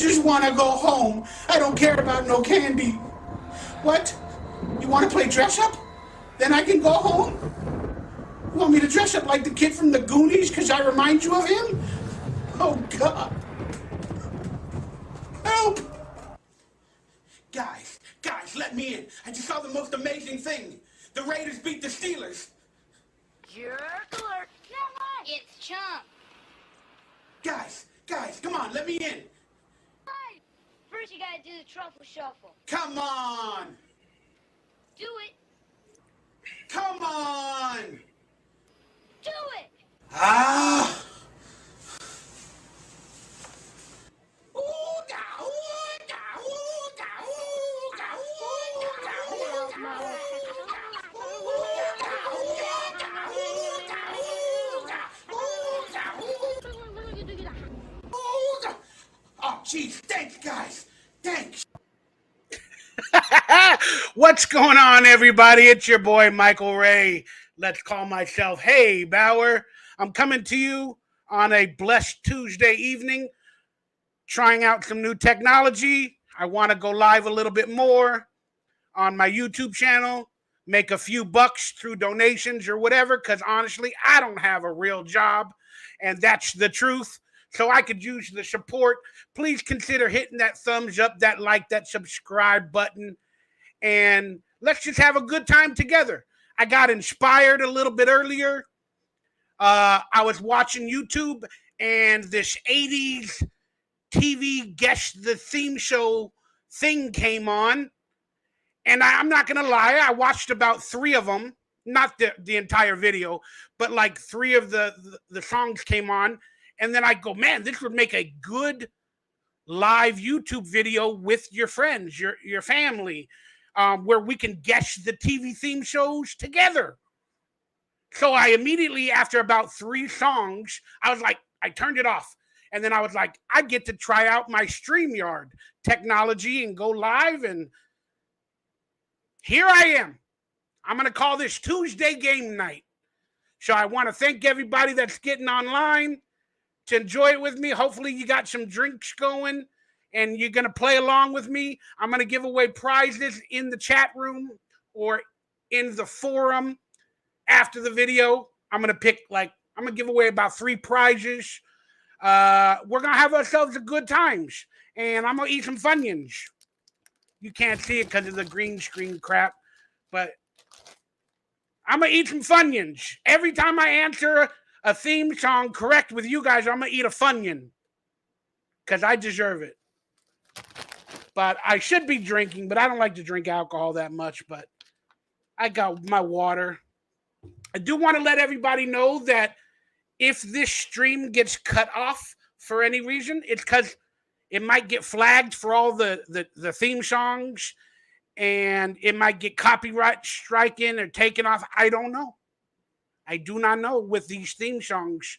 just want to go home. I don't care about no candy. What? You want to play dress up? Then I can go home? You want me to dress up like the kid from the Goonies because I remind you of him? Oh, God. Help! Guys, let me in. I just saw the most amazing thing. The Raiders beat the Steelers. Jerk alert. Never mind. It's Chump. Guys, come on, let me in. First you gotta do the Truffle Shuffle. Come on. Do it. Come on. Do it. Ah. Oh, geez, thanks, guys. Thanks. What's going on, everybody? It's your boy, Michael Ray. Let's call myself HeyBower. I'm coming to you on a blessed Tuesday evening, trying out some new technology. I want to go live a little bit more on my YouTube channel, make a few bucks through donations or whatever, because honestly, I don't have a real job, and that's the truth. So I could use the support. Please consider hitting that thumbs up, that like, that subscribe button, and let's just have a good time together. I got inspired a little bit earlier. I was watching YouTube, and this 80's TV Guess the Theme Show thing came on. And I'm not going to lie, I watched about 3 of them. Not the entire video, but like 3 of the songs came on. And then I go, man, this would make a good live YouTube video with your friends, your family, where we can guess the TV theme shows together. So I immediately, after about 3 songs, I was like, I turned it off. And then I was like, I get to try out my StreamYard technology and go live. And here I am. I'm going to call this Tuesday Game Night. So I want to thank everybody that's getting online to enjoy it with me. Hopefully you got some drinks going and you're going to play along with me. I'm going to give away prizes in the chat room or in the forum after the video. I'm going to give away about 3 prizes. We're going to have ourselves a good times. And I'm going to eat some Funyuns. You can't see it because of the green screen crap. But I'm going to eat some Funyuns. Every time I answer a theme song correct with you guys, I'm going to eat a Funyun. Because I deserve it. But I should be drinking, but I don't like to drink alcohol that much. But I got my water. I do want to let everybody know that if this stream gets cut off for any reason, it's because it might get flagged for all the theme songs, and it might get copyright stricken or taken off. I don't know. I do not know with these theme songs.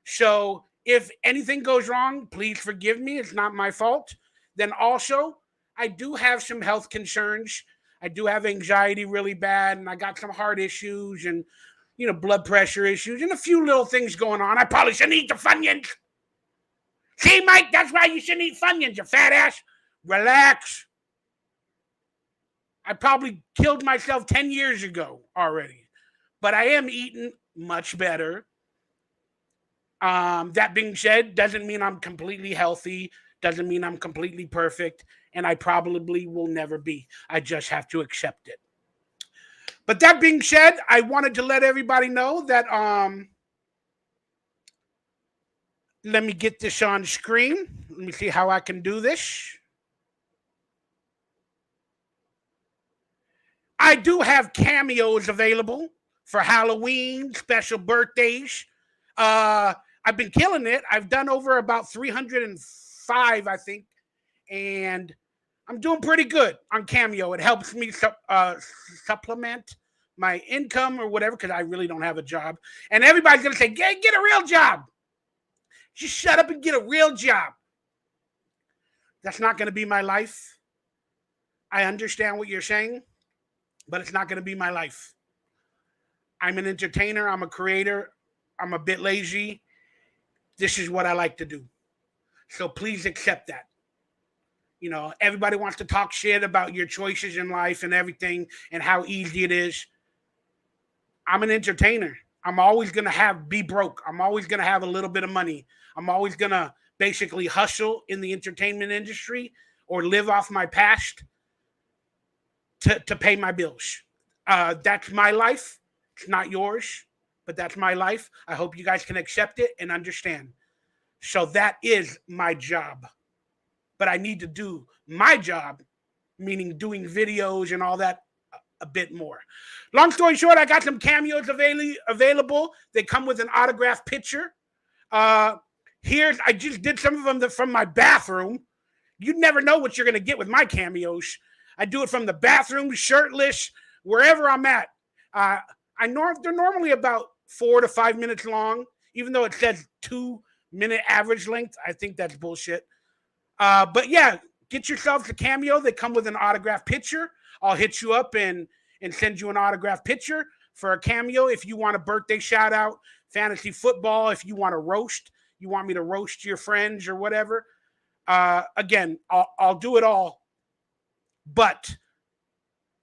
So if anything goes wrong, please forgive me. It's not my fault. Then also, I do have some health concerns. I do have anxiety really bad, and I got some heart issues and, blood pressure issues and a few little things going on. I probably shouldn't eat the Funyuns. See, Mike, that's why you shouldn't eat Funyuns, you fat ass. Relax. I probably killed myself 10 years ago already. But I am eating much better. That being said, doesn't mean I'm completely healthy. Doesn't mean I'm completely perfect. And I probably will never be. I just have to accept it. But that being said, I wanted to let everybody know that let me get this on screen. Let me see how I can do this. I do have cameos available for Halloween, special birthdays. I've been killing it. I've done over about 305, I think. And I'm doing pretty good on Cameo. It helps me supplement my income or whatever, because I really don't have a job. And everybody's going to say, get a real job. Just shut up and get a real job. That's not going to be my life. I understand what you're saying, but it's not going to be my life. I'm an entertainer. I'm a creator. I'm a bit lazy. This is what I like to do. So please accept that. You know, everybody wants to talk shit about your choices in life and everything and how easy it is. I'm an entertainer. I'm always going to be broke. I'm always going to have a little bit of money. I'm always going to basically hustle in the entertainment industry or live off my past to pay my bills. That's my life. It's not yours, but that's my life. I hope you guys can accept it and understand. So that is my job. But I need to do my job, meaning doing videos and all that, a bit more. Long story short, I got some cameos available. They come with an autographed picture. I just did some of them from my bathroom. You never know what you're going to get with my cameos. I do it from the bathroom, shirtless, wherever I'm at. They're normally about 4 to 5 minutes long, even though it says 2-minute average length. I think that's bullshit. But yeah, get yourselves a Cameo. They come with an autographed picture. I'll hit you up and send you an autographed picture for a Cameo if you want a birthday shout out, fantasy football, if you want to roast, you want me to roast your friends or whatever. Again, I'll do it all. But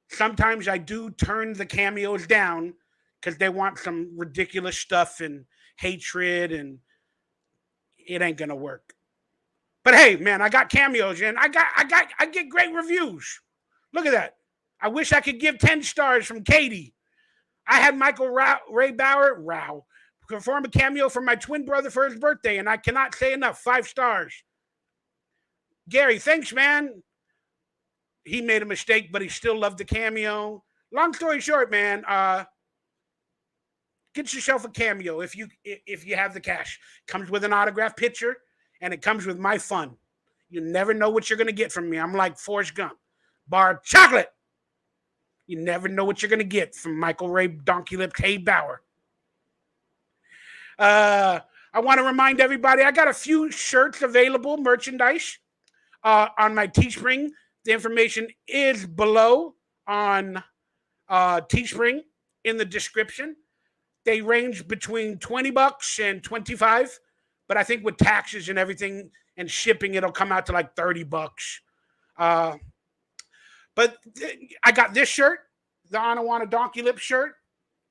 sometimes I do turn the cameos down because they want some ridiculous stuff and hatred, and it ain't gonna work. But hey, man, I got cameos and I get great reviews. Look at that. I wish I could give 10 stars from Katie. I had HeyBower perform a cameo for my twin brother for his birthday, and I cannot say enough. 5 stars. Gary, thanks, man. He made a mistake, but he still loved the cameo. Long story short, man, get yourself a Cameo if you have the cash. Comes with an autographed picture, and it comes with my fun. You never know what you're going to get from me. I'm like Forrest Gump. Bar of chocolate. You never know what you're going to get from Michael Ray, DonkeyLips, HeyBower. I want to remind everybody, I got a few shirts available, merchandise, on my Teespring. The information is below on Teespring in the description. They range between $20 and $25, but I think with taxes and everything and shipping, it'll come out to like $30. But I got this shirt, the Anawana DonkeyLips shirt.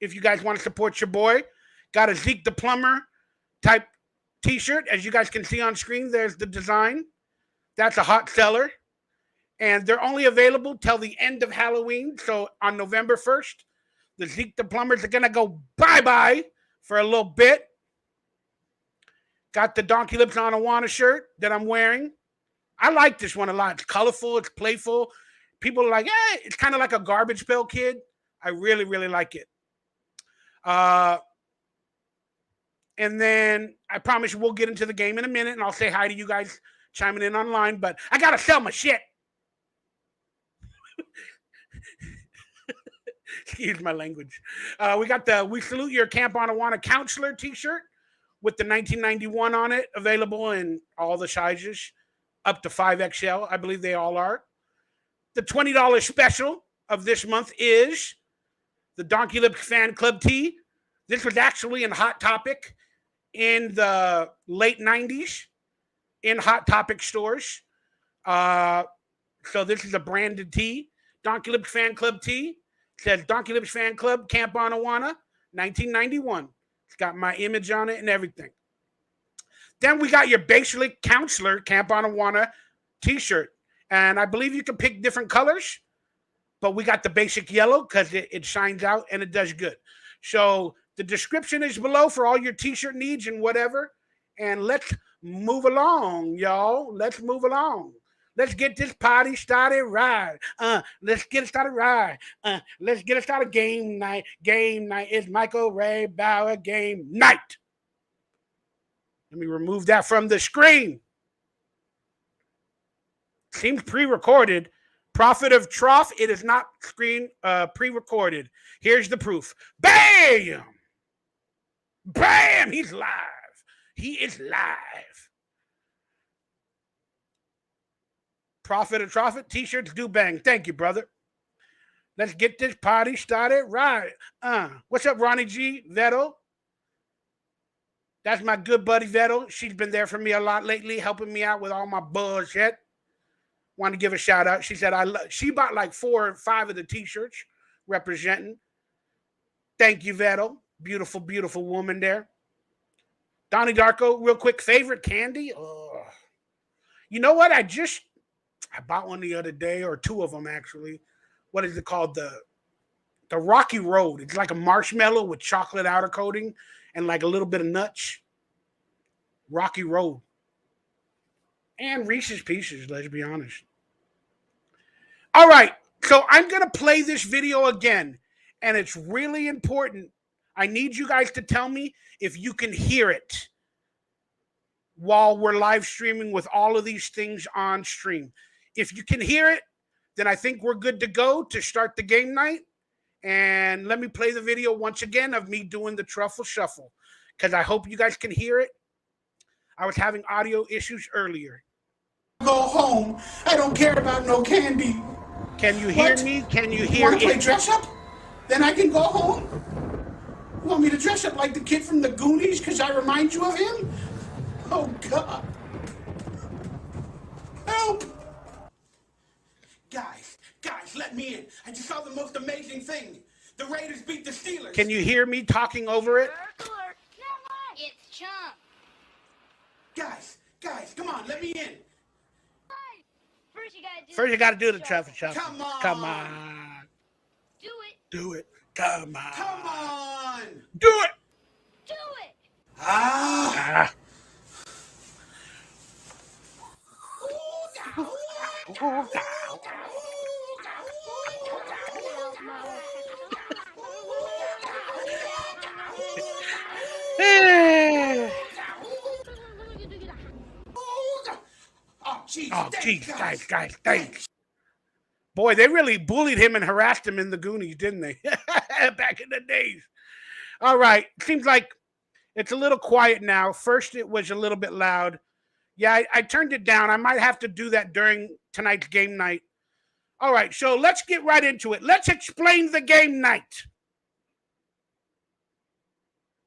If you guys want to support your boy, got a Zeke the Plumber type t-shirt. As you guys can see on screen, there's the design. That's a hot seller. And they're only available till the end of Halloween. So on November 1st, the Zeke the Plumbers are going to go bye-bye for a little bit. Got the DonkeyLips Anawana shirt that I'm wearing. I like this one a lot. It's colorful. It's playful. People are like, it's kind of like a Garbage Pail Kid. I really, really like it. And then I promise we'll get into the game in a minute, and I'll say hi to you guys chiming in online. But I got to sell my shit. Excuse my language. We got the We Salute Your Camp Anawana Counselor t-shirt with the 1991 on it, available in all the sizes, up to 5XL. I believe they all are. The $20 special of this month is the DonkeyLips Fan Club tee. This was actually in Hot Topic in the late 90s in Hot Topic stores. So this is a branded tee. DonkeyLips Fan Club tee. It says DonkeyLips Fan Club, Camp Anawana, 1991. It's got my image on it and everything. Then we got your Basic Counselor Camp Anawana t-shirt. And I believe you can pick different colors, but we got the basic yellow because it shines out and it does good. So the description is below for all your t-shirt needs and whatever. And let's move along, y'all. Let's move along. Let's get this party started right. Let's get it started right. Let's get it started. Game night. Game night is Michael Ray Bauer Game Night. Let me remove that from the screen. Seems pre-recorded. Prophet of Trough, it is not pre-recorded. Here's the proof. Bam! Bam! He's live. He is live. Prophet of Trough, t-shirts do bang. Thank you, brother. Let's get this party started right. What's up, Ronnie G? Vettel? That's my good buddy Vettel. She's been there for me a lot lately, helping me out with all my bullshit. Want to give a shout out. She said she bought like 4 or 5 of the t-shirts representing. Thank you, Vettel. Beautiful, beautiful woman there. Donnie Darko, real quick, favorite candy? Oh. You know what? I bought one the other day, or 2 of them actually. What is it called? The Rocky Road. It's like a marshmallow with chocolate outer coating and like a little bit of nuts. Rocky Road. And Reese's Pieces, let's be honest. All right, so I'm going to play this video again, and it's really important. I need you guys to tell me if you can hear it while we're live streaming with all of these things on stream. If you can hear it, then I think we're good to go to start the game night. And let me play the video once again of me doing the Truffle Shuffle, because I hope you guys can hear it. I was having audio issues earlier. Go home. I don't care about no candy. Can you hear me? Can you hear Want to play it? dress up? Then I can go home? You want me to dress up like the kid from the Goonies because I remind you of him? Oh, God. Help! Guys, let me in. I just saw the most amazing thing. The Raiders beat the Steelers. Can you hear me talking over it? It's Chump. Guys, come on, let me in. First you gotta do the Truffle Shuffle. Come on. Come on. Do it. Do it. Come on. Come on. Do it. Do it. Ah. Oh, geez, guys, thanks. Boy, they really bullied him and harassed him in the Goonies, didn't they? Back in the days. All right, seems like it's a little quiet now. First, it was a little bit loud. Yeah, I turned it down. I might have to do that during tonight's game night. All right, so let's get right into it. Let's explain the game night.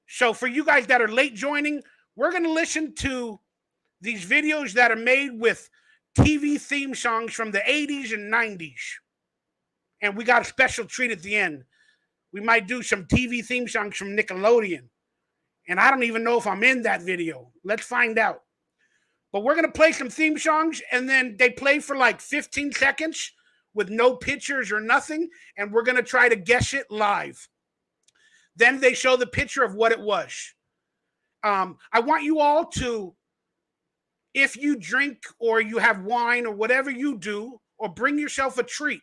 So for you guys that are late joining, we're going to listen to these videos that are made with TV theme songs from the 80s and 90s. And we got a special treat at the end. We might do some TV theme songs from Nickelodeon. And I don't even know if I'm in that video. Let's find out. But we're going to play some theme songs, and then they play for like 15 seconds with no pictures or nothing, and we're going to try to guess it live. Then they show the picture of what it was. I want you all to, if you drink or you have wine or whatever you do, or bring yourself a treat,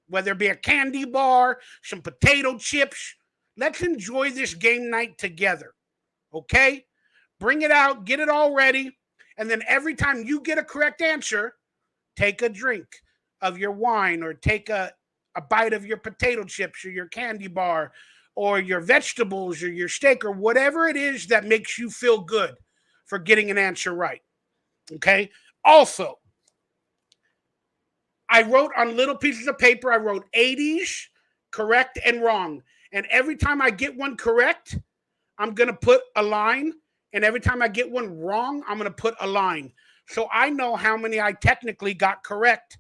whether it be a candy bar, some potato chips, let's enjoy this game night together, okay? Bring it out, get it all ready, and then every time you get a correct answer, take a drink of your wine or take a bite of your potato chips or your candy bar or your vegetables or your steak or whatever it is that makes you feel good for getting an answer right, okay? Also, I wrote on little pieces of paper, I wrote 80s, correct and wrong. And every time I get one correct, I'm going to put a line. And every time I get one wrong, I'm going to put a line. So I know how many I technically got correct.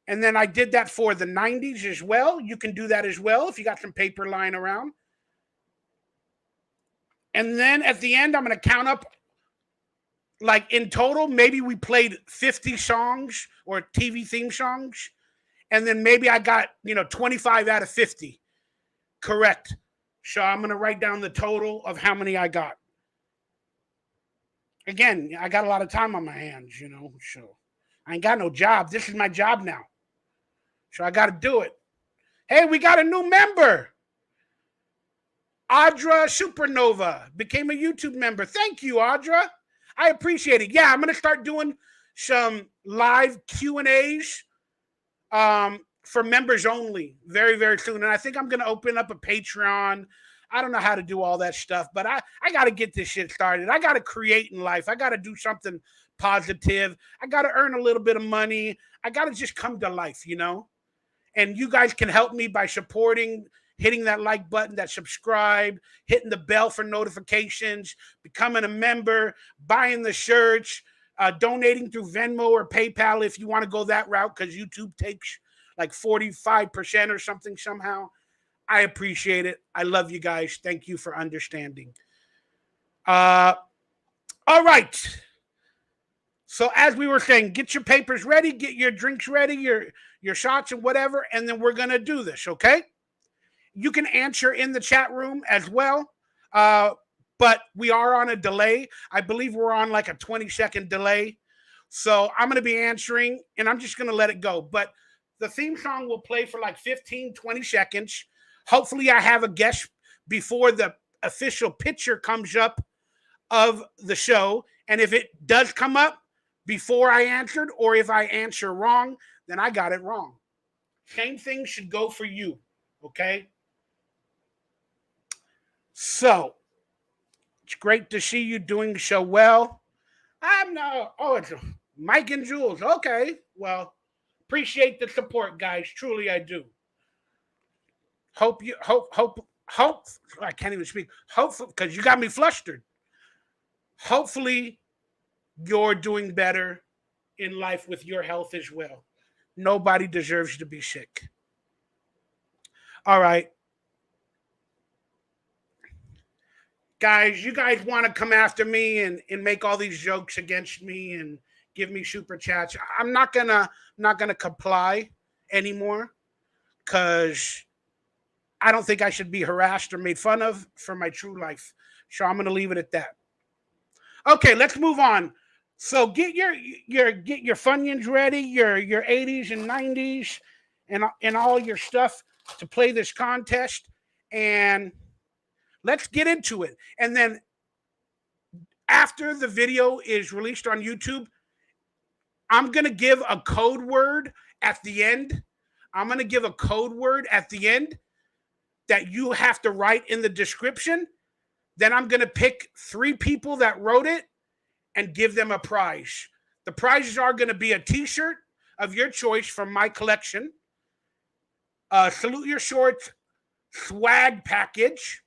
And then I did that for the 90s as well. You can do that as well if you got some paper lying around. And then at the end, I'm going to count up, like in total, maybe we played 50 songs or TV theme songs. And then maybe I got, 25 out of 50 correct. So I'm going to write down the total of how many I got. Again, I got a lot of time on my hands, so I ain't got no job. This is my job now. So I got to do it. Hey, we got a new member. Audra Supernova became a YouTube member. Thank you, Audra. I appreciate it. Yeah, I'm going to start doing some live Q&As for members only very, very soon. And I think I'm going to open up a Patreon. I don't know how to do all that stuff, but I got to get this shit started. I got to create in life. I got to do something positive. I got to earn a little bit of money. I got to just come to life, And you guys can help me by supporting, hitting that like button, that subscribe, hitting the bell for notifications, becoming a member, buying the shirts, donating through Venmo or PayPal if you want to go that route, because YouTube takes like 45% or something somehow. I appreciate it. I love you guys. Thank you for understanding. All right. So as we were saying, get your papers ready, get your drinks ready, your shots and whatever, and then we're going to do this, okay? You can answer in the chat room as well, but we are on a delay. I believe we're on like a 20-second delay. So I'm going to be answering, and I'm just going to let it go. But the theme song will play for like 15, 20 seconds. Hopefully I have a guest before the official picture comes up of the show. And if it does come up before I answered, or if I answer wrong, then I got it wrong. Same thing should go for you, okay? So, it's great to see you doing so well. It's Mike and Jules. Okay, well, appreciate the support, guys. Truly, I do. Hope, I can't even speak. Hopefully, because you got me flustered. Hopefully, you're doing better in life with your health as well. Nobody deserves to be sick. All right. Guys, you guys want to come after me and make all these jokes against me and give me super chats. I'm not gonna comply anymore, because I don't think I should be harassed or made fun of for my true life. So I'm gonna leave it at that. Okay, let's move on. So get your Funyuns ready, your 80s and 90s, and all your stuff to play this contest, and let's get into it. And then after the video is released on YouTube, I'm going to give a code word at the end. I'm going to give a code word at the end that you have to write in the description. Then I'm going to pick 3 people that wrote it and give them a prize. The prizes are going to be a t-shirt of your choice from my collection, Salute Your Shorts swag package,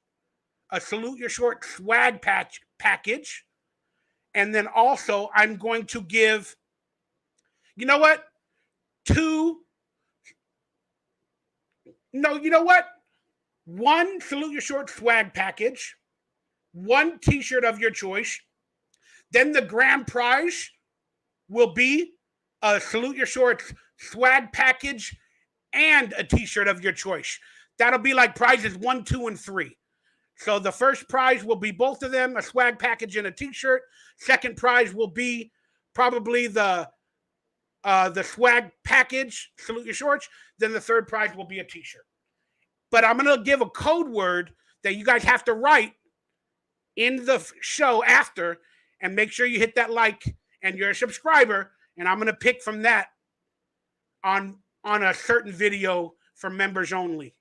a Salute Your Short swag package. And then also I'm going to give, you know what? One Salute Your Short swag package, 1 t-shirt of your choice. Then the grand prize will be a Salute Your Short swag package and a t-shirt of your choice. That'll be like prizes 1, 2, and 3. So the first prize will be both of them, a swag package and a t-shirt. Second prize will be probably the swag package, Salute Your Shorts. Then the third prize will be a t-shirt. But I'm going to give a code word that you guys have to write in the show after, and make sure you hit that like and you're a subscriber, and I'm going to pick from that on a certain video for members only.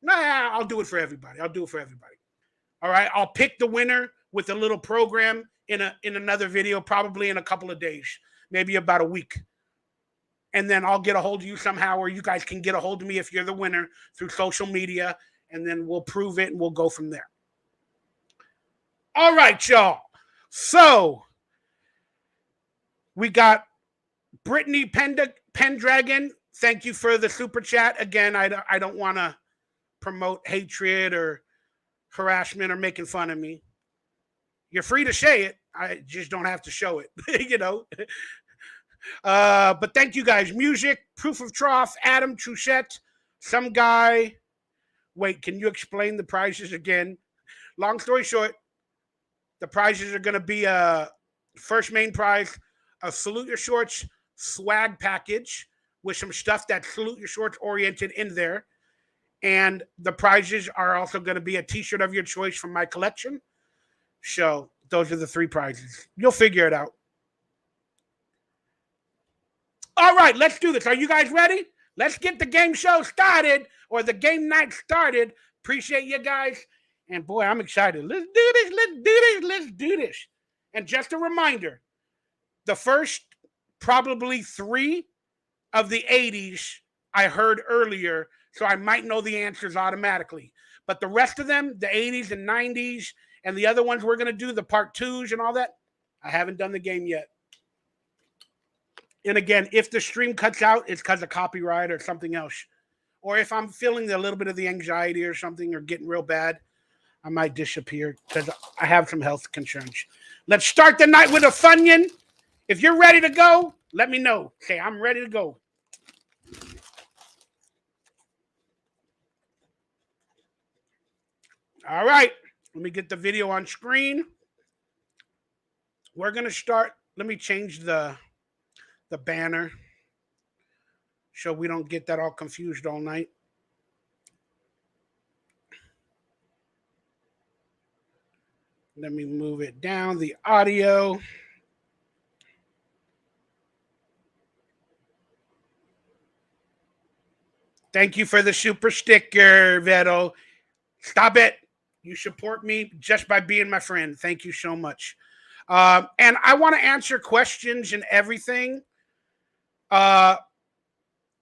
I'll do it for everybody. All right, I'll pick the winner with a little program in another video, probably in a couple of days, maybe about a week. And then I'll get a hold of you somehow, or you guys can get a hold of me if you're the winner through social media, and then we'll prove it and we'll go from there. All right, y'all. So we got Brittany Pendragon. Thank you for the super chat. Again, I don't want to promote hatred or harassment or making fun of me. You're free to say it. I just don't have to show it, you know. But thank you guys. Music, Proof of Trough, Adam Truchette, some guy. Wait, can you explain the prizes again? Long story short, the prizes are going to be first main prize, a Salute Your Shorts swag package with some stuff that's Salute Your Shorts oriented in there. And the prizes are also going to be a t-shirt of your choice from my collection. So those are the 3 prizes. You'll figure it out. All right, let's do this. Are you guys ready? Let's get the game show started, or the game night started. Appreciate you guys. And boy, I'm excited. Let's do this. And just a reminder, the first probably 3 of the 80s I heard earlier, so I might know the answers automatically. But the rest of them, the 80s and 90s, and the other ones we're going to do, the part 2s and all that, I haven't done the game yet. And again, if the stream cuts out, it's because of copyright or something else. Or if I'm feeling a little bit of the anxiety or something or getting real bad, I might disappear because I have some health concerns. Let's start the night with a Funyun. If you're ready to go, let me know. Say, I'm ready to go. All right. Let me get the video on screen. We're going to start. Let me change the banner so we don't get that all confused all night. Let me move it down, the audio. Thank you for the super sticker, Veto. Stop it. You support me just by being my friend. Thank you so much. And I want to answer questions and everything.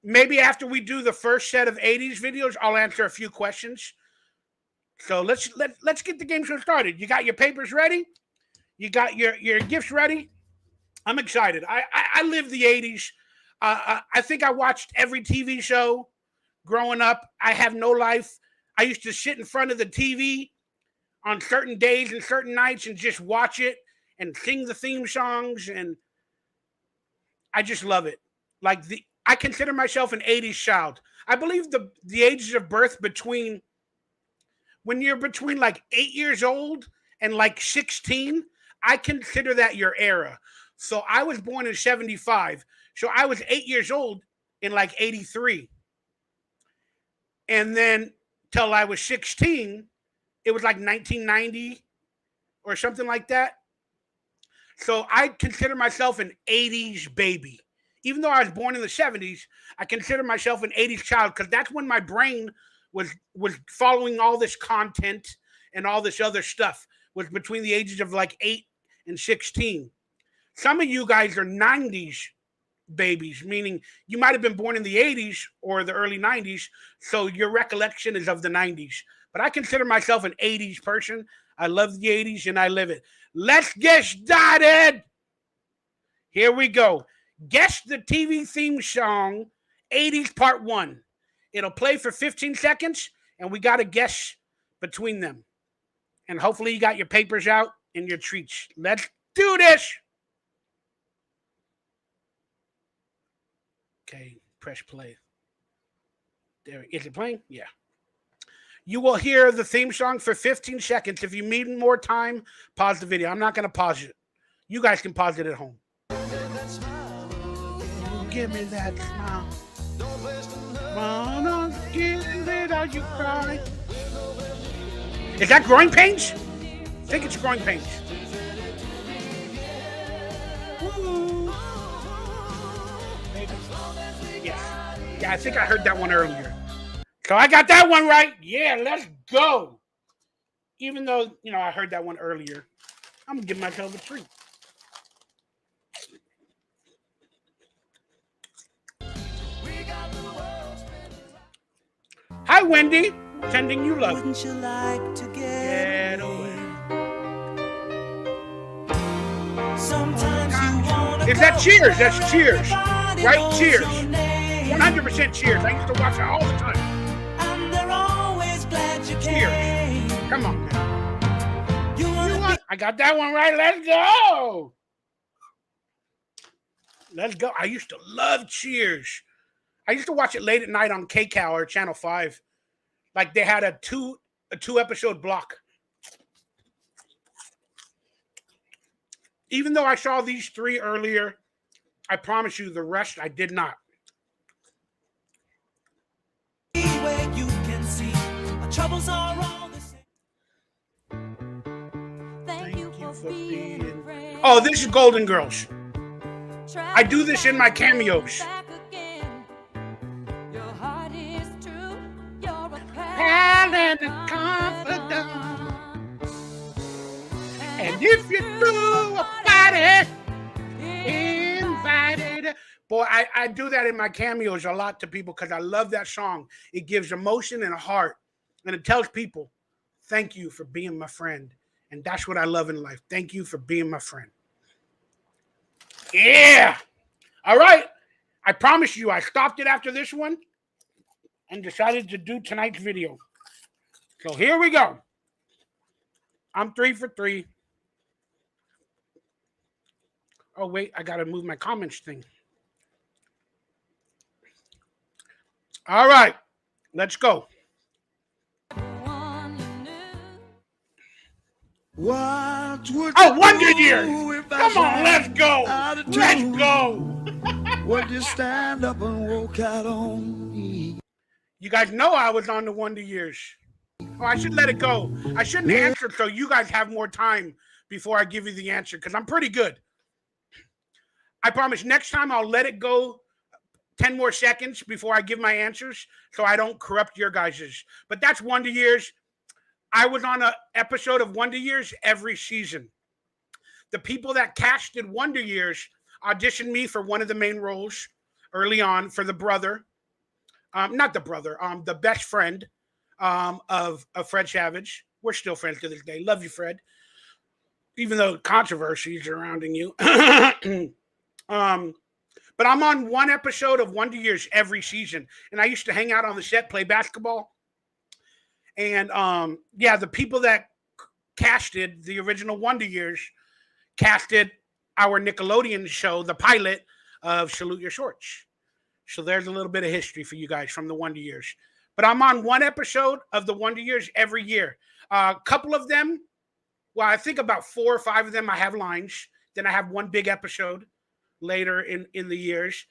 Maybe after we do the first set of 80s videos, I'll answer a few questions. So let's get the game show started. You got your papers ready? You got your gifts ready? I'm excited. I lived the 80s. I think I watched every TV show growing up. I have no life. I used to sit in front of the TV on certain days and certain nights and just watch it and sing the theme songs, and I just love it. I consider myself an 80s child. I believe the ages of birth between when you're between like 8 years old and like 16, I consider that your era. So I was born in 75. So I was 8 years old in like 83. And then till I was 16, it was like 1990 or something like that. So I consider myself an 80s baby. Even though I was born in the 70s, I consider myself an 80s child because that's when my brain was following all this content and all this other stuff, was between the ages of like 8 and 16. Some of you guys are 90s babies, meaning you might have been born in the 80s or the early 90s, so your recollection is of the 90s. But I consider myself an 80s person. I love the 80s and I live it. Let's get started. Here we go. Guess the TV theme song, 80s Part 1. It'll play for 15 seconds, and we got to guess between them. And hopefully you got your papers out and your treats. Let's do this. Okay, press play. There, is it playing? Yeah. You will hear the theme song for 15 seconds. If you need more time, pause the video. I'm not going to pause it. You guys can pause it at home. Give me that smile. Wanna give it all you cry. Is that growing pains? I think it's growing pains. Woo. Yeah, I think I heard that one earlier. So I got that one right. Yeah, let's go. Even though, I heard that one earlier, I'm going to give myself a treat. Hi, Wendy. Sending you love. Wouldn't you like to get away? Sometimes you wanna Is that Cheers? That's Cheers. everybody Right? knows Cheers. your name. 100% Cheers. I used to watch it all the time. And they're always glad you Cheers. came. Come on, man. You wanna I got that one right. Let's go. Let's go. I used to love Cheers. I used to watch it late at night on KCAL or Channel 5. Like they had a two episode block. Even though I saw these 3 earlier, I promise you the rest I did not. be where you can see our troubles are all the same. Thank you for being a friend. Oh, this is Golden Girls. I do this in my cameos. Back again. Your heart is true. You're a Pal and a confidant. And if you threw a party, invited. Boy, I do that in my cameos a lot to people because I love that song. It gives emotion and a heart. And it tells people, thank you for being my friend. And that's what I love in life. Thank you for being my friend. Yeah. All right. I promise you, I stopped it after this one and decided to do tonight's video. So here we go. I'm 3 for 3. Oh, wait, I got to move my comments thing. All right, let's go. Oh, Wonder Years. Come on, let's go. Let's go. Would you stand up and walk out on me? You guys know I was on the Wonder Years. Oh, I should let it go. I shouldn't answer so you guys have more time before I give you the answer because I'm pretty good. I promise next time I'll let it go 10 more seconds before I give my answers so I don't corrupt your guys's. But that's Wonder Years. I was on an episode of Wonder Years every season. The people that casted Wonder Years auditioned me for one of the main roles early on for the brother. Not the brother, the best friend of Fred Savage. We're still friends to this day. Love you, Fred. Even though controversies surrounding you. But I'm on one episode of Wonder Years every season. And I used to hang out on the set, play basketball. And yeah, the people that casted the original Wonder Years casted our Nickelodeon show, the pilot of Salute Your Shorts. So there's a little bit of history for you guys from the Wonder Years. But I'm on one episode of the Wonder Years every year. A couple of them, well, I think about 4 or 5 of them I have lines. Then I have one big episode later in the years.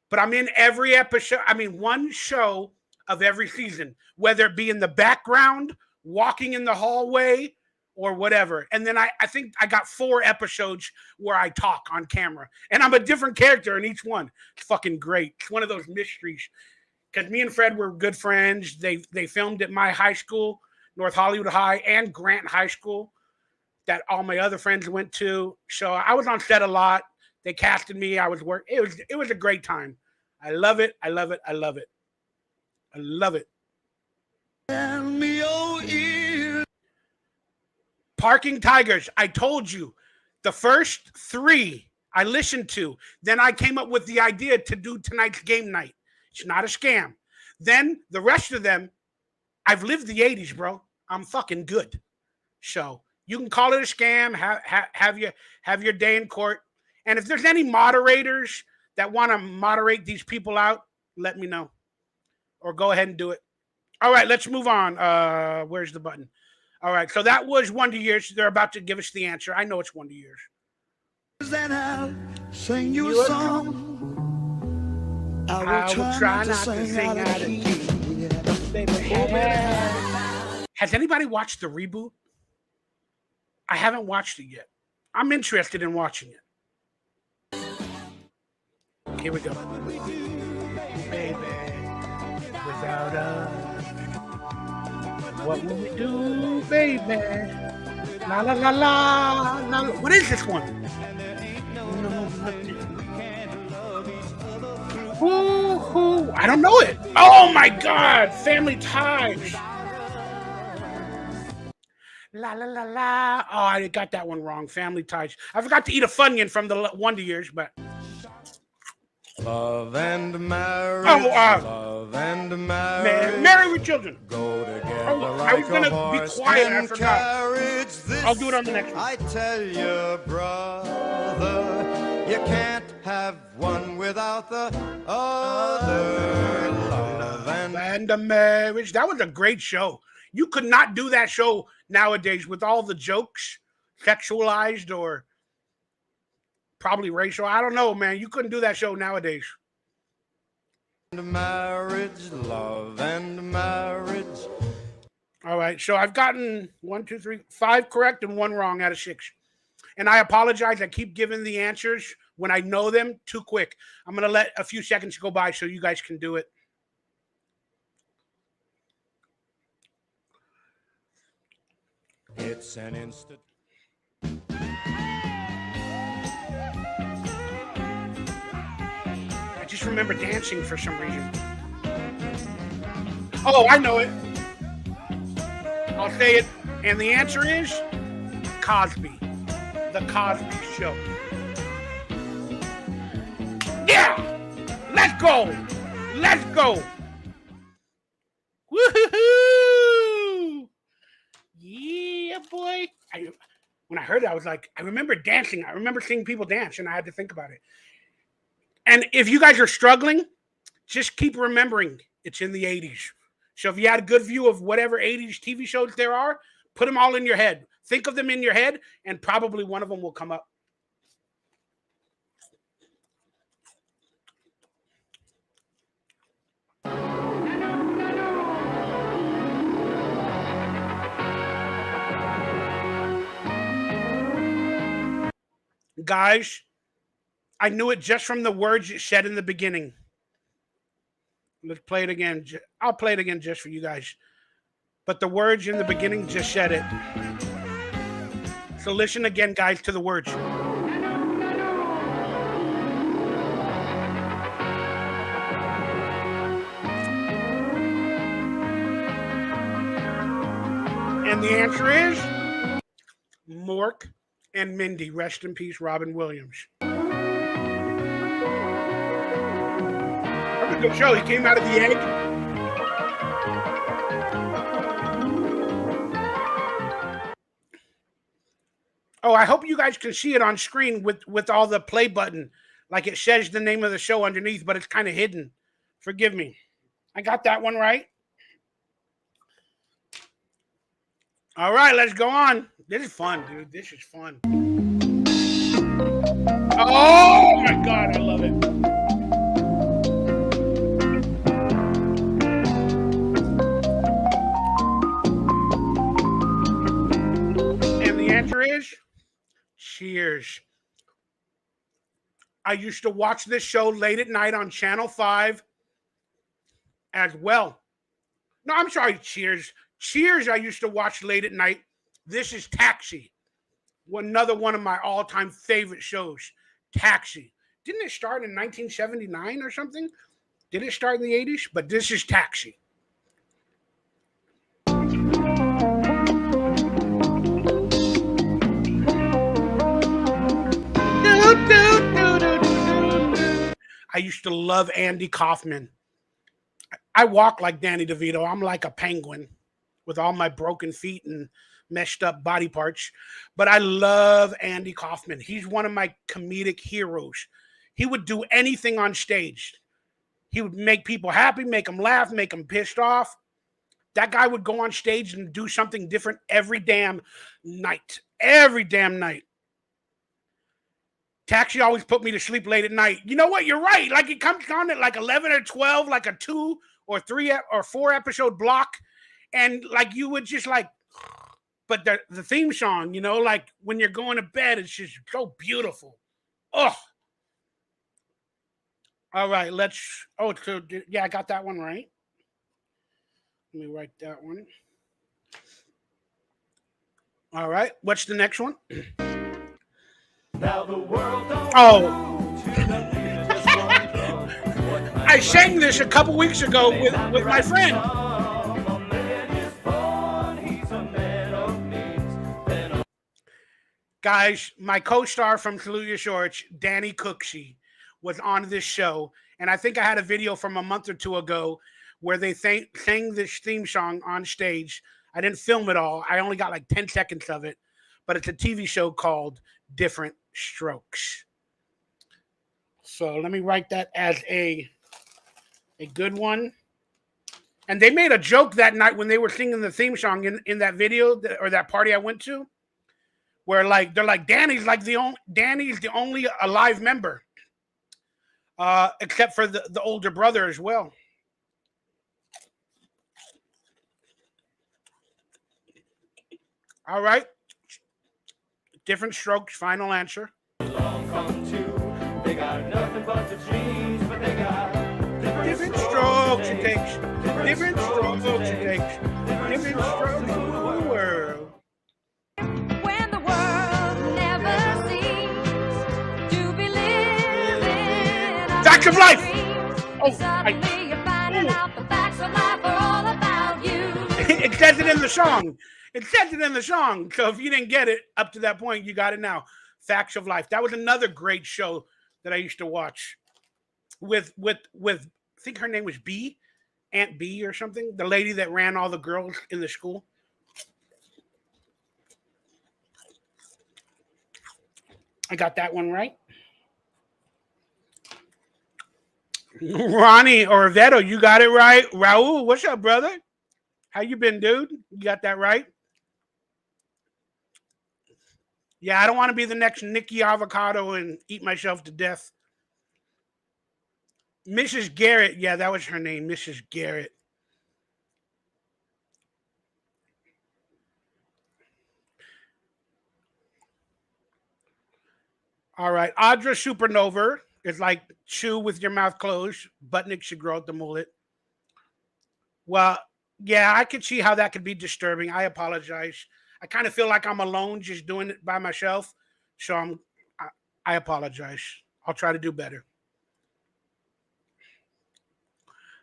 But I'm in every episode, one show of every season, whether it be in the background, walking in the hallway, or whatever. And then I think I got 4 episodes where I talk on camera. And I'm a different character in each one. It's fucking great. It's one of those mysteries. Because me and Fred were good friends. They filmed at my high school, North Hollywood High, and Grant High School, that all my other friends went to. So I was on set a lot. They casted me. I was working. It was a great time. I love it. I love it. I love it. I love it. Parking Tigers. I told you, the first 3 I listened to. Then I came up with the idea to do tonight's game night. It's not a scam. Then the rest of them, I've lived the 80s, bro. I'm fucking good. So you can call it a scam. Have your day in court. And if there's any moderators that want to moderate these people out, let me know. Or go ahead and do it. All right, let's move on. Where's the button? All right, so that was Wonder Years. They're about to give us the answer. I know it's Wonder Years. Then I'll sing you a song. I will try not to sing out of key. Has anybody watched the reboot? I haven't watched it yet. I'm interested in watching it. Here we go. Baby, without us, what will we do, baby? La la la la la. What is this one? Ooh, I don't know it. Oh my God, Family Ties. La la la la. Oh, I got that one wrong. Family Ties. I forgot to eat a Funyun from the Wonder Years, but. Love and marriage. Love and marriage. Married with Children. Go together I was like gonna be quiet. I forgot. I'll do it on the next one. I tell you, brother, you can't have one without the other. Love And a Marriage. That was a great show. You could not do that show nowadays with all the jokes, sexualized or probably racial. I don't know, man. You couldn't do that show nowadays. Marriage, love and marriage. All right. So I've gotten 5 correct and 1 wrong out of 6. And I apologize. I keep giving the answers when I know them too quick. I'm going to let a few seconds go by so you guys can do it. It's an instant. I just remember dancing for some reason. Oh, I know it. I'll say it. And the answer is Cosby. The Cosby Show. Yeah! Let's go! Let's go! Woohoo! Yeah, boy. When I heard it, I was like, I remember dancing. I remember seeing people dance, and I had to think about it. And if you guys are struggling, just keep remembering it's in the 80s. So if you had a good view of whatever 80s TV shows there are, put them all in your head. Think of them in your head, and probably one of them will come up. Guys, I knew it just from the words it said in the beginning. Let's play it again. I'll play it again just for you guys. But the words in the beginning just said it. So listen again, guys, to the words. And the answer is Mork and Mindy. Rest in peace, Robin Williams. That was a good show. He came out of the egg. Oh, I hope you guys can see it on screen with all the play button. Like it says the name of the show underneath, but it's kind of hidden. Forgive me. I got that one right. All right, let's go on. This is fun, dude. This is fun. Oh, my God. I love it. And the answer is Cheers. I used to watch this show late at night on Channel 5 as well. No, I'm sorry, Cheers. Cheers I used to watch late at night. This is Taxi. Another one of my all-time favorite shows. Taxi. Didn't it start in 1979 or something? Did it start in the 80s? But this is Taxi. I used to love Andy Kaufman. I walk like Danny DeVito. I'm like a penguin with all my broken feet and messed up body parts. But I love Andy Kaufman. He's one of my comedic heroes. He would do anything on stage. He would make people happy, make them laugh, make them pissed off. That guy would go on stage and do something different every damn night. Every damn night. Taxi always put me to sleep late at night. You know what? You're right. Like it comes on at like 11 or 12, like a 2 or 3 or 4 episode block. And like you would just like, but the theme song, you know, like when you're going to bed, it's just so beautiful. Oh. All right, yeah, I got that one right. Let me write that one. All right, what's the next one? Now the world don't I sang this a couple weeks ago with my friend. Guys, my co-star from Salute Your Shorts, Danny Cooksey, was on this show. And I think I had a video from a month or two ago where they sang this theme song on stage. I didn't film it all. I only got like 10 seconds of it. But it's a TV show called Different Strokes. So let me write that as a good one. And they made a joke that night when they were singing the theme song in that video or that party I went to, where like they're like Danny's the only alive member, except for the older brother as well. All right. Different Strokes, final answer. They got nothing but the dreams, but they got different strokes it takes. Different strokes it takes. Different strokes for the world. When the world never seems to be living Facts of life. Oh, suddenly you're finding out the facts of life are all about you. It says it in the song. It says it in the song. So if you didn't get it up to that point, you got it now. Facts of Life. That was another great show that I used to watch. with I think her name was B, Aunt B or something, the lady that ran all the girls in the school. I got that one right. Ronnie or Veto, you got it right. Raul, what's up, brother? How you been, dude? You got that right? Yeah, I don't want to be the next Nikki Avocado and eat myself to death. Mrs. Garrett. Yeah, that was her name, Mrs. Garrett. All right. Audra Supernova is like chew with your mouth closed. Butnick should grow out the mullet. Well, yeah, I could see how that could be disturbing. I apologize. I kind of feel like I'm alone just doing it by myself. So I apologize. I'll try to do better.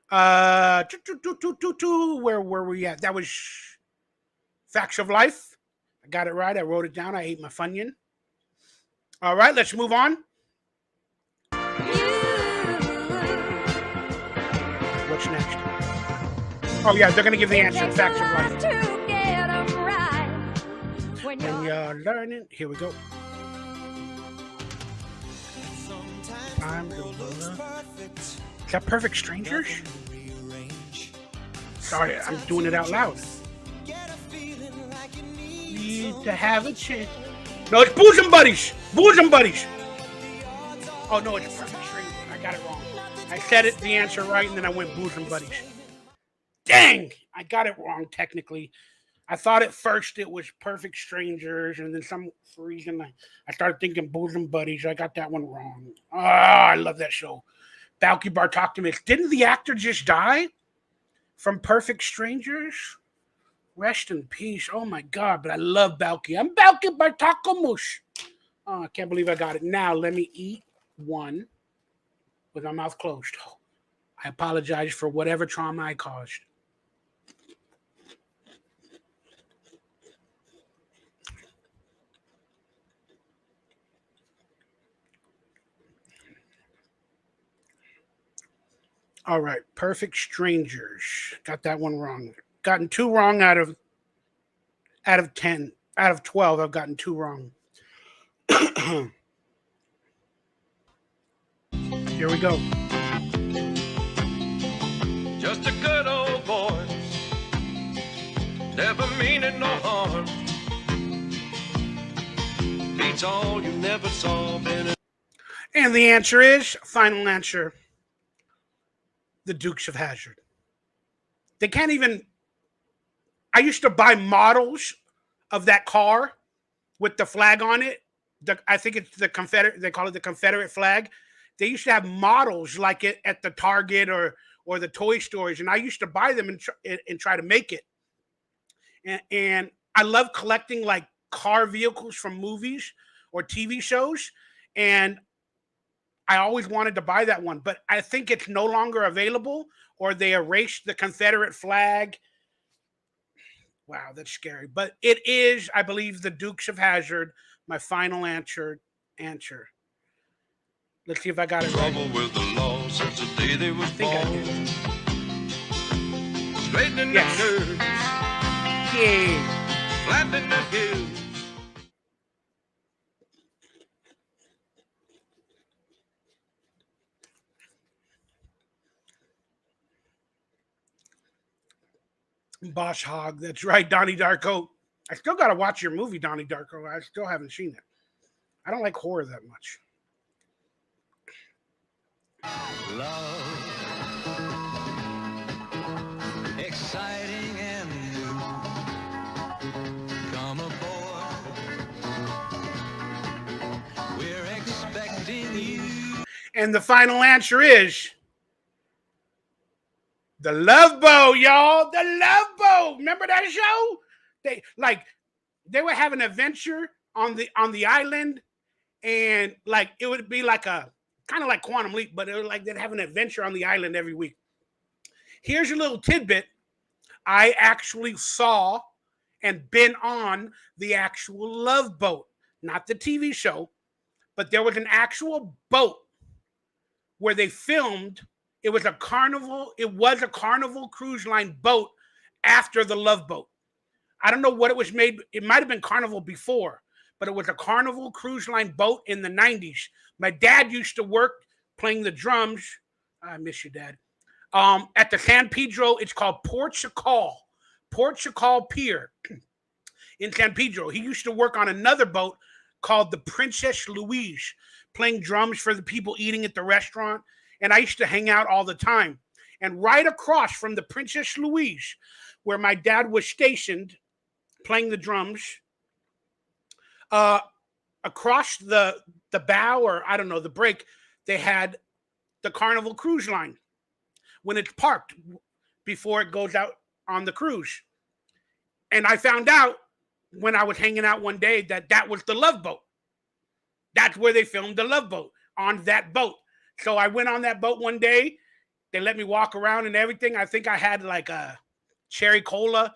Where were we at? That was Facts of Life. I got it right. I wrote it down. I ate my Funyun. All right, let's move on. What's next? Oh, yeah, they're going to give the answer. Facts of Life. When you're learning. Here we go. Is that Perfect Strangers? Sorry, I'm doing it out loud. Need to have a chance. No, it's Bosom Buddies. Bosom Buddies. Oh, no, it's Perfect Strangers. I got it wrong. I said it, the answer right, and then I went Bosom Buddies. Dang! I got it wrong, technically. I thought at first it was Perfect Strangers, and then for reason I started thinking Bosom Buddies. I got that one wrong. I love that show. Balky Bartoctomus. Didn't the actor just die from Perfect Strangers? Rest in peace. Oh my God, but I love Balky. I'm Balky Bartoctomus. Oh, I can't believe I got it. Now let me eat one with my mouth closed. Oh, I apologize for whatever trauma I caused. All right, Perfect Strangers. Got that one wrong. Gotten 2 wrong out of 10. Out of 12, I've gotten 2 wrong. Here we go. Just a good old boy, never meaning no harm. Beats all you never saw. And the answer is, final answer, the Dukes of Hazzard. They can't even. I used to buy models of that car with the flag on it. I think it's the Confederate. They call it the Confederate flag. They used to have models like it at the Target or the toy stores, and I used to buy them and try to make it. And I love collecting like car vehicles from movies or TV shows, and I always wanted to buy that one, but I think it's no longer available, or they erased the Confederate flag. Wow, that's scary. But it is, I believe, the Dukes of Hazzard. My final answer. Let's see if I got it right. Trouble with the law since the day they was born. Straightening Yes. the curves, Yeah. flattening the hills. Boss Hog. That's right, Donnie Darko. I still got to watch your movie, Donnie Darko. I still haven't seen it. I don't like horror that much. Love, exciting and new. Come aboard, we're expecting you. And the final answer is The Love Boat, y'all. The Love Boat. Remember that show? They would have an adventure on the island, and like it would be like a kind of like Quantum Leap, but it was like they'd have an adventure on the island every week. Here's a little tidbit. I actually saw and been on the actual Love Boat, not the TV show, but there was an actual boat where they filmed. It was a Carnival Cruise Line boat after the Love Boat. I don't know what it was made. It might have been Carnival before, but it was a Carnival Cruise Line boat in the 90s. My dad used to work playing the drums. I miss you, Dad. At the San Pedro, it's called Port Chacal Pier in San Pedro. He used to work on another boat called the Princess Louise, playing drums for the people eating at the restaurant. And I used to hang out all the time. And right across from the Princess Louise, where my dad was stationed playing the drums, across the bow, or I don't know, the break, they had the Carnival Cruise Line when it's parked before it goes out on the cruise. And I found out when I was hanging out one day that was the Love Boat. That's where they filmed the Love Boat, on that boat. So I went on that boat one day. They let me walk around and everything. I think I had like a cherry cola.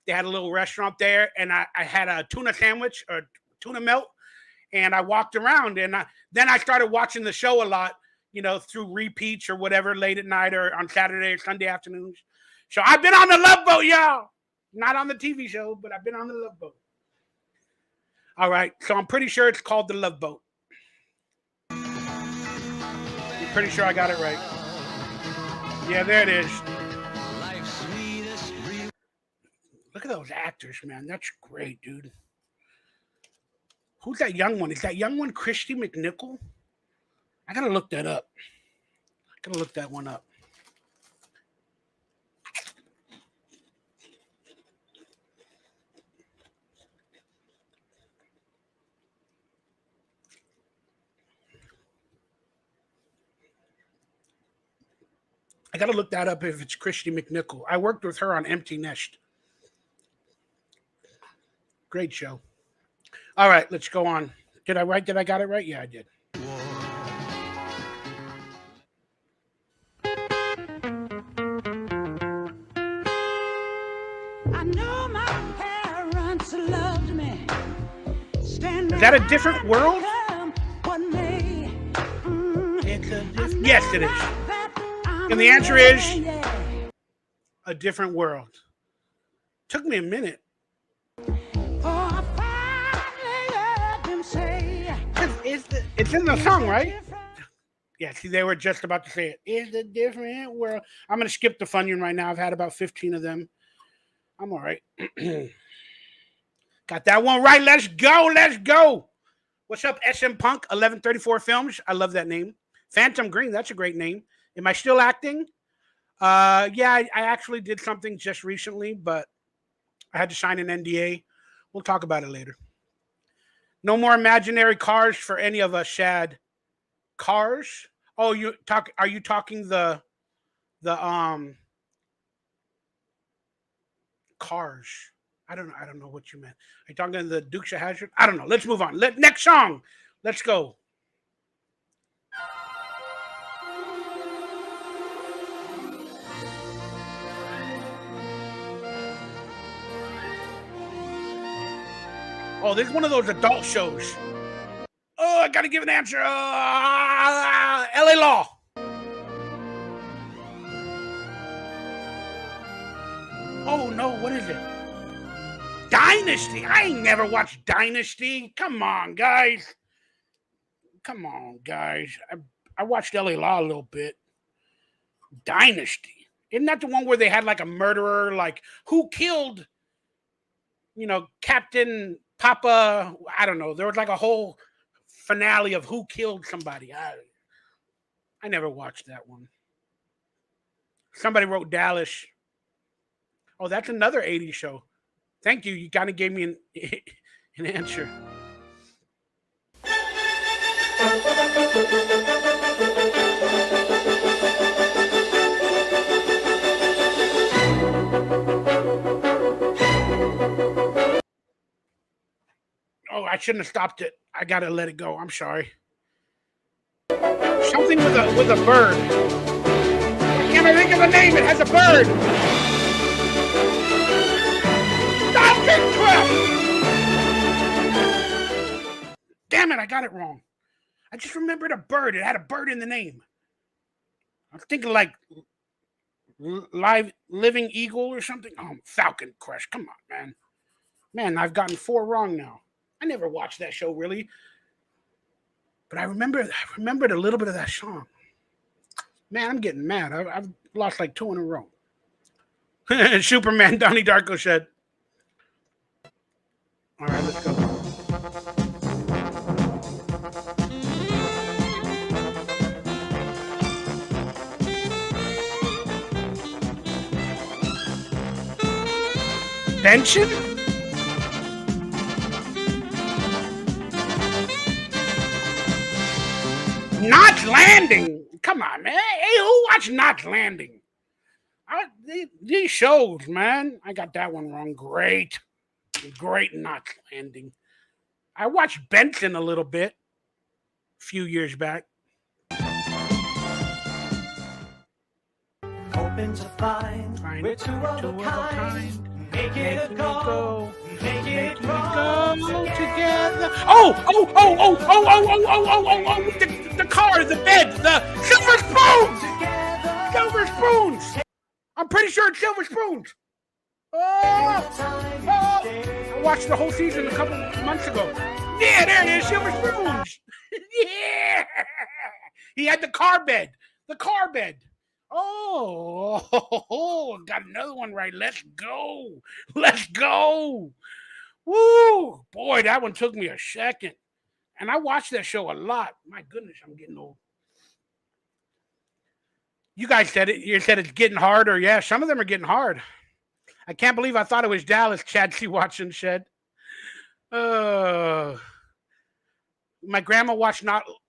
They had a little restaurant there, and I had a tuna sandwich or tuna melt, and I walked around. And then I started watching the show a lot, through repeats or whatever, late at night or on Saturday or Sunday afternoons. So I've been on the Love Boat, y'all. Not on the TV show, but I've been on the Love Boat. All right, so I'm pretty sure it's called the Love Boat. I'm pretty sure I got it right. Yeah, there it is. Look at those actors, man. That's great, dude. Who's that young one? Is that young one Christy McNichol? I gotta look that up. I gotta look that one up. I gotta look that up if it's Christy McNichol. I worked with her on Empty Nest. Great show. All right, let's go on. Did I got it right? Yeah, I did. I know my parents loved me. Is that a different world? Yes, it is. And the answer is a different world. Took me a minute. It's in the song, right? Yeah, see, they were just about to say it. It's a different world. I'm going to skip the Funyun right now. I've had about 15 of them. I'm all right. Got that one right. Let's go. Let's go. What's up, SM Punk 1134 Films? I love that name. Phantom Green, that's a great name. Am I still acting? Yeah, I actually did something just recently, but I had to sign an NDA. We'll talk about it later. No more imaginary cars for any of us, Shad. Cars? Oh, are you talking the cars? I don't know what you meant. Are you talking the Dukes of Hazzard? I don't know. Let's move on. Next song. Let's go. Oh, this is one of those adult shows. Oh, I got to give an answer. LA Law. Oh, no. What is it? Dynasty. I ain't never watched Dynasty. Come on, guys. I watched LA Law a little bit. Dynasty. Isn't that the one where they had like a murderer? Like, who killed, Captain Papa? I don't know. There was like a whole finale of who killed somebody. I never watched that one. Somebody wrote Dallas. Oh, that's another 80s show. Thank you. You kind of gave me an answer. Oh, I shouldn't have stopped it. I gotta let it go. I'm sorry. Something with a bird. I can't think of the name. It has a bird. Dr. Truffle. Damn it! I got it wrong. I just remembered a bird. It had a bird in the name. I was thinking like Live Living Eagle or something. Oh, Falcon Crest. Come on, man. Man, I've gotten 4 wrong now. I never watched that show really, but I remembered a little bit of that song. Man, I'm getting mad. I've lost like 2 in a row. Superman, Donnie Darko said. All right, let's go. Benson? Knots Landing. Come on, man. Hey, who watched Knots Landing? These shows, man. I got that one wrong. Great Knots Landing. I watched Benson a little bit a few years back. Hoping to find we're two of a kind. Make it go, make it go together. Oh! The car, the bed, the silver spoons! Silver spoons! I'm pretty sure it's Silver Spoons. I watched the whole season a couple months ago. Yeah, there it is, Silver Spoons. Yeah! He had the car bed. Oh, got another one right. Let's go. Woo! Boy, that one took me a second. And I watched that show a lot. My goodness, I'm getting old. You guys said it. You said it's getting harder. Yeah, some of them are getting hard. I can't believe I thought it was Dallas. Chad C. Watson said. My grandma watched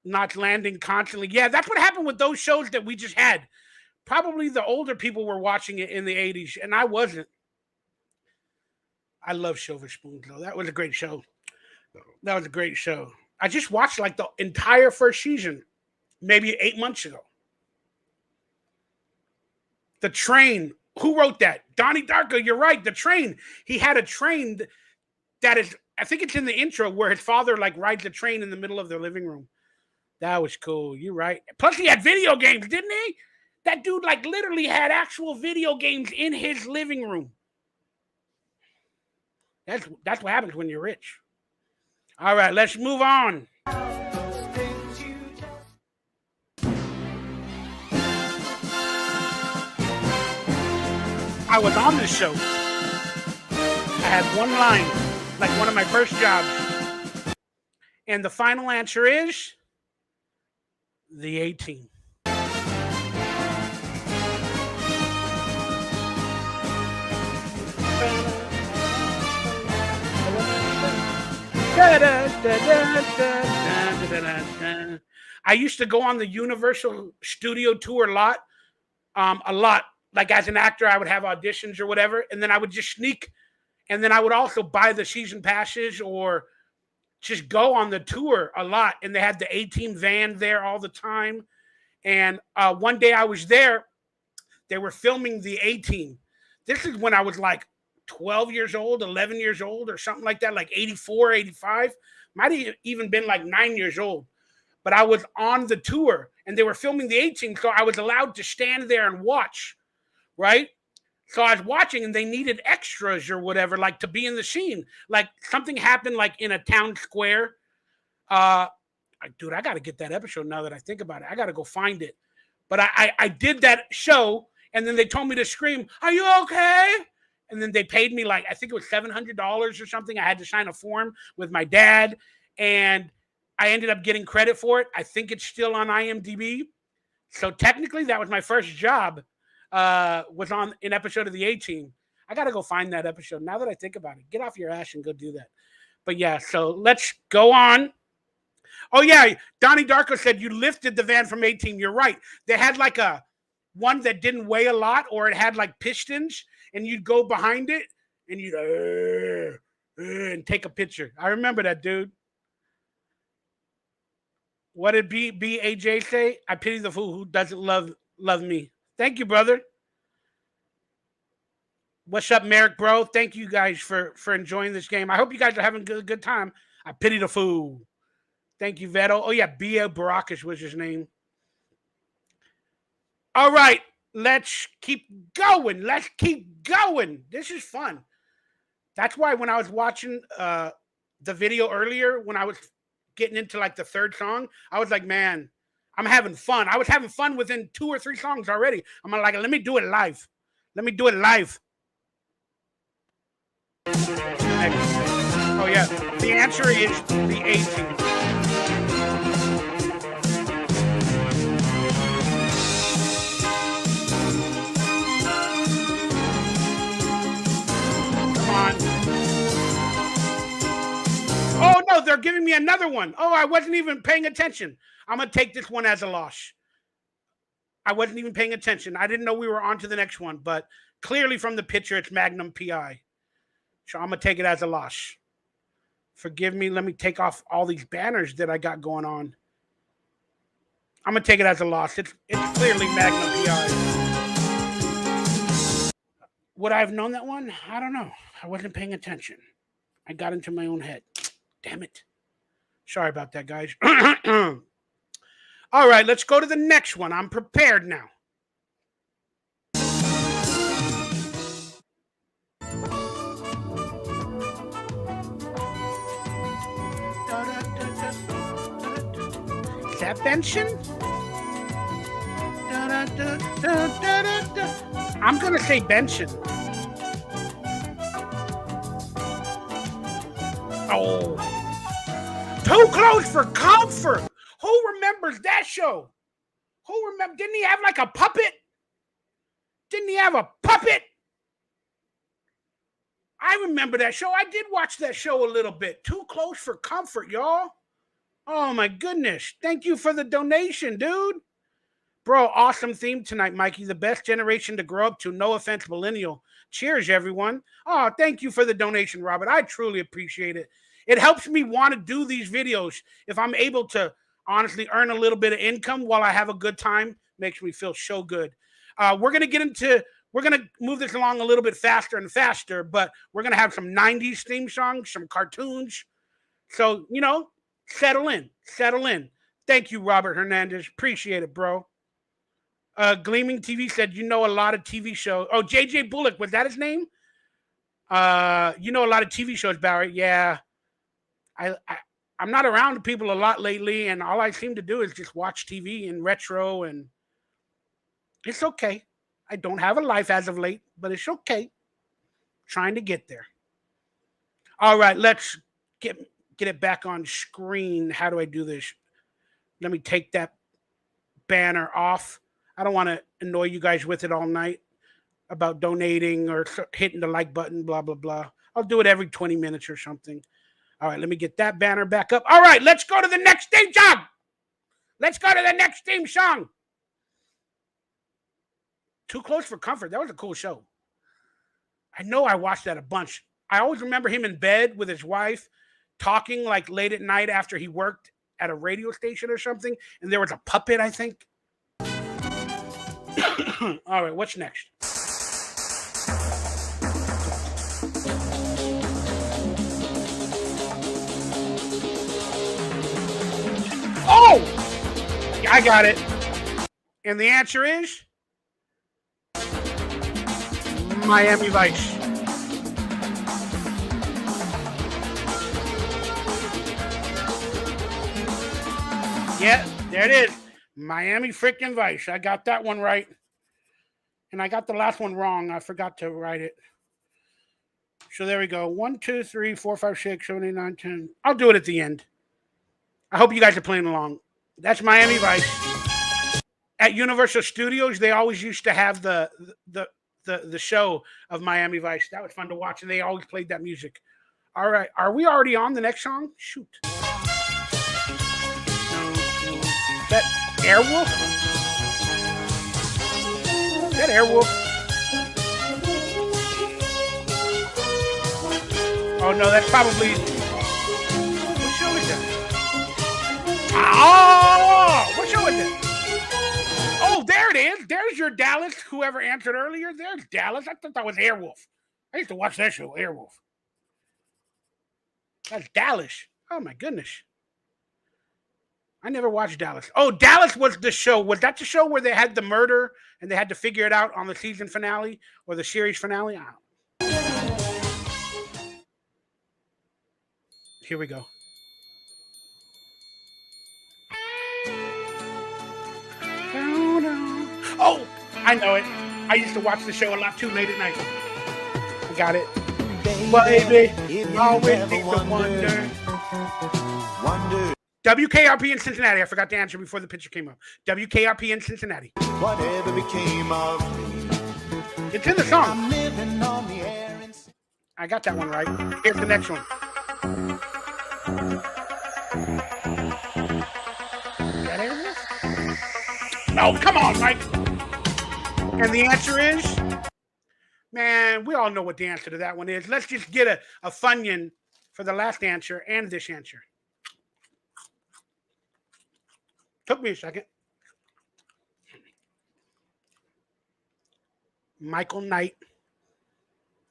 Knots Landing constantly. Yeah, that's what happened with those shows that we just had. Probably the older people were watching it in the 80s, and I wasn't. I love Silver Spoons, though. That was a great show. I just watched like the entire first season, maybe 8 months ago. The Train. Who wrote that? Donnie Darko. You're right. The Train. He had a train that is, I think it's in the intro where his father like rides a train in the middle of their living room. That was cool. You're right. Plus he had video games, didn't he? That dude like literally had actual video games in his living room. That's what happens when you're rich. All right, let's move on. I was on this show. I had one line, like one of my first jobs. And the final answer is the 18. I used to go on the Universal Studio Tour a lot. Like as an actor, I would have auditions or whatever, and then I would just sneak. And then I would also buy the season passes or just go on the tour a lot. And they had the A-Team van there all the time. And one day I was there. They were filming the A-Team. This is when I was like 12 years old, 11 years old or something like that, like 84, 85. Might have even been like 9 years old. But I was on the tour and they were filming the A-Team. So I was allowed to stand there and watch, right? So I was watching and they needed extras or whatever, like to be in the scene. Like something happened like in a town square. Dude, I got to get that episode now that I think about it. I got to go find it. But I did that show and then they told me to scream, "Are you okay?" And then they paid me like, I think it was $700 or something. I had to sign a form with my dad and I ended up getting credit for it. I think it's still on IMDb. So technically that was my first job, was on an episode of the A-Team. I got to go find that episode now that I think about it. Get off your ass and go do that. But yeah, so let's go on. Oh yeah, Donnie Darko said you lifted the van from A-Team. You're right. They had like a one that didn't weigh a lot or it had like pistons and you'd go behind it and you'd and take a picture. I remember that, dude. What did BAJ say? I pity the fool who doesn't love me. Thank you, brother. What's up, Merrick, bro? Thank you guys for enjoying this game. I hope you guys are having a good time. I pity the fool. Thank you, Vetto. Oh, yeah, B.A. Baracus was his name. All right, let's keep going. Let's keep going. This is fun. That's why when I was watching the video earlier, when I was getting into like the third song, I was like, man, I'm having fun. I was having fun within 2 or 3 songs already. I'm like, let me do it live. Let me do it live. Oh, yeah. The answer is the 80s. Oh, no, they're giving me another one. Oh, I wasn't even paying attention. I'm going to take this one as a loss. I wasn't even paying attention. I didn't know we were on to the next one, but clearly from the picture, it's Magnum PI. So I'm going to take it as a loss. Forgive me. Let me take off all these banners that I got going on. I'm going to take it as a loss. It's clearly Magnum PI. Would I have known that one? I don't know. I wasn't paying attention. I got into my own head. Damn it. Sorry about that, guys. All right, let's go to the next one. I'm prepared now. Is that Benson? I'm going to say Benson. Oh. Too Close for Comfort. Who remembers that show? Who remember? Didn't he have like a puppet? Didn't he have a puppet? I remember that show. I did watch that show a little bit. Too Close for Comfort, y'all. Oh my goodness. Thank you for the donation, dude. Bro, awesome theme tonight, Mikey. The best generation to grow up to. No offense, millennial. Cheers, everyone. Oh, thank you for the donation, Robert. I truly appreciate it. It helps me want to do these videos. If I'm able to honestly earn a little bit of income while I have a good time, makes me feel so good. We're going to move this along a little bit faster and faster, but we're going to have some 90s theme songs, some cartoons. So, you know, settle in. Thank you, Robert Hernandez. Appreciate it, bro. Gleaming TV said, you know a lot of TV shows. Oh, JJ Bullock, was that his name? You know a lot of TV shows, Barry. Yeah. I'm not around people a lot lately, and all I seem to do is just watch TV and retro, and it's okay. I don't have a life as of late, but it's okay. Trying to get there. All right, let's get it back on screen. How do I do this? Let me take that banner off. I don't want to annoy you guys with it all night about donating or hitting the like button, blah, blah, blah. I'll do it every 20 minutes or something. All right, let me get that banner back up. All right, let's go to the next theme song. Too Close for Comfort. That was a cool show. I know I watched that a bunch. I always remember him in bed with his wife talking like late at night after he worked at a radio station or something. And there was a puppet, I think. All right, what's next? Oh! I got it. And the answer is Miami Vice. Yeah, there it is. Miami freaking Vice. I got that one right. And I got the last one wrong. I forgot to write it. So there we go. 1, 2, 3, 4, 5, 6, 7, 8, 9, 10. I'll do it at the end. I hope you guys are playing along. That's Miami Vice. At Universal Studios, they always used to have the show of Miami Vice. That was fun to watch, and they always played that music. All right. Are we already on the next song? Shoot. Is that Airwolf? Is that Airwolf? Oh, no, that's probably... What show is that? Oh! What show is that? Oh, there it is. There's your Dallas, whoever answered earlier. There's Dallas. I thought that was Airwolf. I used to watch that show, Airwolf. That's Dallas. Oh, my goodness. I never watched Dallas. Oh, Dallas was the show. Was that the show where they had the murder and they had to figure it out on the season finale or the series finale? Here we go. Oh, I know it. I used to watch the show a lot too late at night. I got it. Baby, always be the wonder. WKRP in Cincinnati. I forgot to answer before the picture came up. WKRP in Cincinnati. Whatever became of me. It's in the song. I'm living on the air. I got that one right. Here's the next one. That it? No, come on, Mike. And the answer is, man, we all know what the answer to that one is. Let's just get a Funyun for the last answer and this answer. Took me a second. Michael Knight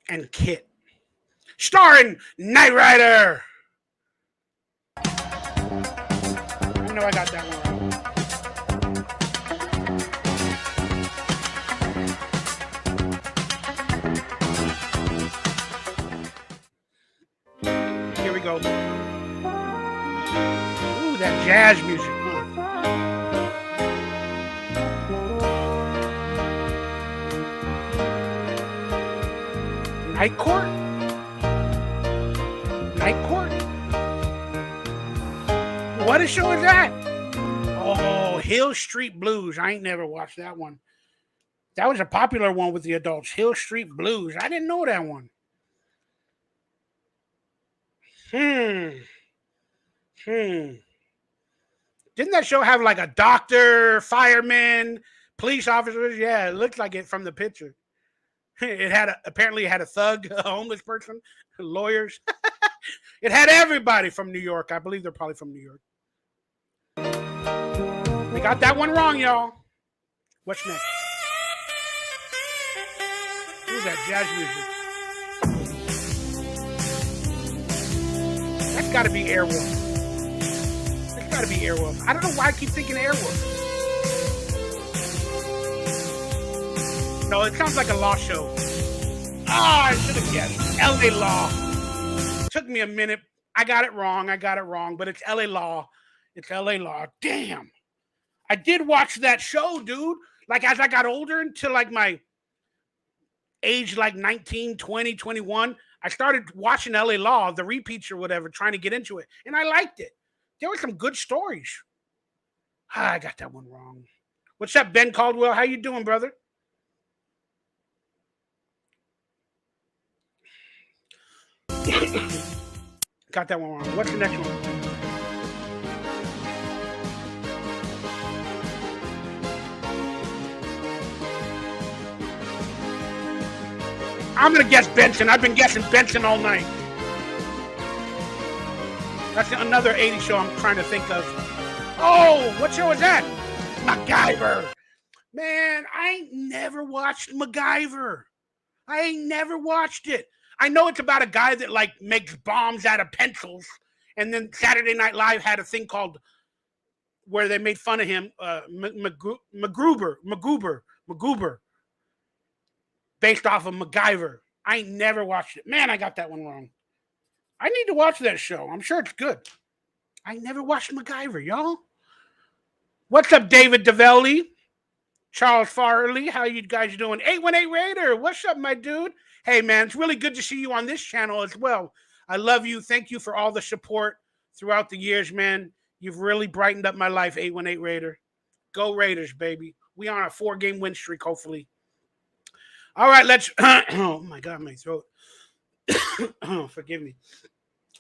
and Kit. Starring Knight Rider. I know I got that one right. Here we go. Ooh, that jazz music. Night Court? Night Court? What a show is that? Oh, Hill Street Blues. I ain't never watched that one. That was a popular one with the adults. Hill Street Blues. I didn't know that one. Didn't that show have like a doctor, fireman, police officers? Yeah, it looked like it from the picture. It had apparently it had a thug, a homeless person, lawyers. It had everybody from New York. I believe they're probably from New York. We got that one wrong, y'all. What's next? Who's that jazz music? That's got to be Airwolf. That's got to be Airwolf. I don't know why I keep thinking Airwolf. No, it sounds like a law show. I should have guessed. LA Law. Took me a minute. I got it wrong, but it's LA Law. It's LA Law. Damn. I did watch that show, dude. Like, as I got older until, like, my age, like, 19, 20, 21, I started watching LA Law, the repeats or whatever, trying to get into it. And I liked it. There were some good stories. I got that one wrong. What's up, Ben Caldwell? How you doing, brother? Got that one wrong. What's the next one? I'm going to guess Benson. I've been guessing Benson all night. That's another 80s show I'm trying to think of. Oh, what show is that? MacGyver. Man, I ain't never watched MacGyver. I ain't never watched it. I know it's about a guy that like makes bombs out of pencils, and then Saturday Night Live had a thing called where they made fun of him, MacGruber, based off of MacGyver. I ain't never watched it. Man, I got that one wrong. I need to watch that show. I'm sure it's good. I never watched MacGyver, y'all. What's up, David DeVelli? Charles Farley, how you guys doing? 818 Raider, what's up, my dude? Hey, man, it's really good to see you on this channel as well. I love you. Thank you for all the support throughout the years, man. You've really brightened up my life, 818 Raider. Go Raiders, baby. We on a 4-game win streak, hopefully. All right, let's... oh, my God, my throat. Oh, forgive me.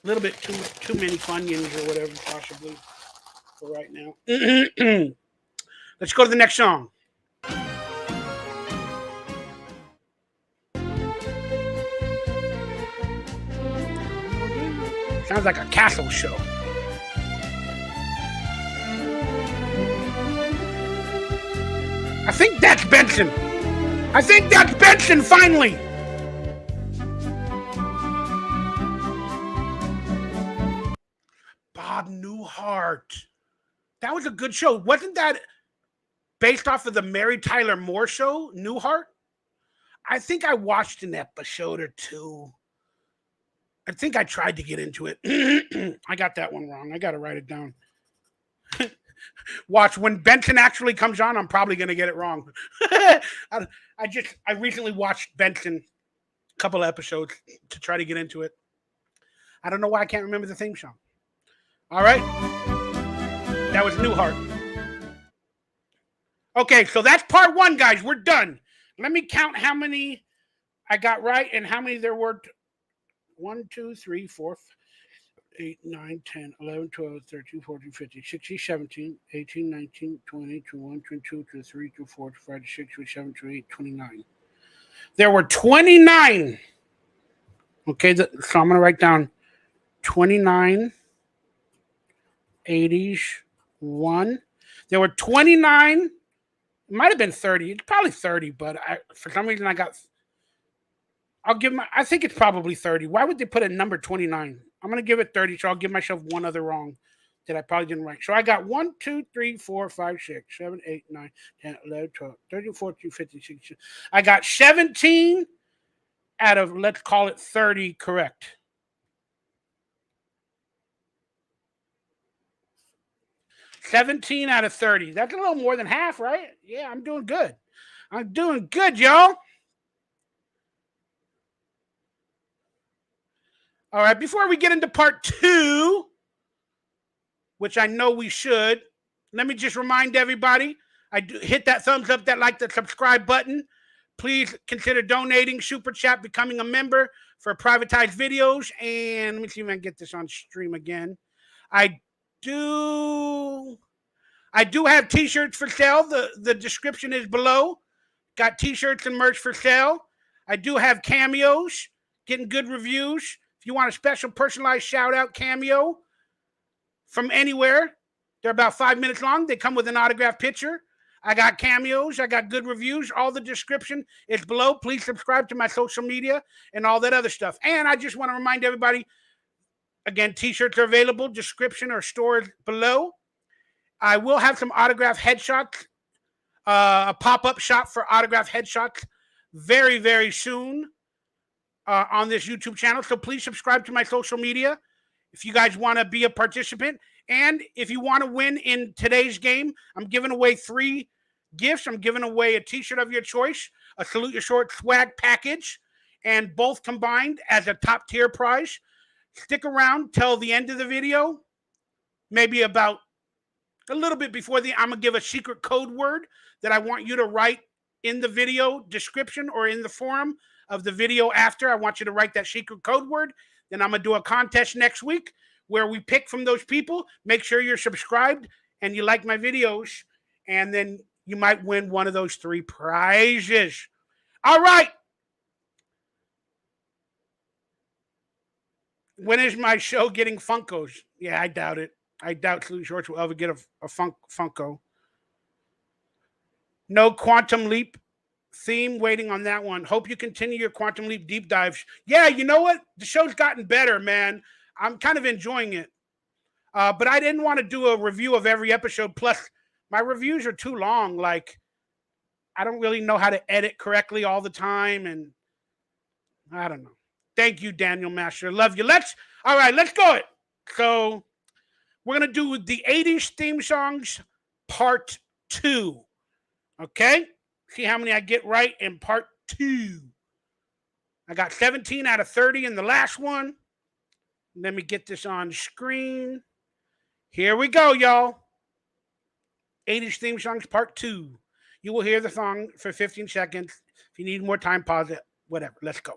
A little bit too many Funyuns or whatever, possibly, for right now. Let's go to the next song. Sounds like a castle show. I think that's Benson. I think that's Benson, finally. Bob Newhart. That was a good show. Wasn't that based off of the Mary Tyler Moore show, Newhart? I think I watched an episode or two. I think I tried to get into it. I got that one wrong. I got to write it down. Watch, when Benson actually comes on, I'm probably going to get it wrong. I recently watched Benson a couple of episodes to try to get into it. I don't know why I can't remember the theme song. All right. That was Newhart. Okay, so that's part 1, guys. We're done. Let me count how many I got right and how many there were. 1, 2, 3, 4, 8, 9, 10, 11, 12, 13, 14, 15, 16, 17, 18, 19, 20, 21, 22, 23, 24, 25, 26, 27, 28, 29. There were 29. Okay, so I'm going to write down 29 80s 1. There were 29. It might have been 30. It's probably 30, but for some reason I think it's probably 30. Why would they put a number 29? I'm going to give it 30, so I'll give myself one other wrong that I probably didn't write. So I got 1, 2, 3, 4, 5, 6, 7, 8, 9, 10, 11, 12, 13, 14, 15, 16. I got 17 out of, let's call it 30 correct. $17 out of 30. That's a little more than half, right? Yeah, I'm doing good. I'm doing good, y'all. All right, before we get into part 2, which I know we should, let me just remind everybody, hit that thumbs up, that like, that subscribe button. Please consider donating, super chat, becoming a member for privatized videos. And let me see if I can get this on stream again. I do have t-shirts for sale. The description is below. Got t-shirts and merch for sale. I do have cameos, getting good reviews. If you want a special personalized shout out cameo from anywhere, they're about 5 minutes long. They come with an autographed picture. I got cameos. I got good reviews. All the description is below. Please subscribe to my social media and all that other stuff. And I just want to remind everybody, again, t-shirts are available. Description or store is below. I will have some autographed headshots, a pop-up shop for autographed headshots very, very soon on this YouTube channel. So please subscribe to my social media if you guys want to be a participant. And if you want to win in today's game, I'm giving away 3 gifts. I'm giving away a t-shirt of your choice, a Salute Your Short swag package, and both combined as a top tier prize. Stick around till the end of the video, maybe about a little bit before I'm going to give a secret code word that I want you to write in the video description or in the forum of the video after. I want you to write that secret code word. Then I'm going to do a contest next week where we pick from those people. Make sure you're subscribed and you like my videos, and then you might win one of those 3 prizes. All right. When is my show getting Funkos? Yeah, I doubt it. I doubt Salute Shorts will ever get a Funko. No Quantum Leap theme, waiting on that one. Hope you continue your Quantum Leap deep dives. Yeah, you know what? The show's gotten better, man. I'm kind of enjoying it. But I didn't want to do a review of every episode. Plus, my reviews are too long. Like, I don't really know how to edit correctly all the time. And I don't know. Thank you, Daniel Master. Love you. All right, let's go it. So we're going to do the 80s theme songs part 2. Okay? See how many I get right in part 2. I got 17 out of 30 in the last one. Let me get this on screen. Here we go, y'all. 80s theme songs part 2. You will hear the song for 15 seconds. If you need more time, pause it. Whatever. Let's go.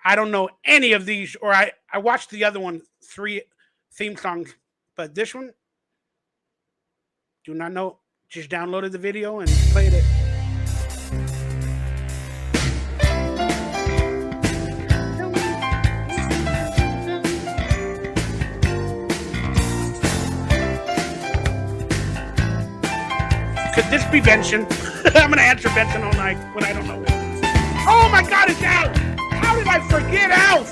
I don't know any of these, or I watched the other one, 3 theme songs, but this one, do not know. Just downloaded the video and played it. Could this be Benson? I'm going to answer Benson all night when I don't know it. Oh my God, it's Alf! How did I forget Alf?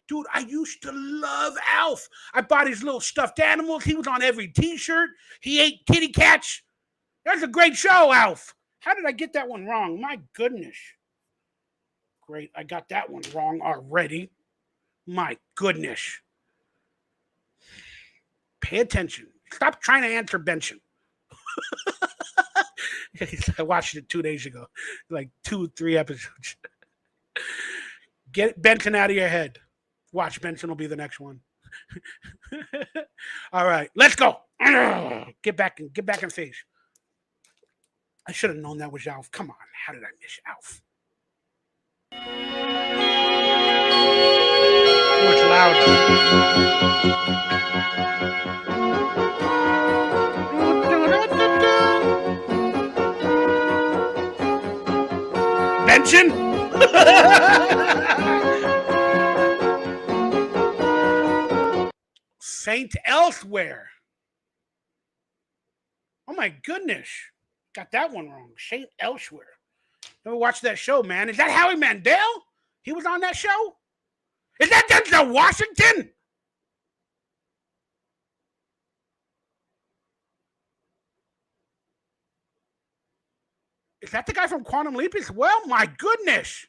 Dude, I used to love Alf. I bought his little stuffed animals. He was on every t-shirt. He ate kitty cats. That's a great show, Alf. How did I get that one wrong? My goodness. Great, I got that one wrong already. My goodness. Pay attention. Stop trying to answer Benson. I watched it 2 days ago. Like 2-3 episodes. Get Benson out of your head. Watch, Benson will be the next one. All right, let's go. Get back in phase. I should have known that was Alf. Come on, how did I miss Alf? Oh, it's loud. Benson? Saint Elsewhere. Oh my goodness. Got that one wrong. Saint Elsewhere. Never watched that show, man. Is that Howie Mandel? He was on that show? Is that Denzel Washington? Is that the guy from Quantum Leap as well? My goodness.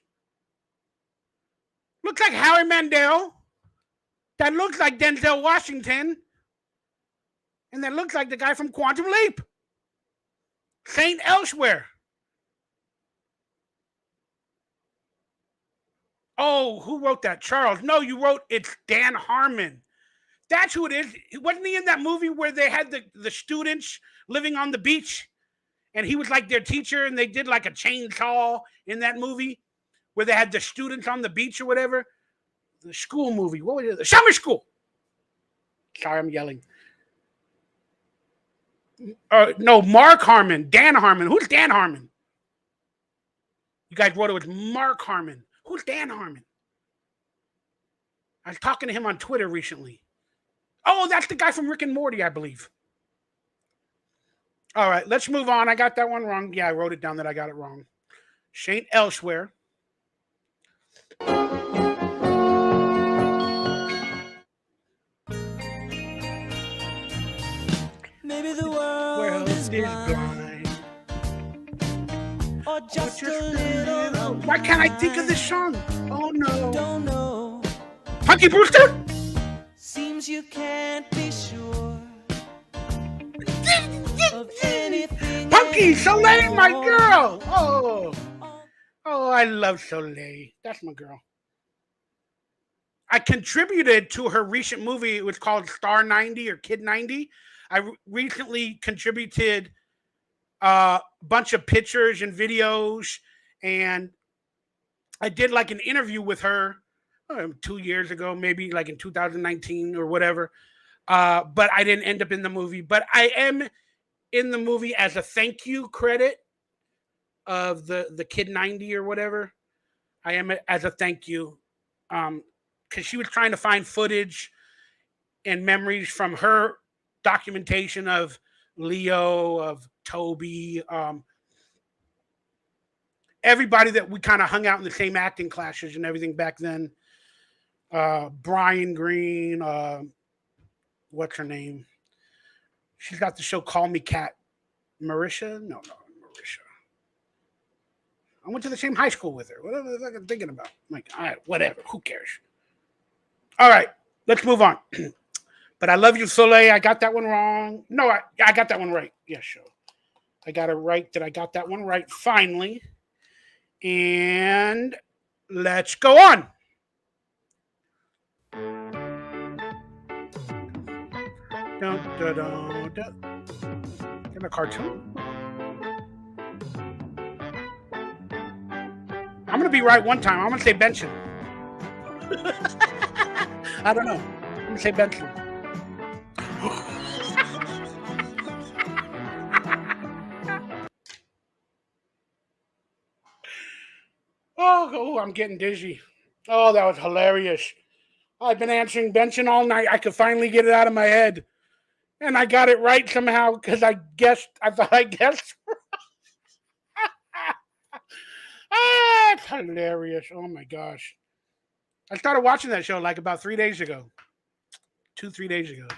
Looks like Howie Mandel. That looks like Denzel Washington. And that looks like the guy from Quantum Leap. Saint Elsewhere. Oh, who wrote that? Charles. No, you wrote it's Dan Harmon. That's who it is. Wasn't he in that movie where they had the students living on the beach? And he was like their teacher, and they did like a chainsaw in that movie where they had the students on the beach or whatever. The school movie. What was it? The Summer School. Sorry, I'm yelling. No, Mark Harmon. Dan Harmon. Who's Dan Harmon? You guys wrote it was Mark Harmon. Who's Dan Harmon? I was talking to him on Twitter recently. Oh, that's the guy from Rick and Morty, I believe. All right, let's move on. I got that one wrong. Yeah, I wrote it down that I got it wrong. Saint Elsewhere. Maybe the world is blind, or just a little. Why can't I think of this song? Oh no. Don't know. Punky Brewster? Seems you can't be sure of anything. Punky, Soleil, my girl. Oh, I love Soleil. That's my girl. I contributed to her recent movie. It was called Star 90 or Kid 90. I recently contributed a bunch of pictures and videos, and I did like an interview with her 2 years ago, maybe like in 2019 or whatever. But I didn't end up in the movie. But I am in the movie as a thank you credit of the Kid 90 or whatever. I am as a thank you because she was trying to find footage and memories from her documentation of Leo, of Toby, everybody that we kind of hung out in the same acting classes and everything back then. Brian Green, what's her name? She's got the show Call Me Cat. Marisha? No, Marisha. I went to the same high school with her. What the fuck am I thinking about? I'm like, all right, whatever. Who cares? All right, let's move on. But I love you, Soleil. I got that one wrong. No, I got that one right. Yeah, sure. I got it right that I got that one right finally. And let's go on. Dun, dun, dun, dun. In a cartoon? I'm going to be right one time. I'm going to say Benson. I don't know. I'm going to say Benson. Oh, I'm getting dizzy. Oh, that was hilarious. I've been answering Benson all night. I could finally get it out of my head. And I got it right somehow because I thought I guessed. It's hilarious. Oh my gosh. I started watching that show like about 3 days ago. 2-3 days ago.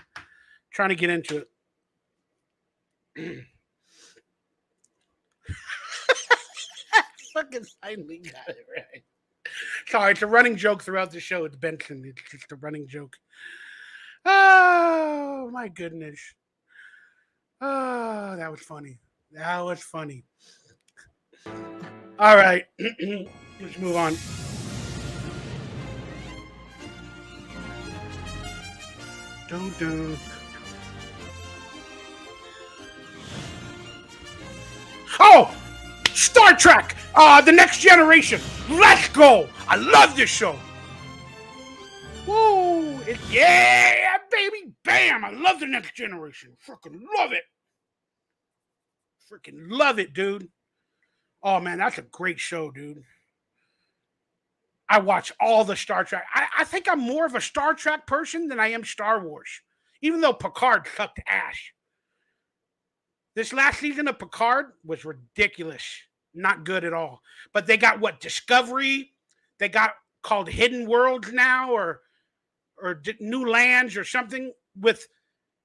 Trying to get into it. Fucking finally got it right. Sorry, it's a running joke throughout the show. It's Benson. It's just a running joke. Oh, my goodness. Oh, that was funny. That was funny. All right. Let's move on. Dun. Oh! Star Trek! The Next Generation! Let's go! I love this show! Woo! Yeah, baby! Bam! I love the Next Generation. Freaking love it! Freaking love it, dude. Oh, man, that's a great show, dude. I watch all the Star Trek. I think I'm more of a Star Trek person than I am Star Wars. Even though Picard sucked ass. This last season of Picard was ridiculous. Not good at all. But they got what? Discovery? They got called Hidden Worlds now or New Lands or something with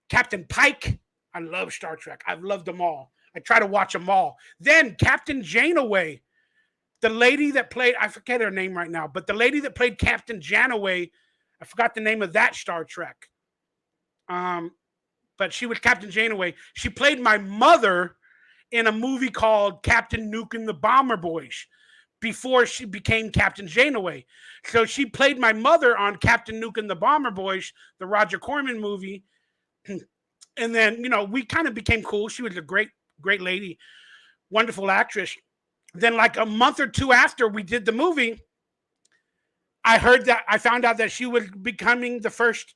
Captain Pike. I love Star Trek. I've loved them all. I try to watch them all. Then Captain Janeway, the lady that played, I forget her name right now, but the lady that played Captain Janeway, I forgot the name of that Star Trek. But she was Captain Janeway. She played my mother in a movie called Captain Nuke and the Bomber Boys before she became Captain Janeway. So she played my mother on Captain Nuke and the Bomber Boys, the Roger Corman movie. And then, we kind of became cool. She was a great lady, wonderful actress. Then like a month or two after we did the movie, I found out that she was becoming the first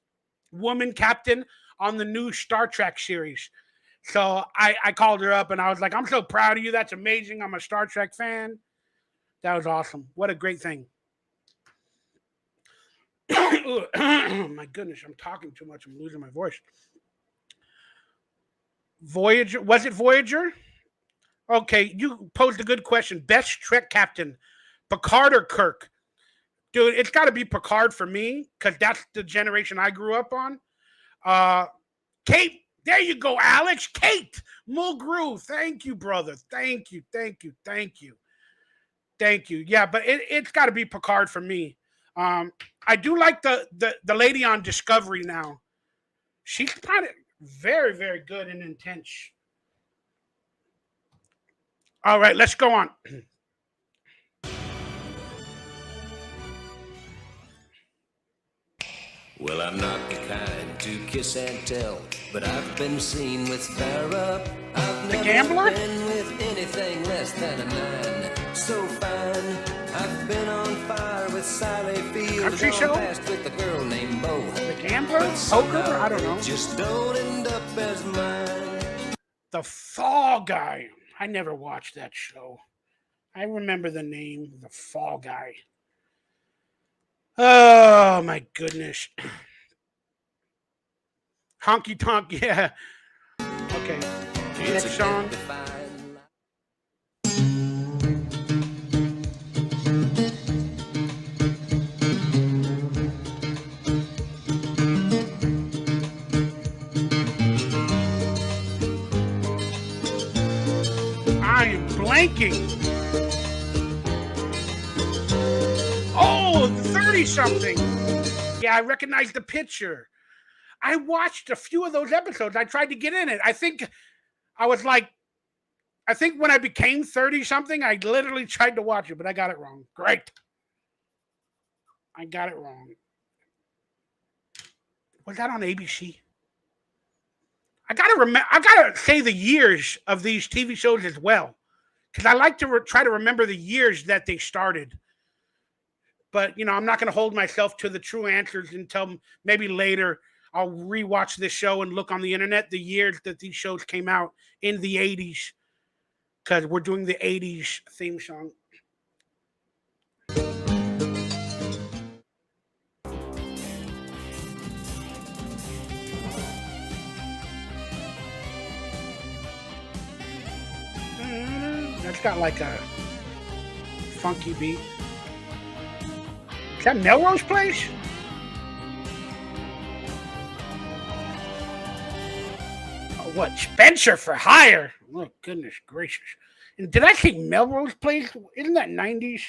woman captain on the new Star Trek series. So I called her up and I was like, I'm so proud of you. That's amazing. I'm a Star Trek fan. That was awesome. What a great thing. My goodness, I'm talking too much. I'm losing my voice. Voyager. Was it Voyager? Okay, you posed a good question. Best Trek captain, Picard or Kirk? Dude, it's got to be Picard for me because that's the generation I grew up on. Kate, there you go, Alex. Kate Mulgrew. Thank you, brother. Thank you. Yeah, but it's got to be Picard for me. I do like the lady on Discovery now. She's kind of very, very good and intense. All right, let's go on. Well, I'm not the kind to kiss and tell, but I've been seen with Farrah. I've The never Gambler? been with anything less than a 9. So fine, I've been on fire with Sally Fields. Country show? Past with a girl named Bo. The Gambler? Poker? I don't know. Just don't end up as mine. The Fall Guy. I never watched that show. I remember the name, The Fall Guy. Oh, my goodness. Honky Tonk, yeah. Okay. Next song. I am blanking. Oh, 30-something. Yeah, I recognize the picture. I watched a few of those episodes. I tried to get in it. I think when I became 30-something, I literally tried to watch it, but I got it wrong. Great. I got it wrong. Was that on ABC? I gotta say the years of these TV shows as well, because I like to try to remember the years that they started. But I'm not going to hold myself to the true answers until maybe later. I'll rewatch this show and look on the internet the years that these shows came out in the 80s, because we're doing the 80s theme song. That's got like a funky beat. that Melrose Place? Oh, what? Spencer for Hire? Oh, goodness gracious. And did I say Melrose Place? Isn't that 90s?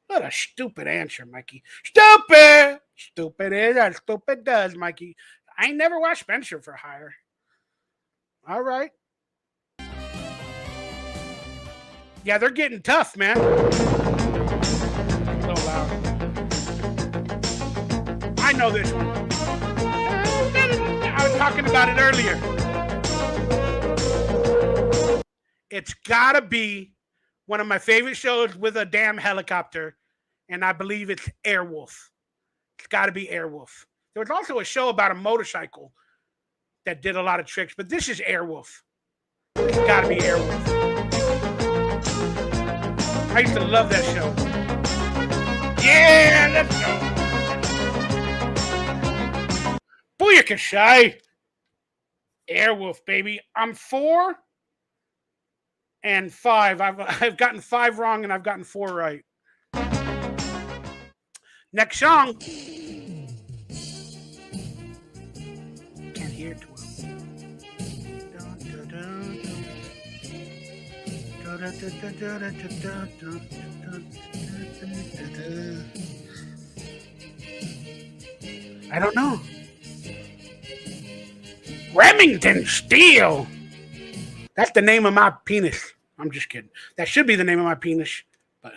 What a stupid answer, Mikey. Stupid! Stupid is as stupid does, Mikey. I ain't never watched Spencer for Hire. All right. Yeah, they're getting tough, man. So loud. I know this one. I was talking about it earlier. It's gotta be one of my favorite shows with a damn helicopter, and I believe it's Airwolf. It's gotta be Airwolf. There was also a show about a motorcycle that did a lot of tricks, but this is Airwolf. It's gotta be Airwolf. I used to love that show. Yeah, let's go. Booyaka Shy. Airwolf, baby. I'm 4 and 5. I've gotten 5 wrong and I've gotten 4 right. Next song. Can't hear it too well. I don't know. Remington Steele. That's the name of my penis. I'm just kidding. That should be the name of my penis. But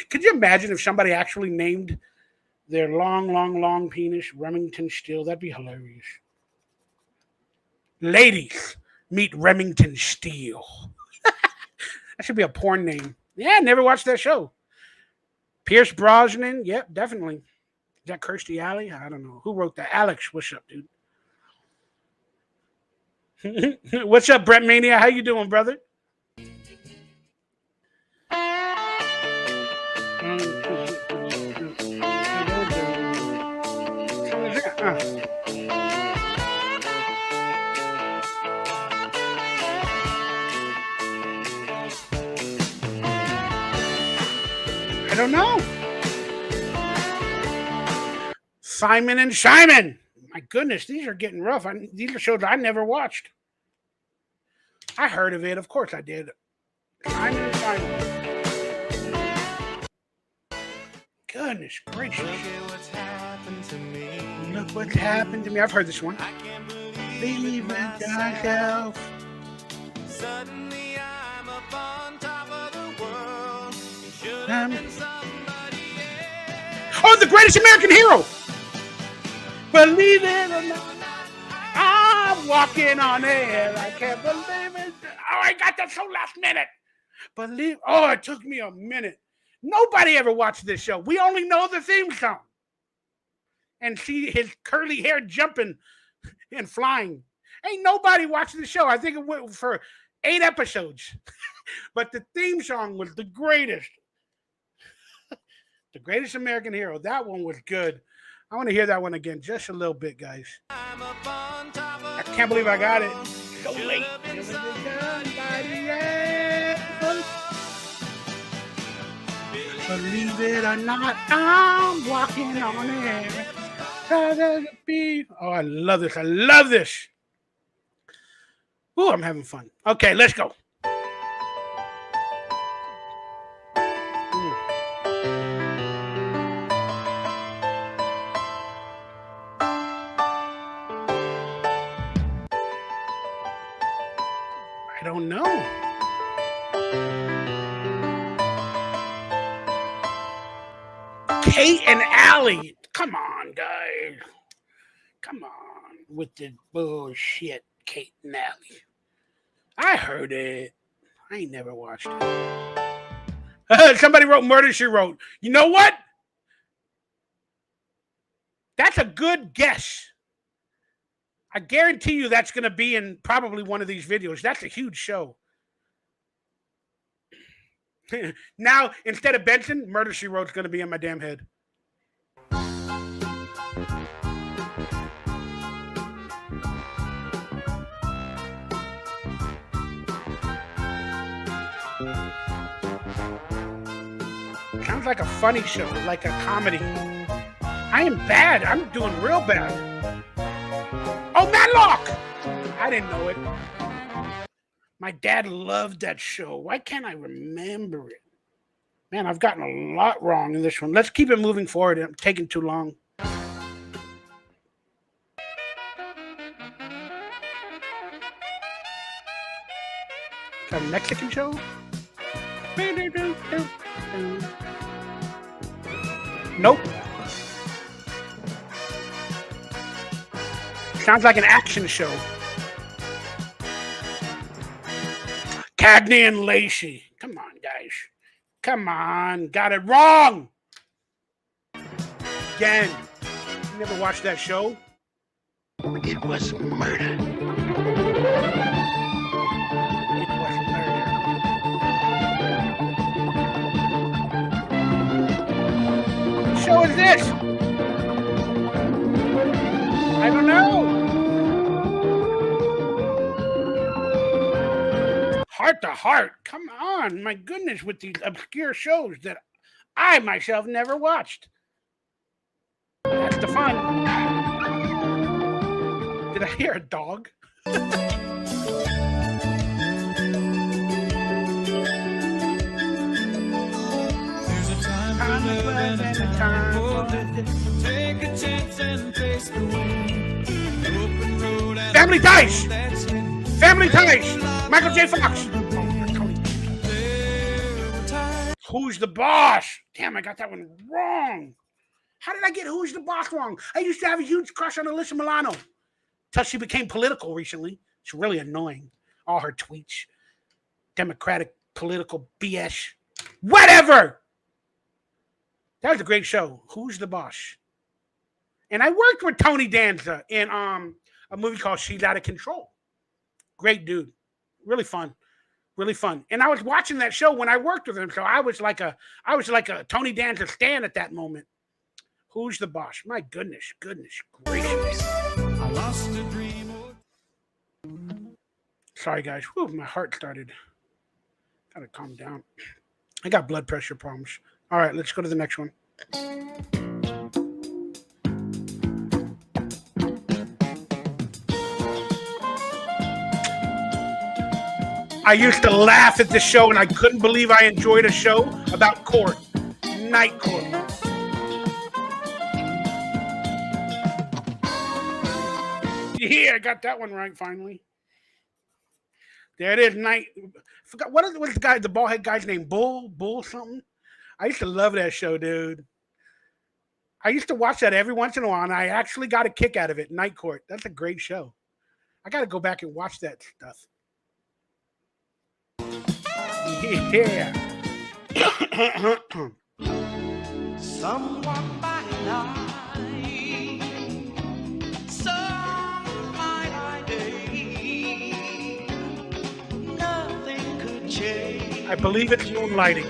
could you imagine if somebody actually named their long penis Remington Steele? That'd be hilarious. Ladies, meet Remington Steele. That should be a porn name. Yeah, never watched that show. Pierce Brosnan. Yep, definitely. Is that Kirstie Alley? I don't know. Who wrote that? Alex, what's up, dude? What's up, Brett Mania? How you doing, brother? I don't know. Simon and Simon. My goodness, these are getting rough. These are shows I never watched. I heard of it. Of course I did. Simon and Simon. Goodness gracious. Look what's happened to me. Look what's happened to me. I've heard this one. Believe in yourself. Suddenly I'm up on top of the world. Should have been somebody else. Oh, the greatest American hero. Believe it or not, I'm walking on air. I can't believe it. Oh, I got that so last minute. Oh, it took me a minute. Nobody ever watched this show. We only know the theme song. And see his curly hair jumping and flying. Ain't nobody watching the show. I think it went for 8 episodes. But the theme song was the greatest. The greatest American hero. That one was good. I want to hear that one again just a little bit, guys. I can't believe I got it so late. Believe it or not, I'm walking on air. Oh, I love this. I love this. Ooh, I'm having fun. Okay, let's go. I don't know. Kate and Allie. Come on, guys. Come on with the bullshit, Kate and Allie. I heard it. I ain't never watched it. Somebody wrote Murder, She Wrote. You know what? That's a good guess. I guarantee you that's going to be in probably one of these videos. That's a huge show. Now, instead of Benson, Murder, She Wrote is going to be in my damn head. sounds like a funny show, like a comedy. I am bad. I'm doing real bad. Oh, Matlock! I didn't know it. My dad loved that show. Why can't I remember it? Man, I've gotten a lot wrong in this one. Let's keep it moving forward. I'm taking too long. Is that a Mexican show? Nope. Sounds like an action show. Cagney and Lacey. Come on, guys. Come on. Got it wrong. Again. You never watched that show? It was murder. It was murder. What show is this? I don't know. Heart to Heart. Come on. My goodness, with these obscure shows that I myself never watched. That's the fun. Did I hear a dog? There's a time for love and a time for living. Take a chance and face the wind. Open road and Family Ties! that's it. Family Ties! Michael J. Fox! Who's the Boss? Damn, I got that one wrong. How did I get Who's the Boss wrong? I used to have a huge crush on Alyssa Milano. Till she became political recently. It's really annoying. All her tweets. Democratic political BS. Whatever! That was a great show. Who's the Boss? And I worked with Tony Danza in a movie called She's Out of Control. Great dude. Really fun. Really fun. And I was watching that show when I worked with him. So I was like a Tony Danza stan at that moment. Who's the Boss? My goodness gracious. I lost a dream. Sorry, guys. Whew, my heart started. Gotta calm down. I got blood pressure problems. All right, let's go to the next one. I used to laugh at the show, and I couldn't believe I enjoyed a show about court. Night Court. Yeah, I got that one right finally. There it is, Night. Forgot what's the bald head guy's name? Bull something. I used to love that show, dude. I used to watch that every once in a while, and I actually got a kick out of it. Night Court. That's a great show. I got to go back and watch that stuff. Yeah. Someone by night, some by day, nothing could change. I believe it's Moonlighting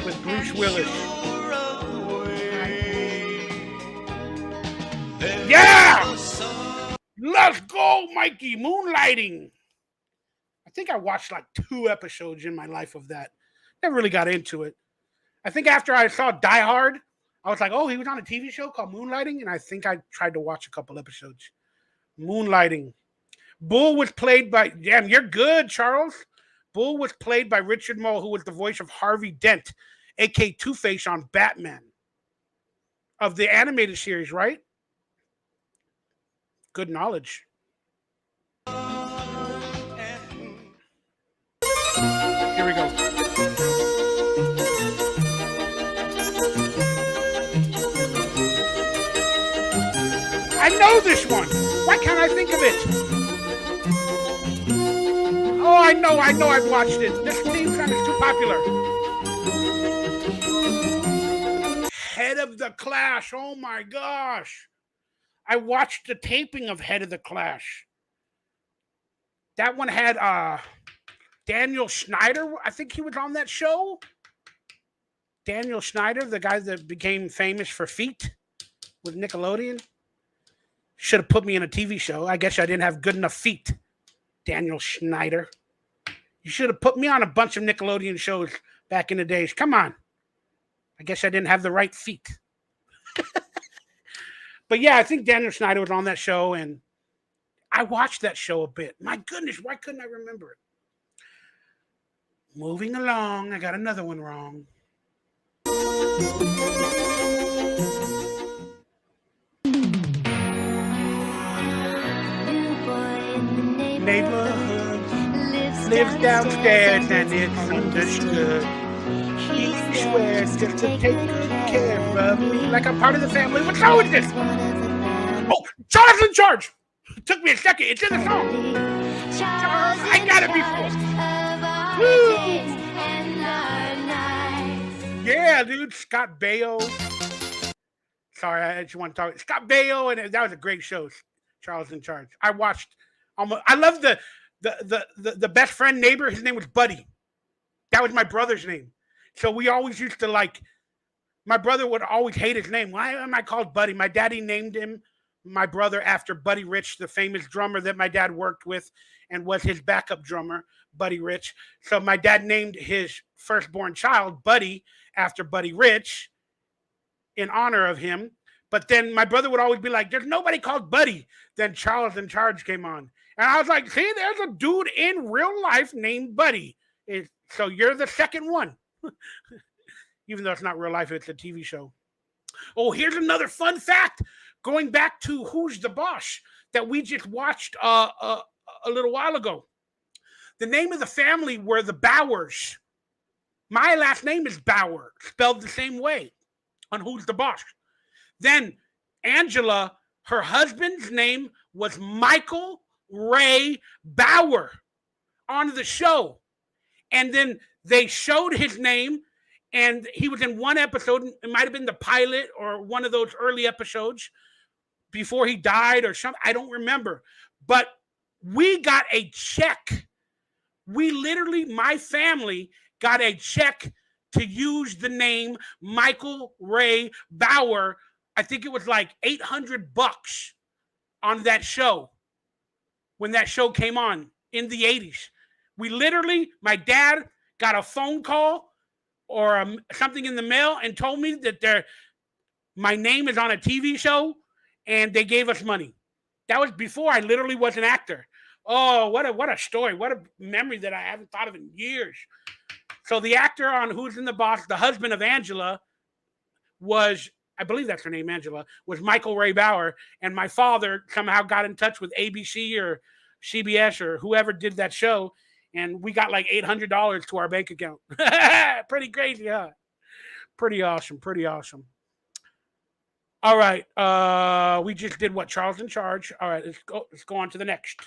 with Bruce Willis. Yeah! Let's go, Mikey. Moonlighting. I think I watched like 2 episodes in my life of that. Never really got into it. I think after I saw Die Hard, I was like, oh, he was on a TV show called Moonlighting, and I think I tried to watch a couple episodes. Moonlighting. Bull was played by, damn, you're good, Charles. Bull was played by Richard Moll, who was the voice of Harvey Dent, a.k.a. Two-Face on Batman. Of the animated series, right? Good knowledge. Here we go. I know this one. Why can't I think of it? Oh, I know I've watched it. This theme song is too popular. Head of the Clash. Oh my gosh. I watched the taping of Head of the Clash. That one had Daniel Snyder. I think he was on that show. Daniel Snyder, the guy that became famous for Feet with Nickelodeon. Should have put me in a TV show. I guess I didn't have good enough feet. Daniel Snyder. You should have put me on a bunch of Nickelodeon shows back in the days. Come on. I guess I didn't have the right feet. But yeah, I think Daniel Snyder was on that show, and I watched that show a bit. My goodness, why couldn't I remember it? Moving along, I got another one wrong. Neighborhood lives downstairs and it's understood. He swears just to take good care of me, like I'm part of the family. What show is this? Oh, Charles in Charge. It took me a second. It's in the song. Charles, I got it before. Yeah, dude. Scott Baio. Sorry, I just want to talk. Scott Baio, and that was a great show. Charles in Charge. I watched almost. I love the best friend neighbor. His name was Buddy. That was my brother's name. So we always used to like. My brother would always hate his name. Why am I called Buddy? My daddy named him, my brother, after Buddy Rich, the famous drummer that my dad worked with and was his backup drummer, Buddy Rich. So my dad named his firstborn child Buddy after Buddy Rich in honor of him. But then my brother would always be like, there's nobody called Buddy. Then Charles in Charge came on. And I was like, see, there's a dude in real life named Buddy. So you're the second one. Even though it's not real life, it's a TV show. Oh, here's another fun fact. Going back to Who's the Boss that we just watched a little while ago. The name of the family were the Bowers. My last name is Bauer, spelled the same way on Who's the Boss. Then Angela, her husband's name was Michael Ray Bauer on the show. And then they showed his name, and he was in one episode. It might have been the pilot or one of those early episodes before he died or something. I don't remember. But we got a check. We literally, my family got a check to use the name Michael Ray Bauer. I think it was like $800 on that show when that show came on in the 80s. We literally, my dad got a phone call or something in the mail and told me that my name is on a TV show, and they gave us money. That was before I literally was an actor. Oh, what a story. What a memory that I haven't thought of in years. So the actor on Who's in the Boss, the husband of Angela, was, I believe that's her name, Angela, was Michael Ray Bauer. And my father somehow got in touch with ABC or CBS or whoever did that show, and we got like $800 to our bank account. Pretty crazy, huh? Pretty awesome. Pretty awesome. All right. We just did what? Charles in Charge. All right. Let's go on to the next.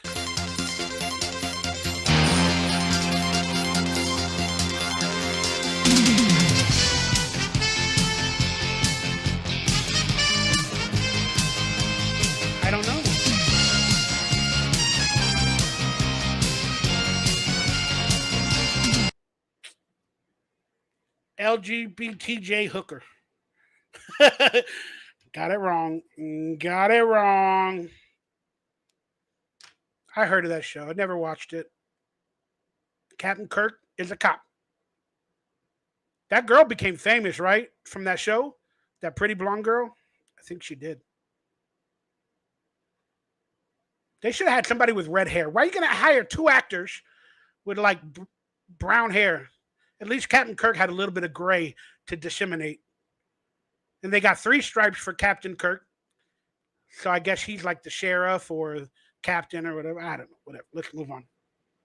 I don't know. LGBTJ hooker. Got it wrong. Got it wrong. I heard of that show. I never watched it. Captain Kirk is a cop. That girl became famous, right? From that show? That pretty blonde girl? I think she did. They should have had somebody with red hair. Why are you going to hire two actors with like brown hair? At least Captain Kirk had a little bit of gray to disseminate. And they got 3 stripes for Captain Kirk. So I guess he's like the sheriff or captain or whatever. I don't know. Whatever. Let's move on.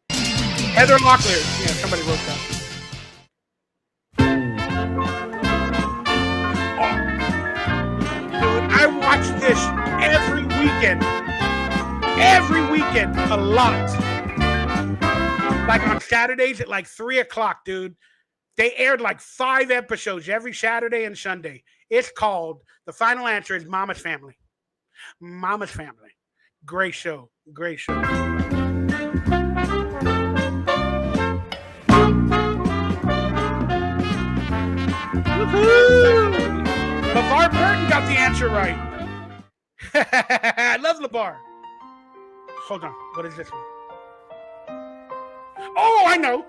Heather Locklear. Yeah, somebody wrote that. Dude, I watch this every weekend. Every weekend. A lot. Like on Saturdays at like 3 o'clock, dude. They aired like 5 episodes every Saturday and Sunday. It's called, the final answer is Mama's Family. Mama's Family. Great show. Great show. Woohoo! LeVar Burton got the answer right. I love LeVar. Hold on. What is this one? Oh, I know.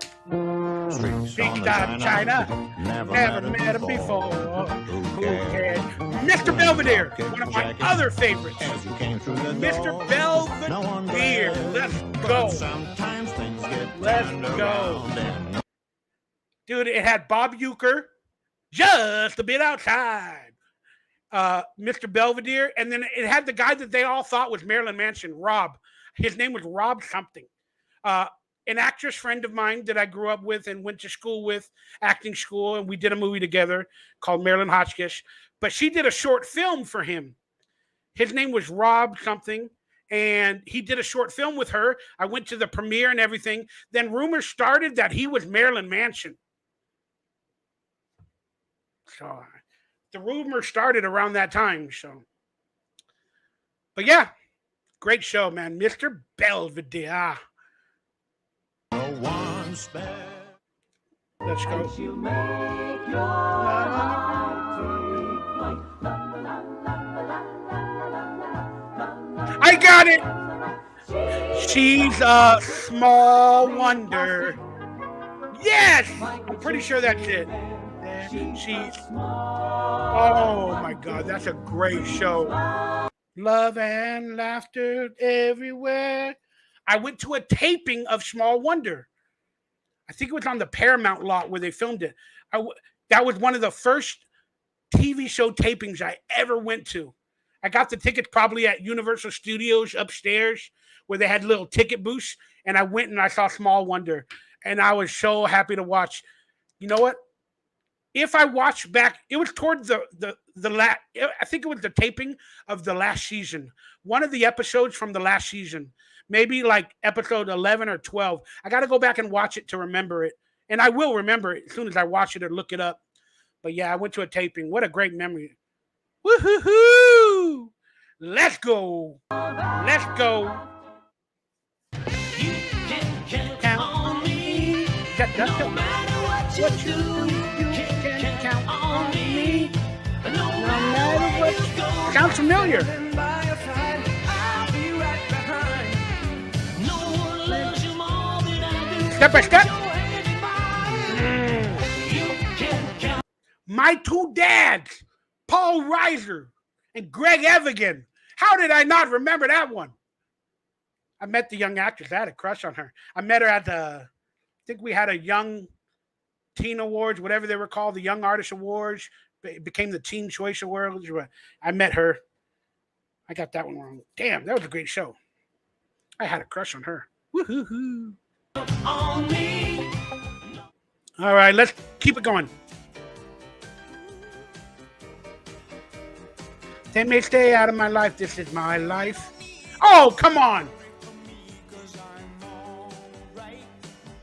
Streets Big on the time China. Never met him before. Who cares? Mr. Belvedere, one of my other favorites. As you came through the Mr. door, no one Belvedere. glared, Let's but go. sometimes things get Let's turned go. around and Dude, it had Bob Euchre, just a bit outside. Mr. Belvedere, and then it had the guy that they all thought was Marilyn Manson, Rob. His name was Rob something. An actress friend of mine that I grew up with and went to school with, acting school, and we did a movie together called Marilyn Hotchkiss. But she did a short film for him. His name was Rob something, and he did a short film with her. I went to the premiere and everything. Then rumors started that he was Marilyn Manson. So the rumor started around that time. So, but yeah, great show, man. Mr. Belvedere. no one spare. Let's go. I got it. She's a small wonder. Yes, I'm pretty sure that's it. She's. Oh my God, that's a great show. Love and laughter everywhere. I went to a taping of Small Wonder. I think it was on the Paramount lot where they filmed it. That was one of the first TV show tapings I ever went to. I got the tickets probably at Universal Studios upstairs where they had little ticket booths, and I went and I saw Small Wonder, and I was so happy to watch. You know what? If I watch back, it was toward the last. I think it was the taping of the last season. One of the episodes from the last season, maybe like episode 11 or 12. I got to go back and watch it to remember it, and I will remember it as soon as I watch it or look it up. But yeah, I went to a taping. What a great memory! Woohoo! Let's go! Let's go! You can count on me. No matter what you do, you can count on me. No matter where you go, Sounds familiar. by your side, I'll be right behind. No one loves you more than I do. Step by step. Your hand in mine. You can count. My two dads, Paul Reiser and Greg Evigan. How did I not remember that one? I met the young actress. I had a crush on her. I met her at I think we had a Young Teen Awards, whatever they were called, the Young Artist Awards. It became the Teen Choice Awards. I met her. I got that one wrong. Damn, that was a great show. I had a crush on her. Woohoo! On me. All right, let's keep it going. They may stay out of my life. This is my life. Oh, come on.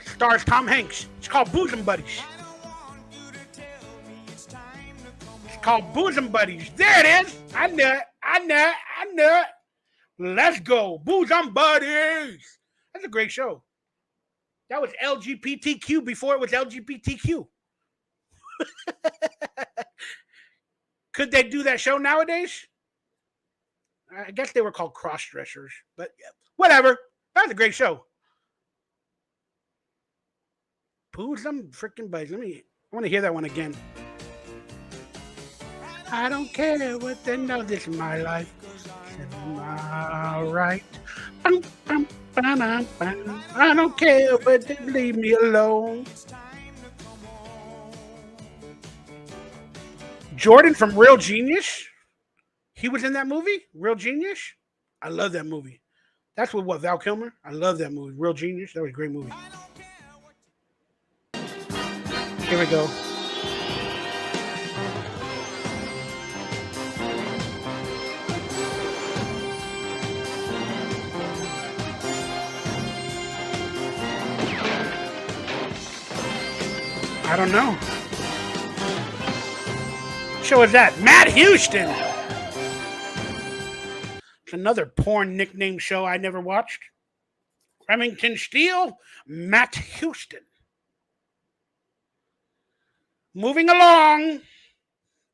Stars Tom Hanks. It's called Bosom Buddies. It's called Bosom Buddies. There it is. I knew it. I knew it. I knew it. Let's go. Bosom Buddies. That's a great show. That was LGBTQ before it was LGBTQ. Could they do that show nowadays? I guess they were called cross-dressers, but whatever. That was a great show. Bosom freaking buddies. I want to hear that one again. I don't care what they know. This is my life. All right. I don't care, but they leave me alone. Jordan from Real Genius. He was in that movie, Real Genius. I love that movie. That's what Val Kilmer. I love that movie, Real Genius. That was a great movie. Here we go. I don't know. Show is that Matt Houston. It's another porn nickname show I never watched. Remington Steele, Matt Houston. Moving along.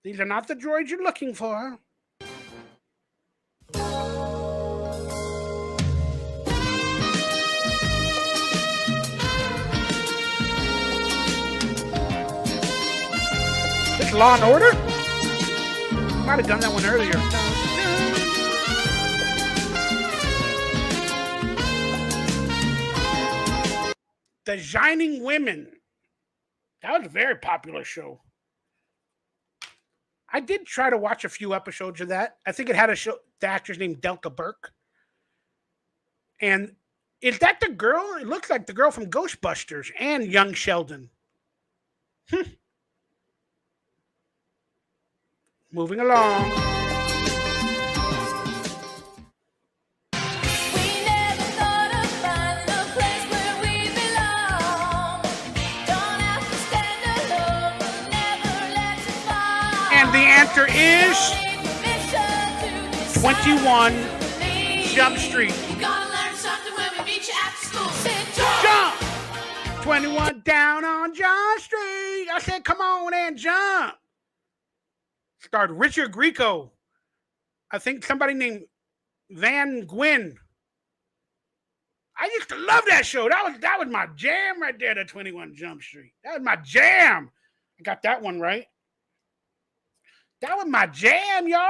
These are not the droids you're looking for. this Law and Order? Might have done that one earlier. Designing Women. That was a very popular show. I did try to watch a few episodes of that. I think it had the actor's name Delta Burke. And is that the girl? It looks like the girl from Ghostbusters and Young Sheldon. Moving along. And the answer is 21 Jump Street. Jump! 21 down on Jump Street. I said, come on and jump. Starred Richard Grieco. I think somebody named Van Gwyn. I used to love that show. That was my jam right there, the 21 Jump Street. That was my jam. I got that one right. That was my jam, y'all.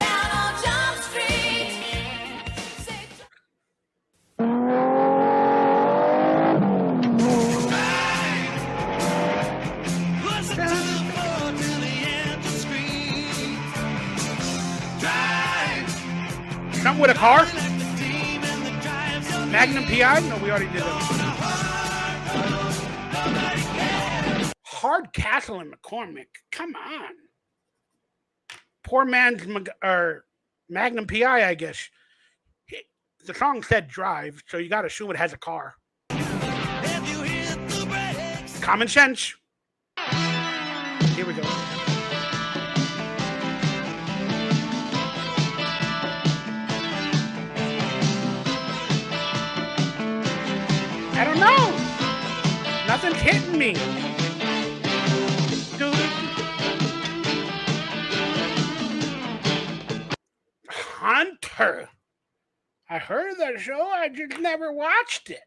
Down on Jump Street. Something with a car? Magnum PI? No, we already did that. Hard Castle in McCormick. Come on. Poor man's Magnum PI, I guess. The song said drive, so you got to assume it has a car. Common sense. Here we go. I don't know. Nothing's hitting me. Hunter. I heard of that show. I just never watched it.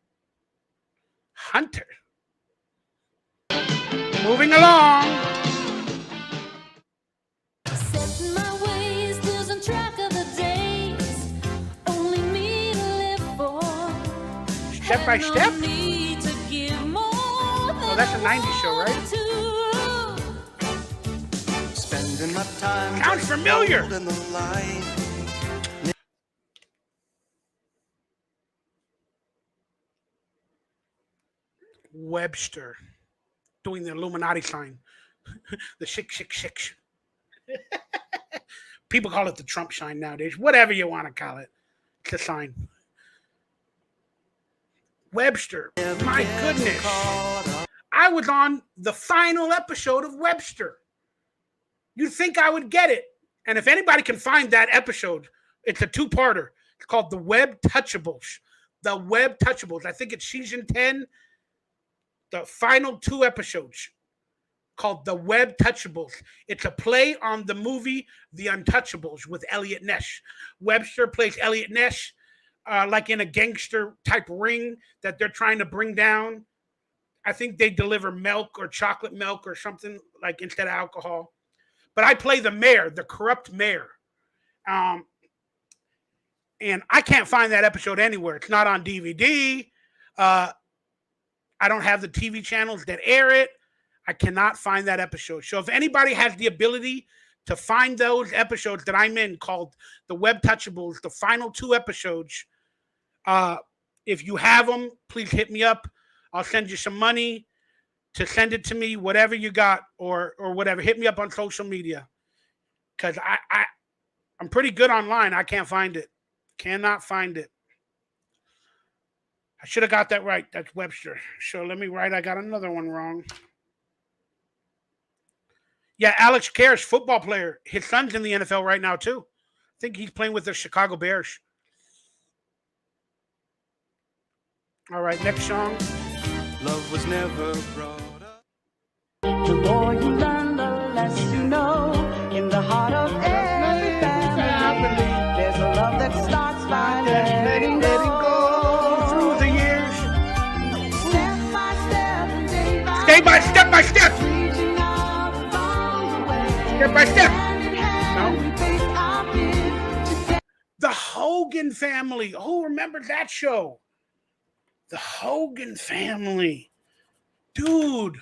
Hunter. Moving along. Setting my ways, losing track of the days. Only me to live for. Step by Step? No need to give more Oh, that's a 90s show, right? Spending my time Sounds familiar. holding the line. Webster. Doing the Illuminati sign. The 666. People call it the Trump sign nowadays. Whatever you want to call it. It's a sign. Webster. My goodness. I was on the final episode of Webster. You'd think I would get it. And if anybody can find that episode, it's a two-parter. It's called The Web Touchables. The Web Touchables. I think it's season 10. The final 2 episodes called The Web Touchables. It's a play on the movie The Untouchables with Elliot Ness. Webster plays Elliot Ness like in a gangster type ring that they're trying to bring down. I think they deliver milk or chocolate milk or something like instead of alcohol. But I play the mayor, the corrupt mayor. And I can't find that episode anywhere. It's not on DVD. I don't have the TV channels that air it. I cannot find that episode. So if anybody has the ability to find those episodes that I'm in called The Web Touchables, the final 2 episodes, if you have them, please hit me up. I'll send you some money to send it to me, whatever you got or whatever. Hit me up on social media because I'm pretty good online. I can't find it. Cannot find it. I should have got that right. That's Webster. So let me write. I got another one wrong. Yeah, Alex Karras, football player. His son's in the NFL right now, too. I think he's playing with the Chicago Bears. All right, next song. Love was never brought up. The more you learn, the less you know. In the heart of every family, there's a love that starts by letting go. Through the years. Step by step, Step by step. reaching out Step by step. Hand in hand, we face our fears. The Hogan Family. Who remembers that show? The Hogan Family. Dude,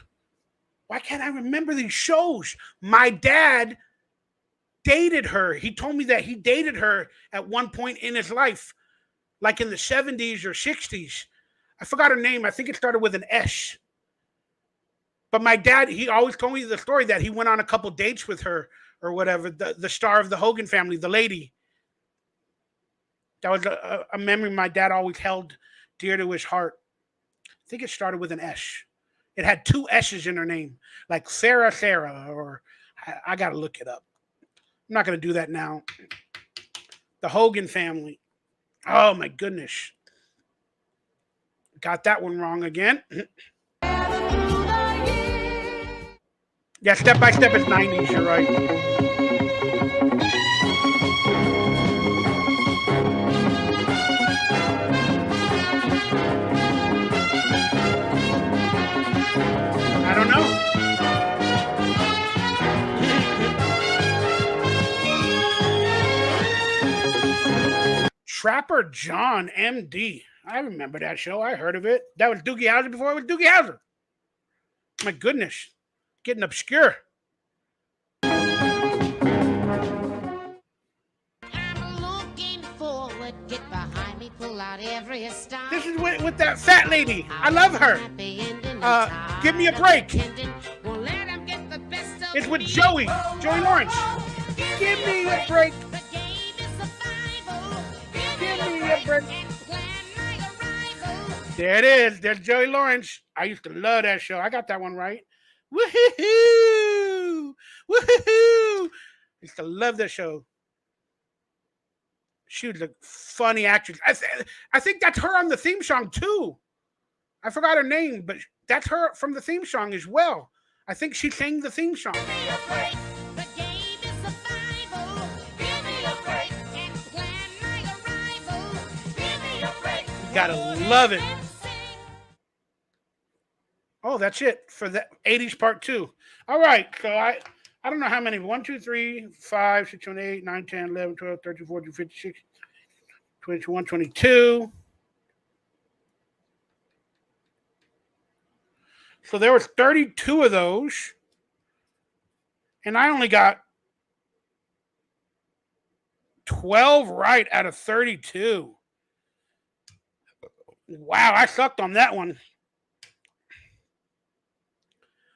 why can't I remember these shows? My dad dated her. He told me that he dated her at one point in his life, like in the 70s or 60s. I forgot her name. I think it started with an S. But my dad, he always told me the story that he went on a couple dates with her or whatever, the star of the Hogan Family, the lady. That was a memory my dad always held dear to his heart. I think it started with an S. It had two S's in her name, like Sarah, or I got to look it up. I'm not going to do that now. The Hogan Family. Oh, my goodness. Got that one wrong again. Yeah, Step by Step is 90s, you're right. I don't know. Trapper John, MD. I remember that show. I heard of it. That was Doogie Howser before it was Doogie Howser. My goodness. Getting obscure. This is with that fat lady. I love her. Give me a break. It's with Joey Lawrence. Give me a break. Give me a break. There it is. There's Joey Lawrence. I used to love that show. I got that one right. Woohoo! Woohoo! I used to love that show. She was a funny actress. I think that's her on the theme song too. I forgot her name, but that's her from the theme song as well. I think she sang the theme song. You gotta love it. Oh, that's it for the 80s part 2. All right, so I don't know how many. 1, 2, 3, 5, 6, 7, 8, 9, 10, 11, 12, 13, 14, 15, 16, 21, 22. So there was 32 of those. And I only got 12 right out of 32. Wow, I sucked on that one.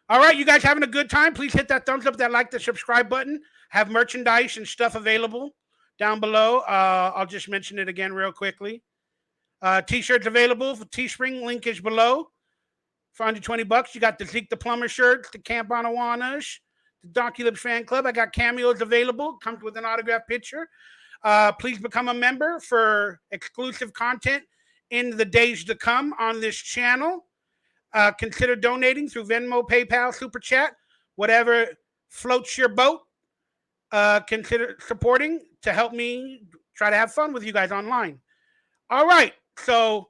All right, you guys having a good time? Please hit that thumbs up, that like, the subscribe button. Have merchandise and stuff available down below. I'll just mention it again real quickly. T-shirts available for Teespring. Link is below. For under $20, you got the Zeke the Plumber shirts, the Camp Anawanas, the DonkeyLips fan club. I got cameos available. Comes with an autographed picture. Please become a member for exclusive content in the days to come on this channel. Consider donating through Venmo, PayPal, Super Chat, whatever floats your boat. Consider supporting to help me try to have fun with you guys online. All right, so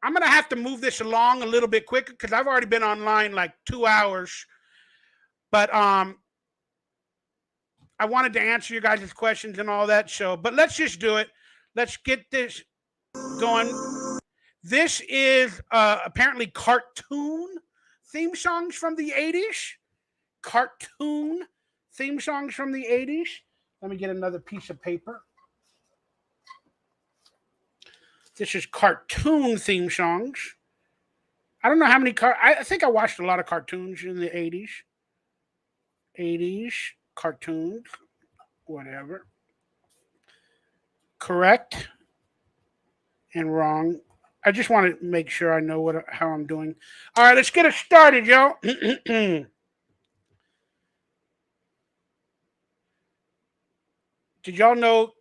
I'm going to have to move this along a little bit quicker because I've already been online like 2 hours. But I wanted to answer you guys' questions and all that. But let's just do it. Let's get this going. This is apparently cartoon theme songs from the 80s. Cartoon theme songs from the 80s. Let me get another piece of paper. This is cartoon theme songs. I don't know how many I think I watched a lot of cartoons in the 80s. 80s cartoons, whatever. Correct and wrong. I just want to make sure I know how I'm doing. All right, let's get it started, y'all. Did y'all know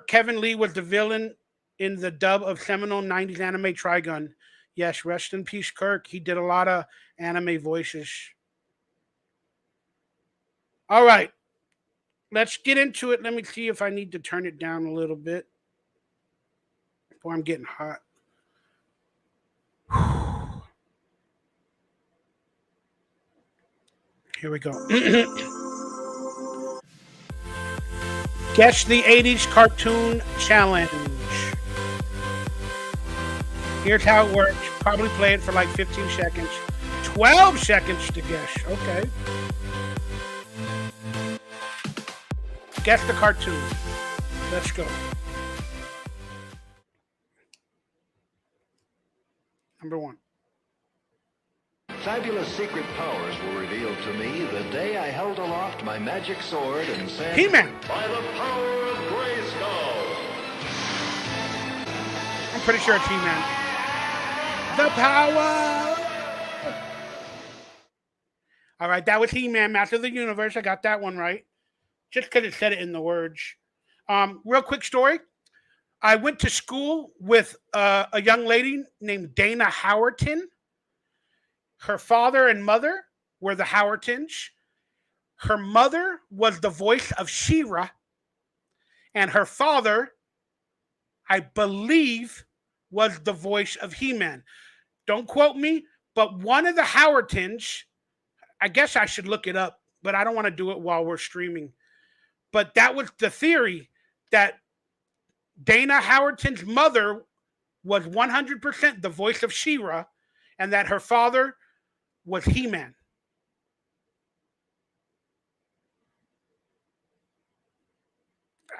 Kevin Lee was the villain in the dub of seminal 90s anime Trigun? Yes, rest in peace, Kirk. He did a lot of anime voices. All right, let's get into it. Let me see if I need to turn it down a little bit. Boy, I'm getting hot. Here we go. Guess the 80s cartoon challenge. Here's how it works. Probably play it for like 15 seconds. 12 seconds to guess. Okay. Guess the cartoon. Let's go. Number 1. Fabulous secret powers were revealed to me the day I held aloft my magic sword and said, He-Man. "By the power of Grayskull." I'm pretty sure it's He-Man. The power. All right, that was He-Man, Master of the Universe. I got that one right. Just because it said it in the words. Real quick story. I went to school with a young lady named Dana Howerton. Her father and mother were the Howertons. Her mother was the voice of She-Ra. And her father, I believe, was the voice of He-Man. Don't quote me, but one of the Howertons, I guess I should look it up, but I don't want to do it while we're streaming. But that was the theory, that Dana Howerton's mother was 100% the voice of She-Ra, and that her father was He-Man.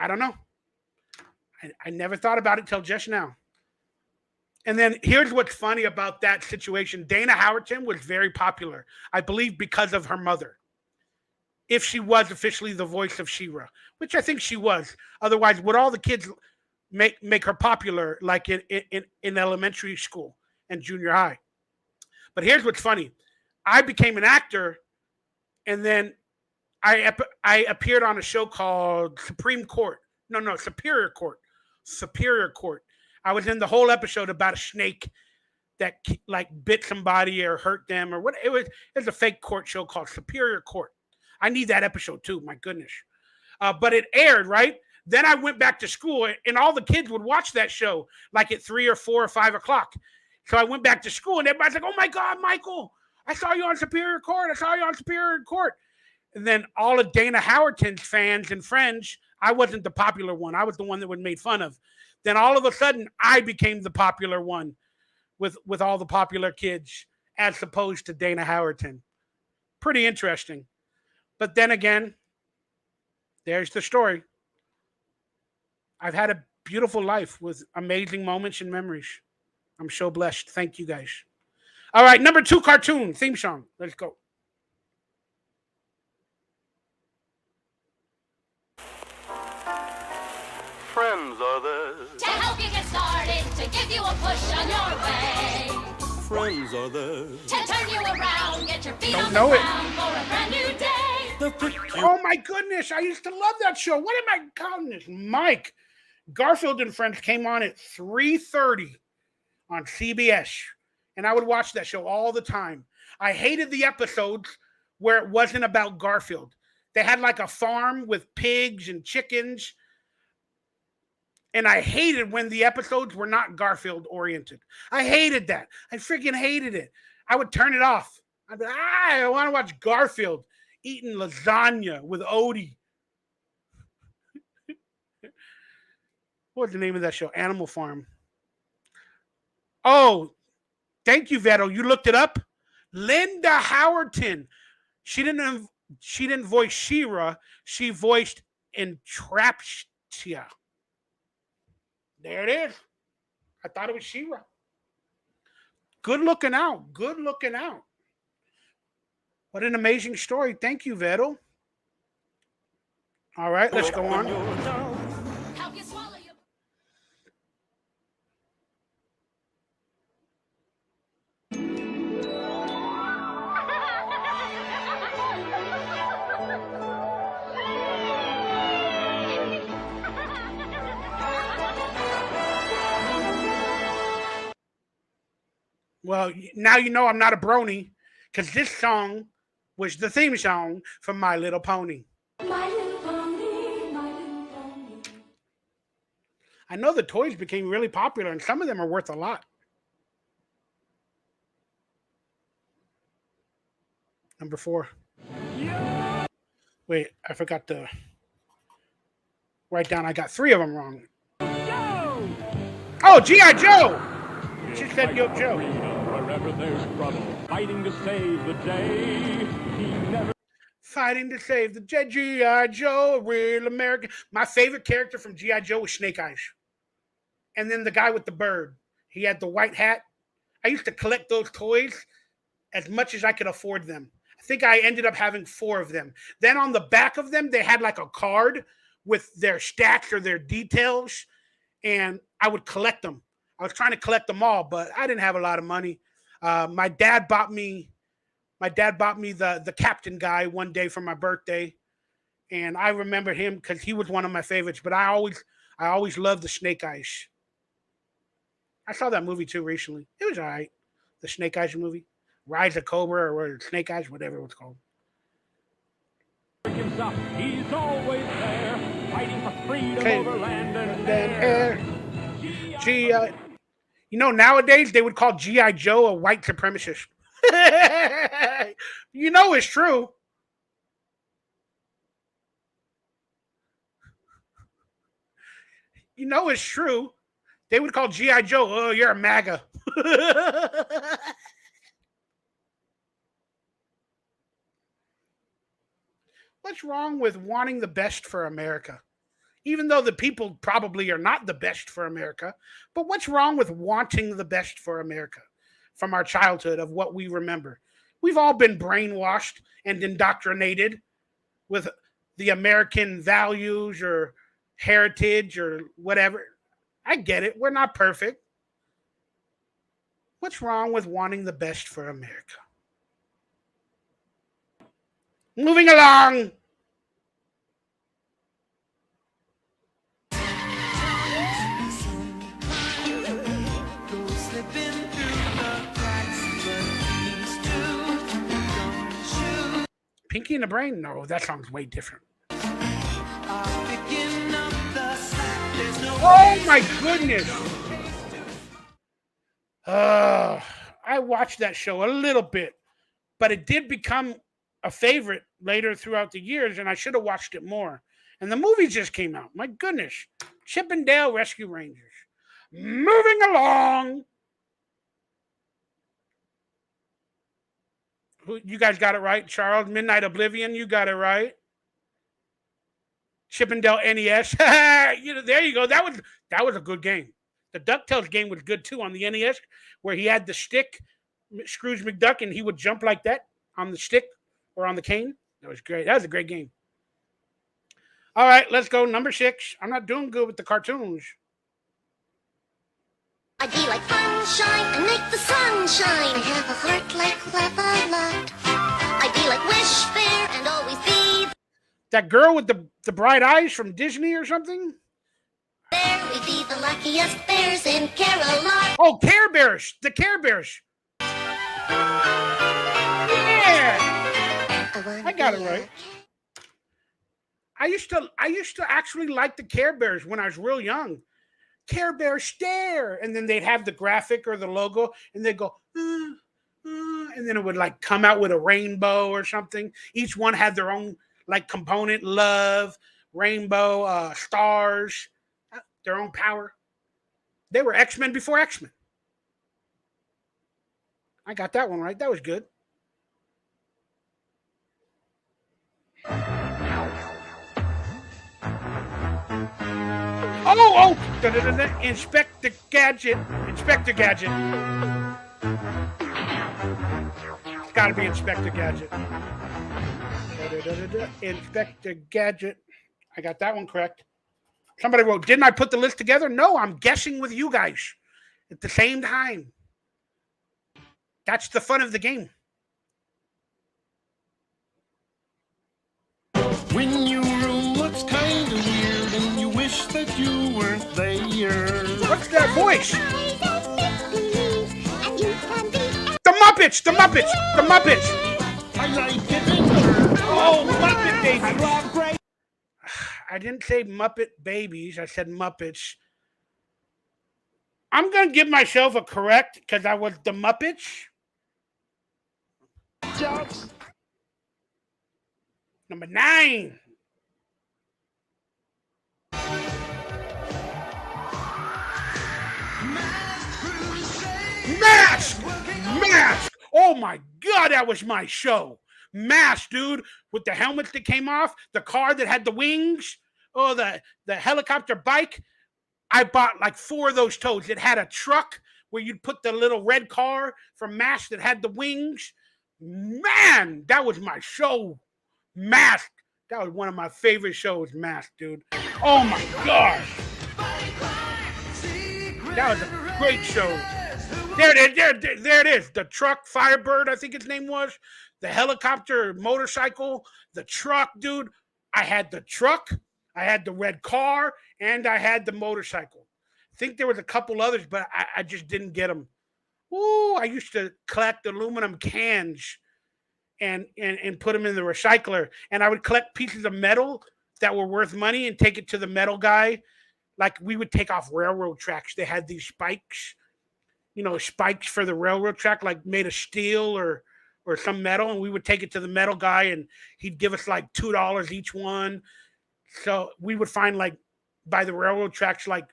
I don't know. I never thought about it till just now. And then here's what's funny about that situation. Dana Howerton was very popular, I believe, because of her mother. If she was officially the voice of She-Ra, which I think she was. Otherwise, would all the kids make her popular like in elementary school and junior high? But here's what's funny. I became an actor, and then I appeared on a show called Superior Court. Superior Court. I was in the whole episode about a snake that like bit somebody or hurt them or what. It was a fake court show called Superior Court. I need that episode too. My goodness. But it aired, right? Then I went back to school, and all the kids would watch that show like at 3 or 4 or 5 o'clock. So I went back to school, and everybody's like, "Oh my God, Michael! I saw you on Superior Court. I saw you on Superior Court." And then all of Dana Howerton's fans and friends, I wasn't the popular one. I was the one that was made fun of. Then all of a sudden, I became the popular one with all the popular kids, as opposed to Dana Howerton. Pretty interesting. But then again, there's the story. I've had a beautiful life with amazing moments and memories. I'm so blessed. Thank you, guys. All right, number 2 cartoon theme song. Let's go. Friends are there To help you get started, to give you a push on your way, Friends are there to turn you around, get your feet Don't on know the it. ground for a brand new day. to pick you Oh my goodness, I used to love that show. What am I calling this? Mike. Garfield and Friends came on at 3:30 on CBS, and I would watch that show all the time. I hated the episodes where it wasn't about Garfield. They had like a farm with pigs and chickens, and I hated when the episodes were not Garfield oriented. I hated that. I freaking hated it. I would turn it off. I'd be like, I want to watch Garfield eating lasagna with Odie. What's the name of that show? Animal Farm. Oh, thank you, Vettel. You looked it up? Linda Howerton. She didn't voice She-Ra. She voiced Entraptia. There it is. I thought it was She-Ra. Good looking out. Good looking out. What an amazing story. Thank you, Vettel. All right, let's go on. Help you swallow your... Well, now you know I'm not a brony, because this song was the theme song for My Little Pony. My little pony, my little pony. I know the toys became really popular, and some of them are worth a lot. Number 4. Wait, I forgot to write down. I got 3 of them wrong. Oh, G.I. Joe! She said Yo Joe. Wherever there's trouble, fighting to save the day. He never. Fighting to save the G.I. Joe, a real American. My favorite character from G.I. Joe was Snake Eyes. And then the guy with the bird. He had the white hat. I used to collect those toys as much as I could afford them. I think I ended up having 4 of them. Then on the back of them, they had like a card with their stats or their details, and I would collect them. I was trying to collect them all, but I didn't have a lot of money. My dad bought me the captain guy one day for my birthday, and I remember him because he was one of my favorites. But I always loved the Snake Eyes. I saw that movie too recently. It was all right. The Snake Eyes movie, Rise of Cobra or Snake Eyes, whatever it was called. He's always there, fighting for freedom over land and air. G.I. You know, nowadays they would call G.I. Joe a white supremacist. You know it's true. You know it's true. They would call G.I. Joe, oh, you're a MAGA. What's wrong with wanting the best for America? Even though the people probably are not the best for America, but what's wrong with wanting the best for America from our childhood of what we remember? We've all been brainwashed and indoctrinated with the American values or heritage or whatever. I get it. We're not perfect. What's wrong with wanting the best for America? Moving along. Pinky in the Brain? No, that sounds way different. Oh my goodness. I watched that show a little bit, but it did become a favorite later throughout the years, and I should have watched it more. And the movie just came out. My goodness. Chip and Dale Rescue Rangers. Moving along. You guys got it right, Charles. Midnight Oblivion, you got it right. Chip and Dale NES. There you go. That was a good game. The DuckTales game was good too on the NES, where he had the stick, Scrooge McDuck, and he would jump like that on the stick or on the cane. That was great. That was a great game. All right, let's go. Number 6. I'm not doing good with the cartoons. I'd be like sunshine and make the sun shine. I have a heart like Lava-Lot. I'd be like Wish Bear and always be that girl with the bright eyes from Disney or something? there. We'd be the luckiest bears in Caroline. Oh, Care Bears. The Care Bears. Yeah. I got it right. I used to actually like the Care Bears when I was real young. Care Bear stare, and then they'd have the graphic or the logo, and they'd go, and then it would like come out with a rainbow or something. Each one had their own like component, love, rainbow, stars, their own power. They were X-Men before X-Men. I got that one right. That was good. Oh! Inspector Gadget. Inspector Gadget. It's got to be Inspector Gadget. Inspector Gadget. I got that one correct. Somebody wrote, didn't I put the list together? No, I'm guessing with you guys at the same time. That's the fun of the game. When your room looks kind of weird and you wish that you weren't there. What's that voice? The Muppets! The Muppets! The Muppets! I like it. Oh, Muppet Babies! I didn't say Muppet Babies. I said Muppets. I'm going to give myself a correct because I was the Muppets. Jokes. Number 9. Mask! Mask! Oh my God, that was my show. Mask, dude, with the helmets that came off, the car that had the wings, oh, the helicopter bike. I bought like 4 of those toys. It had a truck where you'd put the little red car from Mask that had the wings. Man, that was my show. Mask. That was one of my favorite shows, Mask, dude. Oh my gosh. That was a great show. There it is. The truck, Firebird, I think its name was. The helicopter, motorcycle, the truck, dude. I had the truck, I had the red car, and I had the motorcycle. I think there was a couple others, but I just didn't get them. Ooh, I used to collect aluminum cans and put them in the recycler. And I would collect pieces of metal that were worth money and take it to the metal guy. Like we would take off railroad tracks. They had these spikes, spikes for the railroad track, like made of steel or some metal. And we would take it to the metal guy and he'd give us like $2 each one. So we would find like by the railroad tracks, like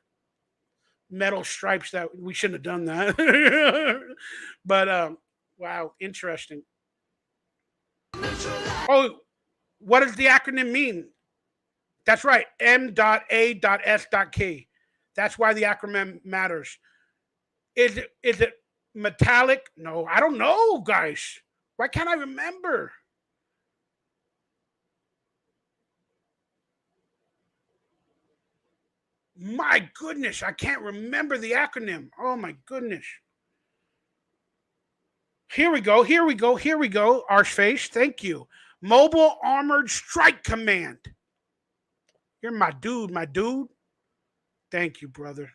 metal stripes that we shouldn't have done that. But wow, interesting. Oh, what does the acronym mean? That's right, M.A.S.K. That's why the acronym matters. Is it metallic? No, I don't know, guys. Why can't I remember? My goodness, I can't remember the acronym. Oh my goodness. Here we go. Arseface, thank you. Mobile Armored Strike Command. You're my dude. Thank you, brother.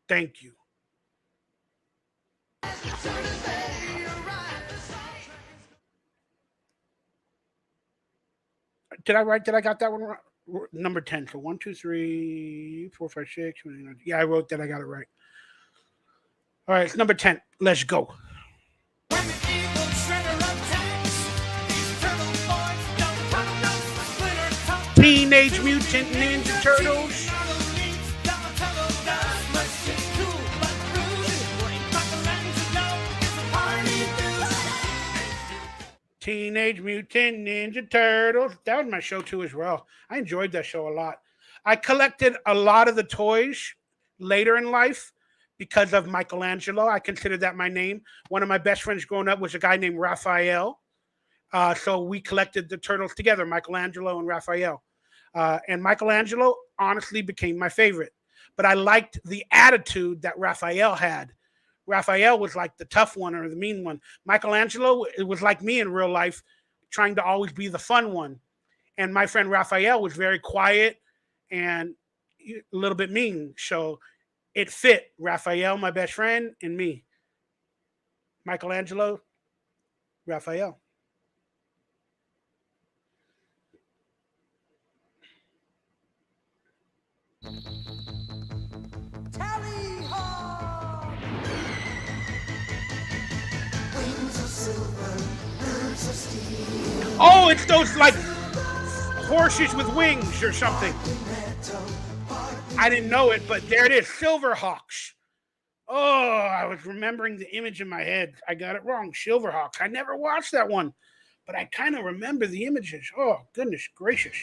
Thank you. Did I got that one right? Number 10. So 1, 2, 3, 4, 5, 6. Yeah, I wrote that. I got it right. All right, it's number 10. Let's go. Teenage Mutant Ninja Turtles. Teenage Mutant Ninja Turtles. That was my show too as well. I enjoyed that show a lot. I collected a lot of the toys later in life because of Michelangelo. I consider that my name. One of my best friends growing up was a guy named Raphael. So we collected the turtles together, Michelangelo and Raphael. And Michelangelo honestly became my favorite. But I liked the attitude that Raphael had. Raphael was like the tough one or the mean one. Michelangelo, it was like me in real life, trying to always be the fun one. And my friend Raphael was very quiet and a little bit mean. So it fit Raphael, my best friend, and me. Michelangelo, Raphael. Oh, it's those like horses with wings or something. I didn't know it, but there it is. Silverhawks. Oh, I was remembering the image in my head. I got it wrong. Silverhawks. I never watched that one, but I kind of remember the images. Oh, goodness gracious.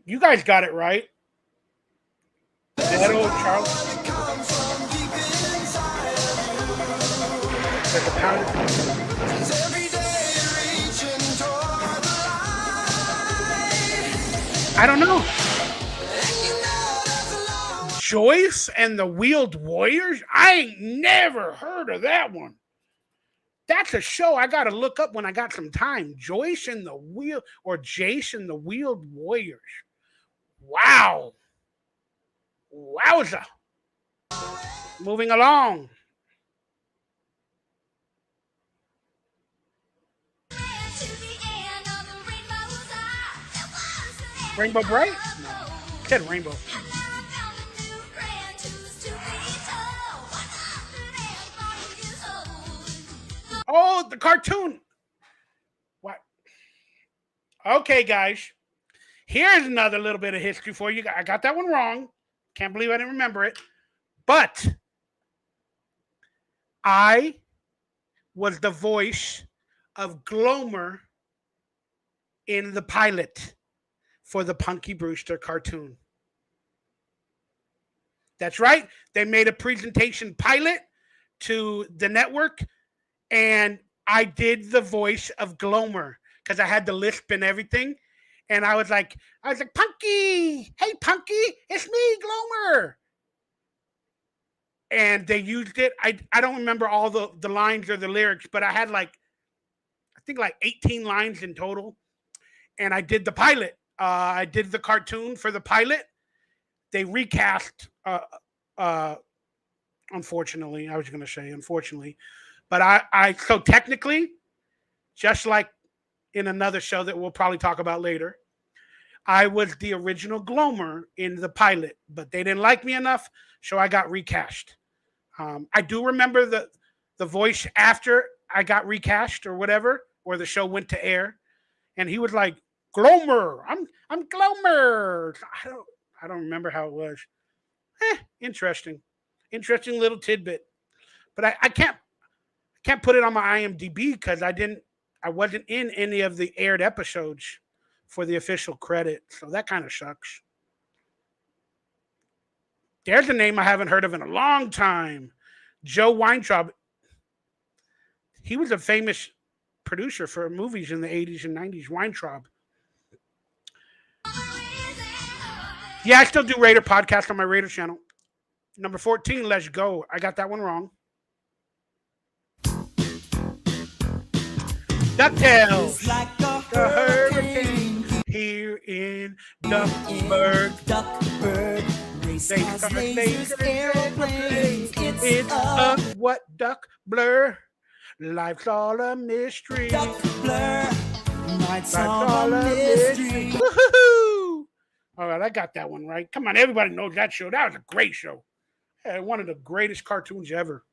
You guys got it right. That old Charles. There's a pound. I don't know. Joyce and the Wheeled Warriors? I ain't never heard of that one. That's a show I got to look up when I got some time. Joyce and the Wheel, or Jace and the Wheeled Warriors. Wow. Wowza. Moving along. Rainbow Bright? No. Said Rainbow. Oh, the cartoon. What? Okay, guys. Here's another little bit of history for you. I got that one wrong. Can't believe I didn't remember it. But I was the voice of Glomer in the pilot for the Punky Brewster cartoon. That's right. They made a presentation pilot to the network, and I did the voice of Glomer because I had the lisp and everything. And I was like, Punky, hey, Punky, it's me, Glomer. And they used it. I don't remember all the lines or the lyrics, but I had I think 18 lines in total. And I did the pilot. I did the cartoon for the pilot. They recast, unfortunately, I was going to say unfortunately. But so technically, just like in another show that we'll probably talk about later, I was the original Glomer in the pilot, but they didn't like me enough, so I got recast. I do remember the voice after I got recast or whatever, or the show went to air, and he was like, Glomer, I'm Glomer. I don't remember how it was. Interesting little tidbit, but I can't put it on my IMDb because I wasn't in any of the aired episodes for the official credit, so that kind of sucks. There's a name I haven't heard of in a long time. Joe Weintraub. He was a famous producer for movies in the 80s and 90s. Weintraub. Yeah, I still do Raider podcast on my Raider channel. Number 14, Let's Go. I got that one wrong. DuckTales. Like a hurricane here in Duckburg. Race cars, lasers, airplanes. It's a what duck blur? Life's all a mystery. Duck blur. Night's all a mystery. Woohoo! All right, I got that one right. Come on, everybody knows that show. That was a great show. Yeah, one of the greatest cartoons ever.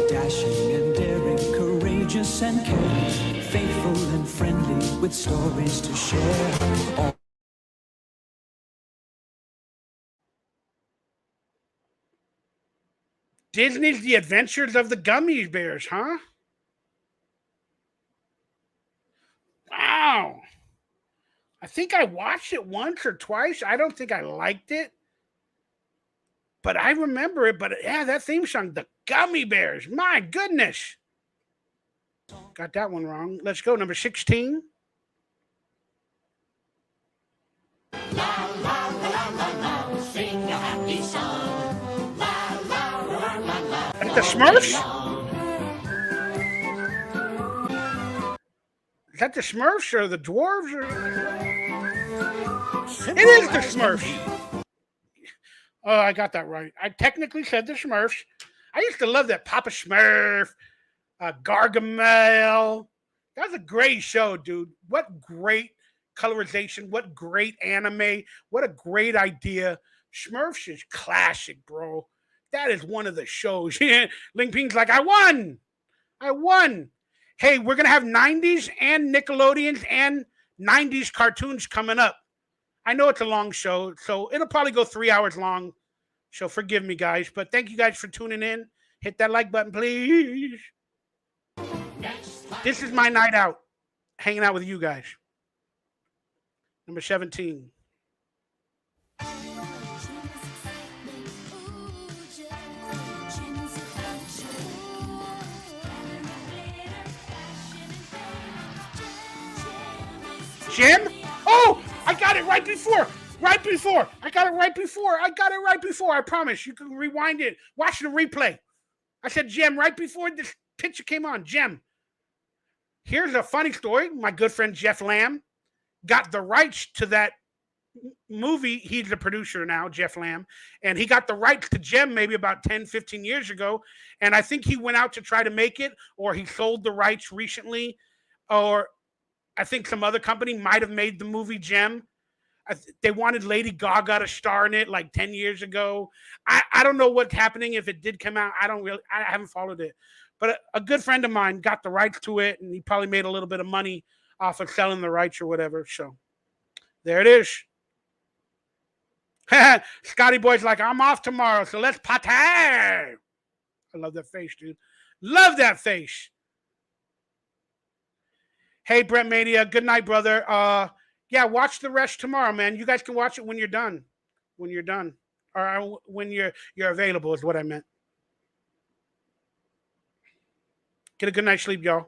Dashing and daring, courageous and caring, faithful and friendly, with stories to share. Disney's The Adventures of the Gummy Bears, huh? Wow. I think I watched it once or twice. I don't think I liked it. But I remember it. But yeah, that theme song, The Gummy Bears. My goodness. Got that one wrong. Let's go. Number 16. La, la, la, la, la, la. Sing a happy song. La, la, la, la, la. That's the Smurfs? Is that the Smurfs or the Dwarves? It is the Smurfs. Oh, I got that right. I technically said the Smurfs. I used to love that Papa Smurf, Gargamel. That was a great show, dude. What great colorization. What great anime. What a great idea. Smurfs is classic, bro. That is one of the shows. Ling Ping's like, I won. Hey, we're going to have 90s and Nickelodeons and 90s cartoons coming up. I know it's a long show, so it'll probably go 3 hours long. So forgive me, guys. But thank you guys for tuning in. Hit that like button, please. This is my night out. Hanging out with you guys. Number 17. Jim? Oh, I got it right before. I got it right before. I promise. You can rewind it. Watch the replay. I said Jim right before this picture came on. Jim. Here's a funny story. My good friend Jeff Lamb got the rights to that movie. He's the producer now, Jeff Lamb. And he got the rights to Jim maybe about 10, 15 years ago. And I think he went out to try to make it, or he sold the rights recently, or I think some other company might have made the movie Gem. They wanted Lady Gaga to star in it like 10 years ago. I don't know what's happening if it did come out. I haven't followed it. But a good friend of mine got the rights to it, and he probably made a little bit of money off of selling the rights or whatever. So there it is. Scotty Boy's like, I'm off tomorrow, so let's party. I love that face, dude. Love that face. Hey, Brett Mania. Good night, brother. Yeah, watch the rest tomorrow, man. You guys can watch it when you're done. When you're done. Or when you're available is what I meant. Get a good night's sleep, y'all.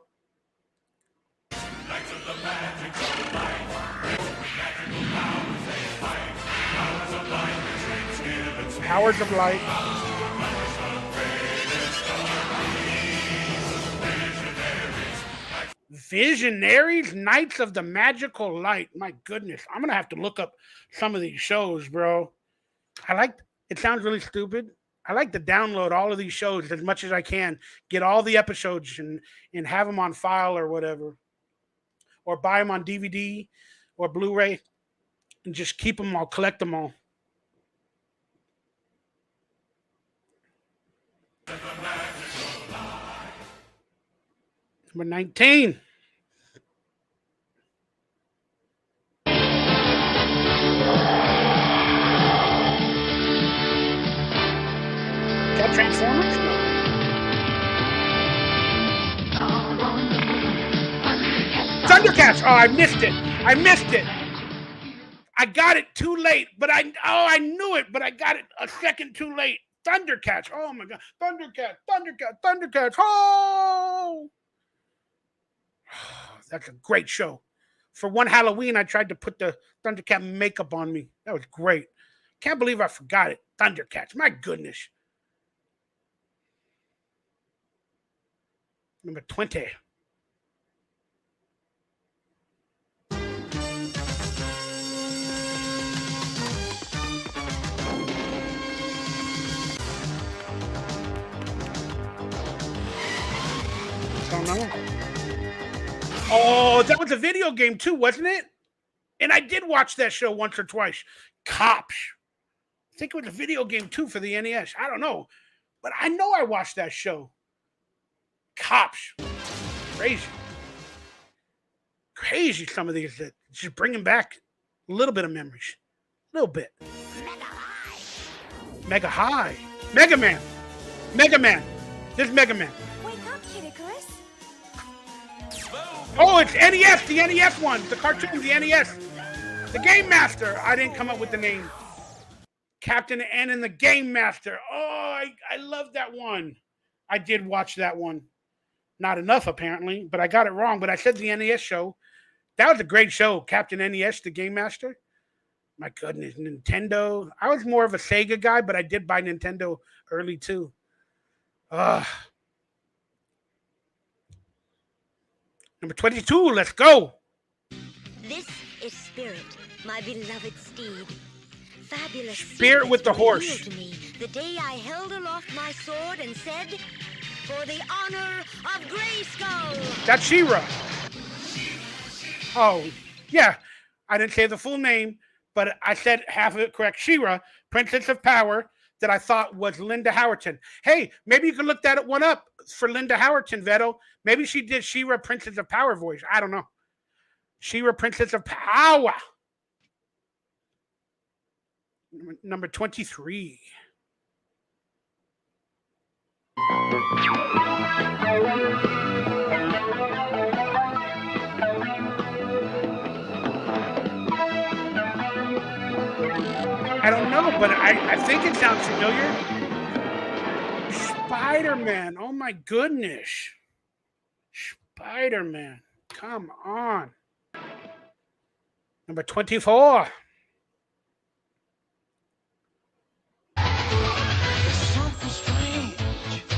Powers of light. Visionaries, Knights of the Magical Light. My goodness. I'm going to have to look up some of these shows, bro. It sounds really stupid. I like to download all of these shows as much as I can, get all the episodes and have them on file or whatever, or buy them on DVD or Blu-ray and just keep them all, collect them all. Number 19. That Transformers? No. Thundercats! Oh, I missed it. I got it too late, but I knew it, but I got it a second too late. Thundercats! Oh my God! Thundercats! Oh! That's a great show. For one Halloween, I tried to put the Thundercat makeup on me. That was great. Can't believe I forgot it. Thundercats! My goodness. Number 20. Don't know. Oh, that was a video game too, wasn't it? And I did watch that show once or twice. Cops. I think it was a video game too for the NES. I don't know. But I know I watched that show. Cops. Crazy some of these that just bringing back a little bit of memories. A little bit. Mega High. Mega Man. This is Mega Man. Wake up, Kitty Chris. Oh, it's NES, the NES one. The cartoon, the NES. The Game Master. I didn't come up with the name. Captain N and the Game Master. Oh, I love that one. I did watch that one. Not enough, apparently, but I got it wrong. But I said the NES show. That was a great show, Captain NES, the Game Master. My goodness, Nintendo. I was more of a Sega guy, but I did buy Nintendo early, too. Number 22, let's go. This is Spirit, my beloved steed. Fabulous Spirit with the horse. To me the day I held aloft my sword and said, "For the honor of Grayskull." That's She-Ra. Oh, yeah. I didn't say the full name, but I said half of it correct. She-Ra, Princess of Power, that I thought was Linda Howerton. Hey, maybe you can look that one up for Linda Howerton, Vettel. Maybe she did She-Ra, Princess of Power voice. I don't know. She-Ra, Princess of Power. Number 23. I don't know, but I think it sounds familiar. Spider-Man. Oh, my goodness. Spider-Man. Come on. Number 24.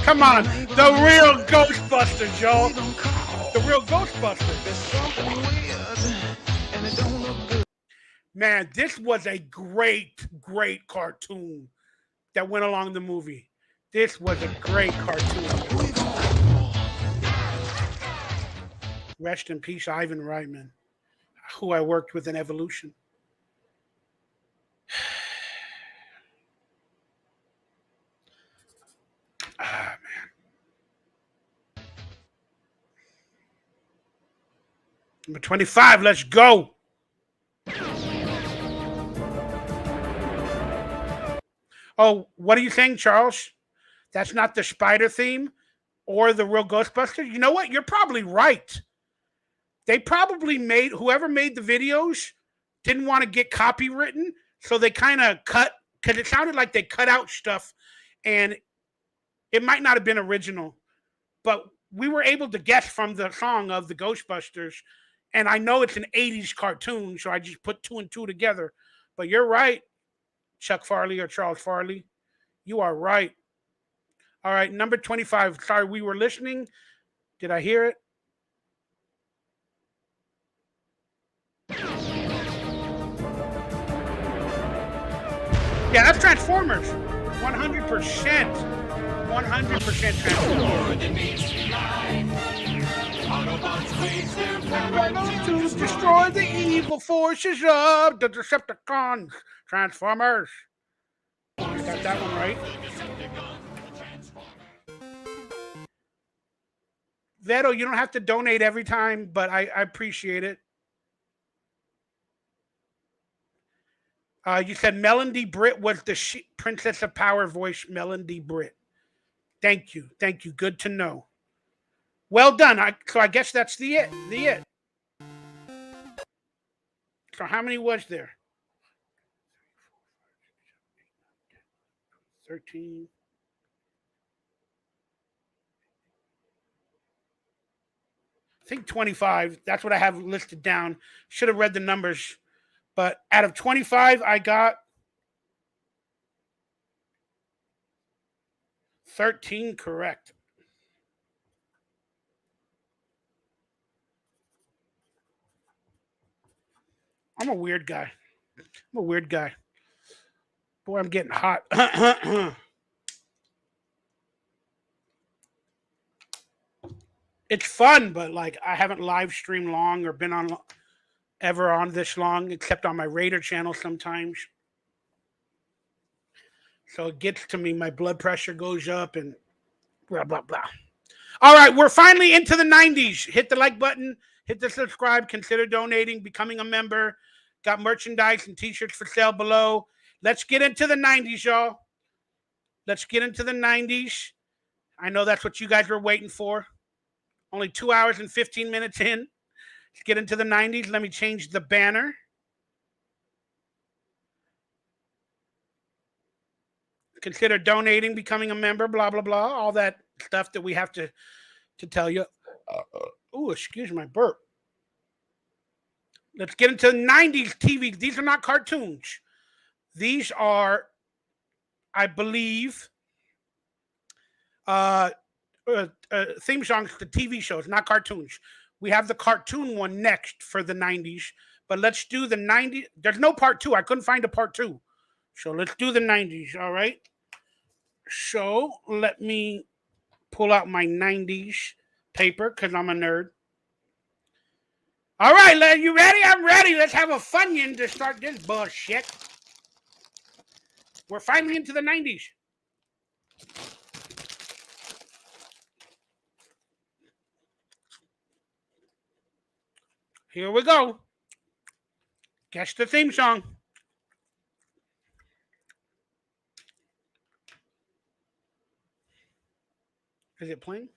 Come on. The real Ghostbusters, y'all. The real Ghostbusters. Man, this was a great, great cartoon that went along the movie. This was a great cartoon. Rest in peace, Ivan Reitman, who I worked with in Evolution. Ah, man. Number 25, let's go. Oh, what are you saying, Charles? That's not the Spider theme or the real Ghostbusters? You know what? You're probably right. They probably made, whoever made the videos didn't want to get copywritten, so they kind of cut, because it sounded like they cut out stuff, and it might not have been original, but we were able to guess from the song of the Ghostbusters, and I know it's an 80s cartoon, so I just put 2 and 2 together. But you're right, Chuck Farley or Charles Farley. You are right. All right, number 25. Sorry, we were listening. Did I hear it? Yeah, that's Transformers. 100%. 100% Transformers. To destroy the evil forces of the Decepticons. Transformers. Got that one right. Veto, you don't have to donate every time, but I appreciate it. You said Melody Britt was the Princess of Power voice, Melody Britt. Thank you. Thank you. Good to know. Well done. So I guess that's the it. So how many was there? 13. I think 25. That's what I have listed down. Should have read the numbers. But out of 25, I got 13 correct. I'm a weird guy. Boy, I'm getting hot. It's fun, but like I haven't live streamed long or been on ever on this long, except on my Raider channel sometimes. So it gets to me, my blood pressure goes up and blah, blah, blah. All right, we're finally into the 90s. Hit the like button, hit the subscribe, consider donating, becoming a member. Got merchandise and t-shirts for sale below. Let's get into the 90s, y'all. Let's get into the 90s. I know that's what you guys were waiting for. Only 2 hours and 15 minutes in. Let's get into the 90s. Let me change the banner. Consider donating, becoming a member, blah, blah, blah. All that stuff that we have to tell you. Oh, excuse my burp. Let's get into the 90s TV. These are not cartoons. These are, I believe, theme songs to TV shows, not cartoons. We have the cartoon one next for the 90s, but let's do the 90s. There's no part 2. I couldn't find a part 2. So let's do the 90s, all right? So let me pull out my 90s paper because I'm a nerd. All right, you ready? I'm ready. Let's have a Funyun to start this bullshit. We're finally into the 90s. Here we go. Guess the theme song. Is it playing?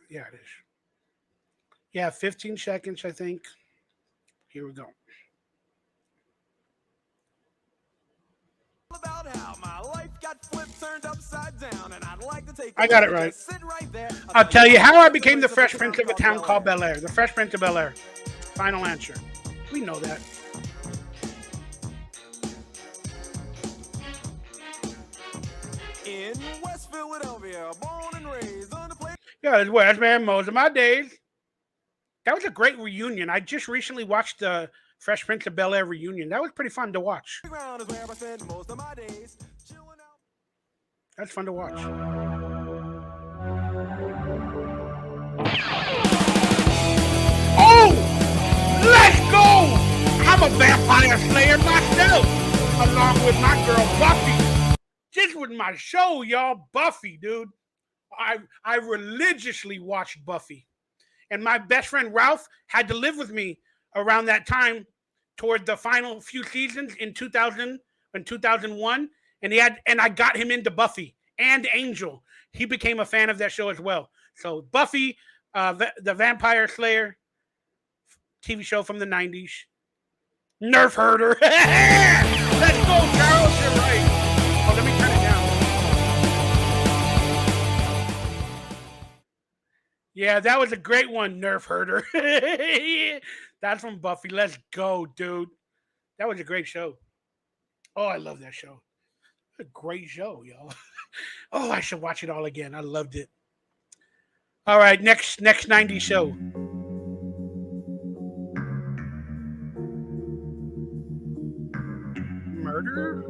Yeah, it is. Yeah, 15 seconds, I think. Here we go. About how my life got flipped, turned upside down, and I'd like to take I got it right. I'll tell you how I became the Fresh Prince of a town called Bel Air. The Fresh Prince of Bel Air. Final answer. We know that. In West Philadelphia, born and raised on the place. Yeah, it's West Man, most of my days. That was a great reunion. I just recently watched the Fresh Prince of Bel Air reunion. That was pretty fun to watch. That's fun to watch. Oh! Let's go! I'm a vampire slayer myself, along with my girl Buffy. This was my show, y'all. Buffy, dude. I religiously watched Buffy. And my best friend Ralph had to live with me around that time toward the final few seasons in 2000 and 2001. And I got him into Buffy and Angel. He became a fan of that show as well. So Buffy, the Vampire Slayer TV show from the 90s. Nerf herder. Let's go, Charles. You're right. Oh, let me turn it down. Yeah, that was a great one, Nerf herder. That's from Buffy. Let's go, dude. That was a great show. Oh, I love that show. A great show, y'all. Oh, I should watch it all again. I loved it. All right, next 90s show. Murder?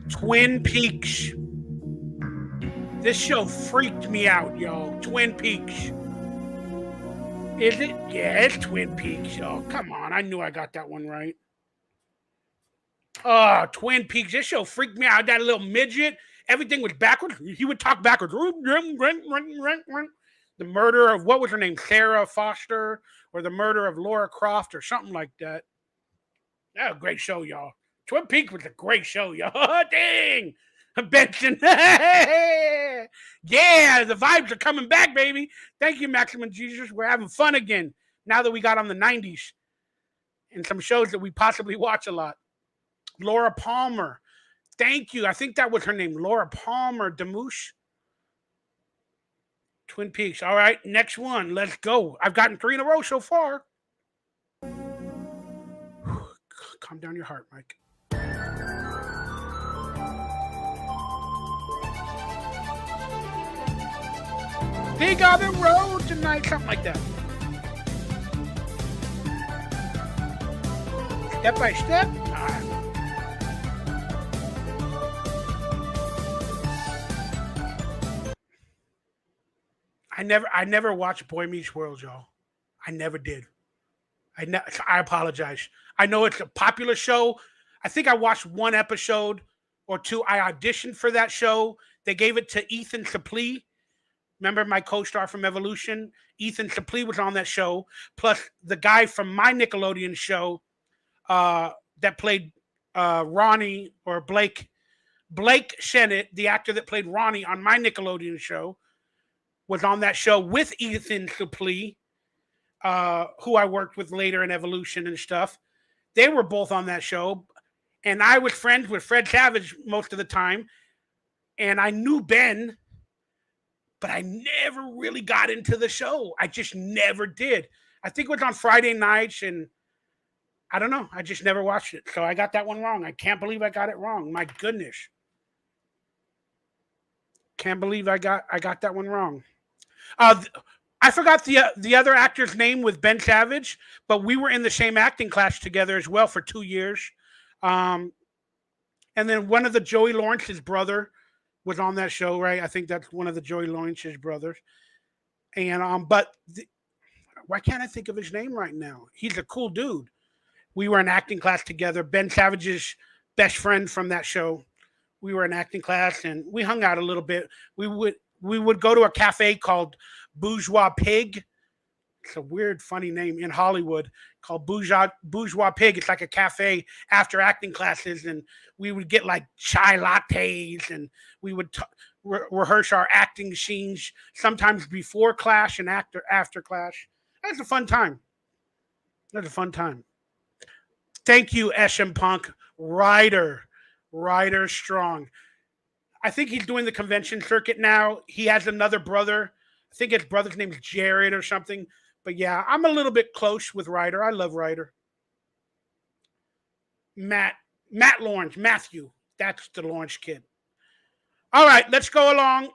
Twin Peaks. This show freaked me out, y'all. Twin Peaks. Is it? Yeah, it's Twin Peaks, y'all. Come on, I knew I got that one right. Oh, Twin Peaks. This show freaked me out. That little midget. Everything was backwards. He would talk backwards. The murder of, what was her name? Sarah Foster, or the murder of Laura Croft, or something like that. That was a great show, y'all. Twin Peaks was a great show, y'all. Dang. Benson. Yeah, the vibes are coming back, baby. Thank you, Maximum Jesus. We're having fun again now that we got on the 90s and some shows that we possibly watch a lot. Laura Palmer. Thank you. I think that was her name. Laura Palmer Demouche. Twin Peaks. All right, next one. Let's go. I've gotten 3 in a row so far. Calm down your heart, Mike. Dig on the road tonight. Something like that. Step by step. All right. I never watched Boy Meets World, y'all. I never did. I apologize. I know it's a popular show. I think I watched 1 episode or 2. I auditioned for that show. They gave it to Ethan Suplee. Remember my co-star from Evolution? Ethan Suplee was on that show. Plus the guy from my Nickelodeon show that played Ronnie, or Blake Sennett, the actor that played Ronnie on my Nickelodeon show, was on that show with Ethan Suplee, who I worked with later in Evolution and stuff. They were both on that show. And I was friends with Fred Savage most of the time. And I knew Ben, but I never really got into the show. I just never did. I think it was on Friday nights, and I don't know. I just never watched it. So I got that one wrong. I can't believe I got it wrong. My goodness. Can't believe I got that one wrong. I forgot the other actor's name with Ben Savage, but we were in the same acting class together as well for 2 years. And then one of the Joey Lawrence's brother was on that show, right? I think that's one of the Joey Lawrence's brothers. And why can't I think of his name right now? He's a cool dude. We were in acting class together. Ben Savage's best friend from that show. We were in acting class and we hung out a little bit. We would go to a cafe called Bourgeois Pig. It's a weird, funny name in Hollywood called Bourgeois Pig. It's like a cafe after acting classes, and we would get like chai lattes, and we would rehearse our acting scenes sometimes before class and after class. That's a fun time. That's a fun time. Thank you, SM Punk. Ryder Strong. I think he's doing the convention circuit now. He has another brother. I think his brother's name is Jared or something. But yeah, I'm a little bit close with Ryder. I love Ryder. Matt Lawrence, Matthew. That's the Lawrence kid. All right, let's go along.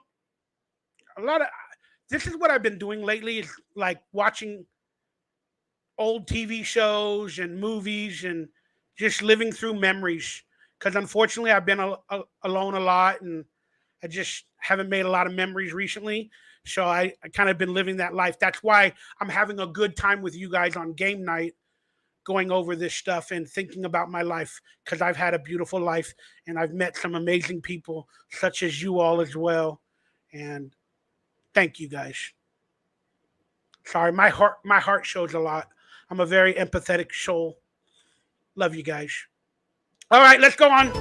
This is what I've been doing lately, is like watching old TV shows and movies and just living through memories. Because unfortunately, I've been alone a lot, and I just haven't made a lot of memories recently. So I kind of been living that life. That's why I'm having a good time with you guys on GameNight, going over this stuff and thinking about my life, because I've had a beautiful life and I've met some amazing people such as you all as well. And thank you guys. Sorry, my heart shows a lot. I'm a very empathetic soul. Love you guys. All right, let's go on.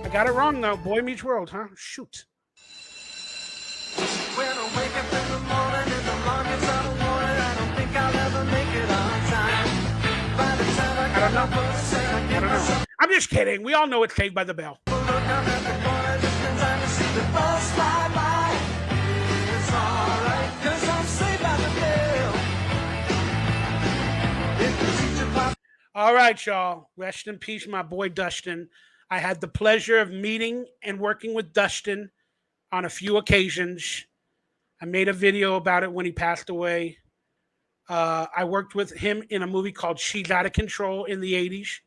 I got it wrong though. Boy Meets World, huh? Shoot. When I wake up in the morning and the longest I don't think I'll ever make it on time. By the time I got my books and I get myself I'm just kidding. We all know it's Saved by the Bell. look up at the corner just in time to see the bus fly by. It's alright, 'cause I'm saved by the bell. If the teacher pops All right, y'all. Rest in peace, my boy Dustin. I had the pleasure of meeting and working with Dustin on a few occasions. I made a video about it when he passed away. I worked with him in a movie called She's Out of Control in the 80s.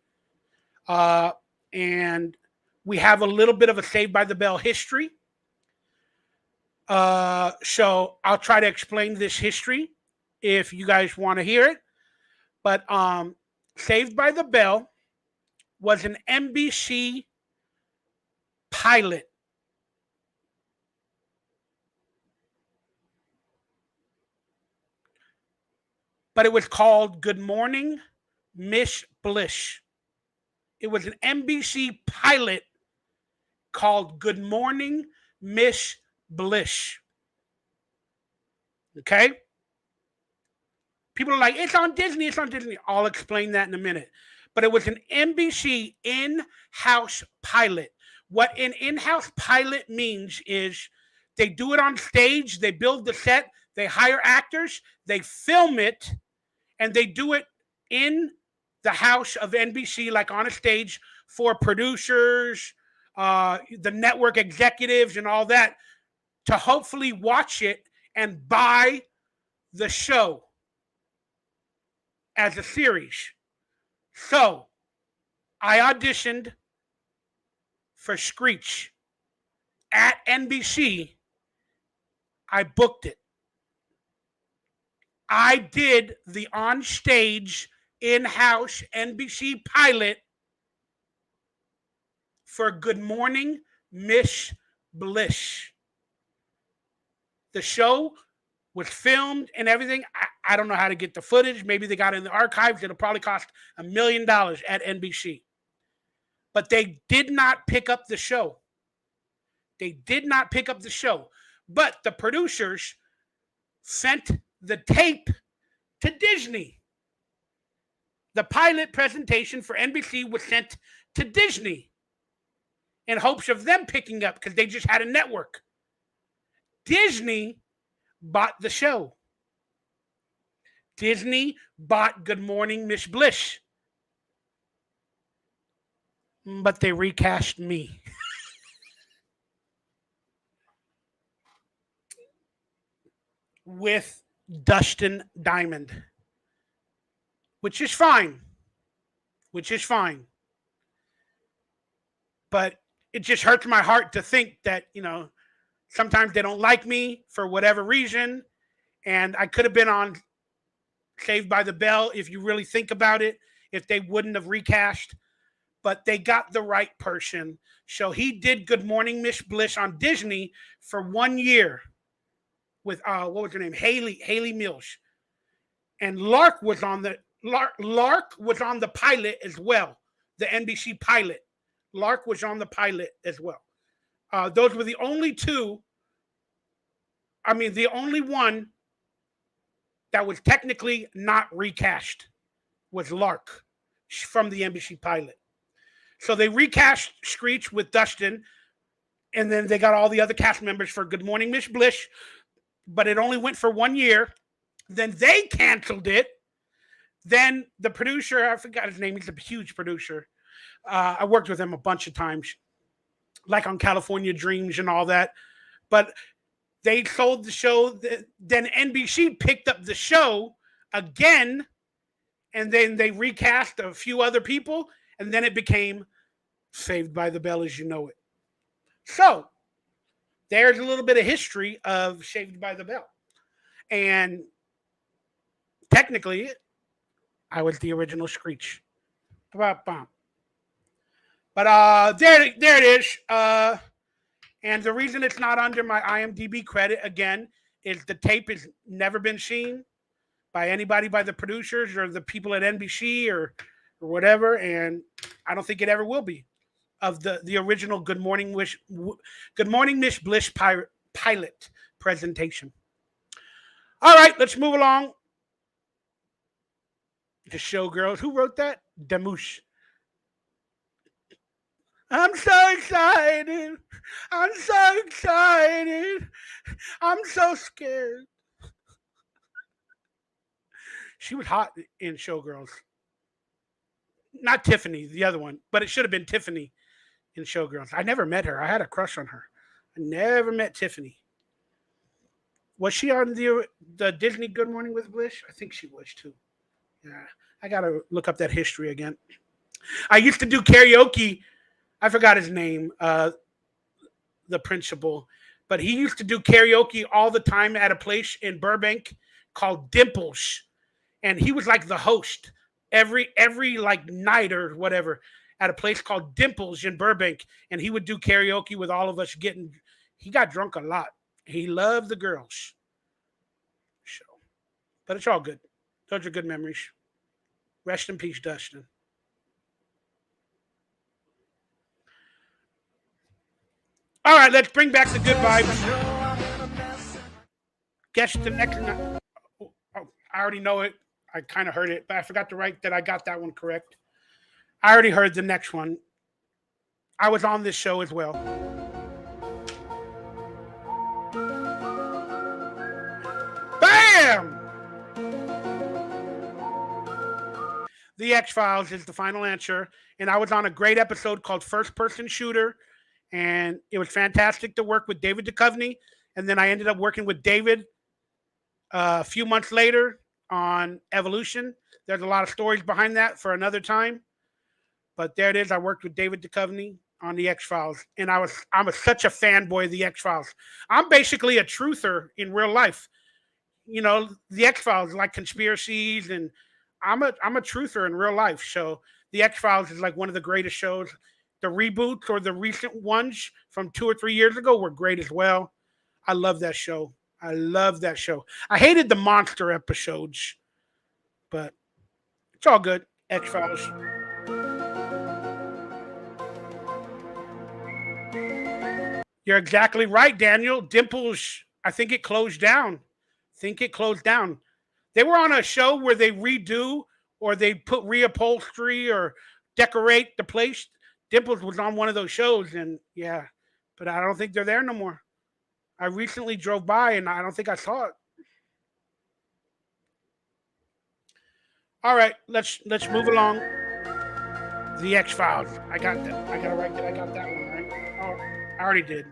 And we have a little bit of a Saved by the Bell history. So I'll try to explain this history if you guys want to hear it. But Saved by the Bell was an NBC pilot. But it was called Good Morning, Miss Bliss. It was an NBC pilot called Good Morning, Miss Bliss. Okay? People are like, it's on Disney, it's on Disney. I'll explain that in a minute. But it was an NBC in-house pilot. What an in-house pilot means is they do it on stage, they build the set, they hire actors, they film it, and they do it in the house of NBC, like on a stage for producers, the network executives and all that, to hopefully watch it and buy the show as a series. So I auditioned for Screech at NBC. I booked it. I did the on-stage, in-house NBC pilot for Good Morning, Miss Bliss. The show was filmed and everything. I don't know how to get the footage. Maybe they got it in the archives. It'll probably cost $1 million at NBC. But they did not pick up the show. They did not pick up the show. But the producers sent the tape to Disney. The pilot presentation for NBC was sent to Disney in hopes of them picking up, because they just had a network. Disney bought the show. Disney bought Good Morning, Miss Bliss. But they recast me. With Dustin Diamond. Which is fine. But it just hurts my heart to think that, sometimes they don't like me for whatever reason. And I could have been on Saved by the Bell, if you really think about it, if they wouldn't have recast. But they got the right person. So he did Good Morning, Miss Bliss on Disney for 1 year with, what was her name? Haley Mills. And Lark was on the pilot as well, the NBC pilot. Lark was on the pilot as well. Those were the only two. I mean, the only one that was technically not recast was Lark from the NBC pilot. So they recast Screech with Dustin, and then they got all the other cast members for Good Morning, Miss Bliss, but it only went for 1 year. Then they canceled it. Then the producer, I forgot his name, he's a huge producer. I worked with him a bunch of times, like on California Dreams and all that. But they sold the show. Then NBC picked up the show again, and then they recast a few other people, and then it became Saved by the Bell as you know it. So there's a little bit of history of Saved by the Bell. And technically, I was the original Screech. But there it is. And the reason it's not under my IMDb credit, again, is the tape has never been seen by anybody, by the producers or the people at NBC or whatever, and I don't think it ever will be, of the original Good Morning Miss Bliss pilot presentation. All right, let's move along. The Showgirls. Who wrote that? Damouche. I'm so excited. I'm so excited. I'm so scared. She was hot in Showgirls. Not Tiffany, the other one, but it should have been Tiffany in Showgirls. I never met her. I had a crush on her. I never met Tiffany. Was she on the Disney Good Morning with Bliss? I think she was too. Yeah, I got to look up that history again. I used to do karaoke. I forgot his name, the principal, but he used to do karaoke all the time at a place in Burbank called Dimples, and he was like the host every like night or whatever at a place called Dimples in Burbank, and he would do karaoke with all of us. He got drunk a lot. He loved the girls. So, but it's all good. Those are good memories. Rest in peace, Dustin. All right, let's bring back the good vibes. Guess the next. Oh, I already know it. I kind of heard it, but I forgot to write that I got that one correct. I already heard the next one. I was on this show as well. Bam! The X-Files is the final answer, and I was on a great episode called First Person Shooter. And it was fantastic to work with David Duchovny. And then I ended up working with David a few months later on Evolution. There's a lot of stories behind that for another time. But there it is. I worked with David Duchovny on the X-Files. And I'm such a fanboy of the X-Files. I'm basically a truther in real life. You know, the X-Files, like conspiracies, and I'm a truther in real life. So the X-Files is like one of the greatest shows. The reboots or the recent ones from 2 or 3 years ago were great as well. I love that show. I love that show. I hated the monster episodes, but it's all good. X-Files. You're exactly right, Daniel. Dimples, I think it closed down. They were on a show where they redo or they put reupholstery or decorate the place. Dimples was on one of those shows, and yeah, but I don't think they're there no more. I recently drove by, and I don't think I saw it. All right, let's move along. The X-Files. I got that. I gotta write that. I got that one right. Oh, I already did.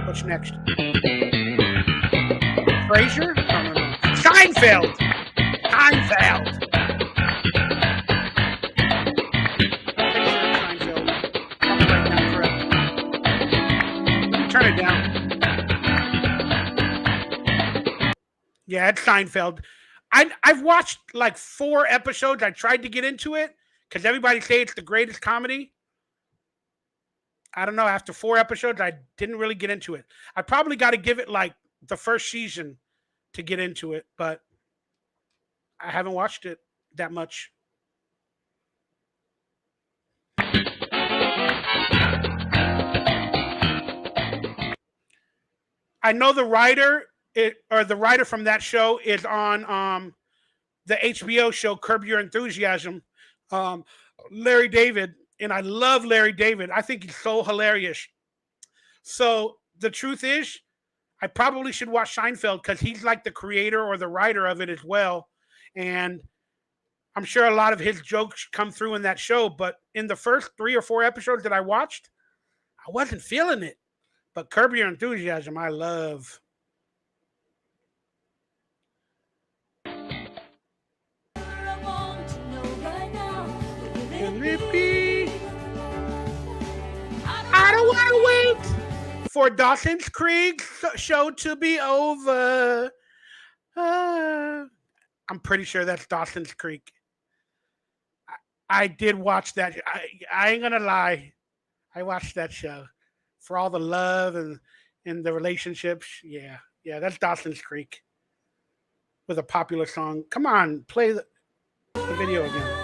What's next? Frasier? No. Seinfeld. Turn it down. Yeah, it's Seinfeld. I've watched like 4 episodes. I tried to get into it because everybody say it's the greatest comedy. I don't know. After 4 episodes, I didn't really get into it. I probably got to give it like the first season to get into it, but I haven't watched it that much. I know the writer from that show is on the HBO show Curb Your Enthusiasm, Larry David, and I love Larry David. I think he's so hilarious. So the truth is, I probably should watch Seinfeld because he's like the creator or the writer of it as well. And I'm sure a lot of his jokes come through in that show. But in the first 3 or 4 episodes that I watched, I wasn't feeling it. But Curb Your Enthusiasm, I love. I don't want to wait for Dawson's Creek show to be over. I'm I'm pretty sure that's Dawson's Creek. I did watch that. I ain't gonna lie. I watched that show for all the love and the relationships. Yeah, that's Dawson's Creek with a popular song. Come on, play the video again.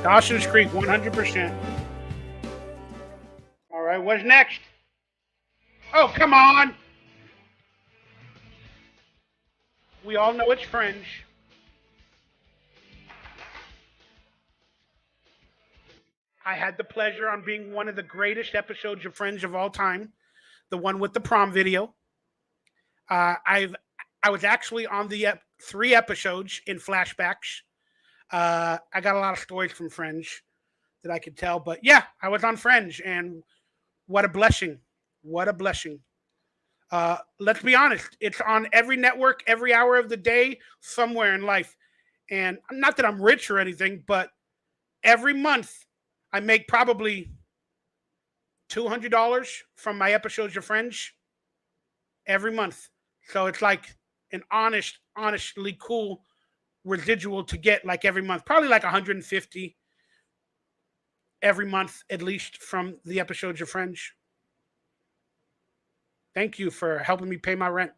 Dawson's Creek, 100%. All right, what's next? Oh, come on. We all know it's Fringe. I had the pleasure on being one of the greatest episodes of Fringe of all time, the one with the prom video. I was actually on the 3 episodes in flashbacks. I got a lot of stories from Fringe that I could tell, but yeah, I was on Fringe, and what a blessing. What a blessing. Let's be honest. It's on every network, every hour of the day, somewhere in life. And not that I'm rich or anything, but every month I make probably $200 from my episodes of Fringe every month. So it's like an honestly cool residual to get like every month. Probably like 150 every month, at least, from the episodes of Fringe. Thank you for helping me pay my rent.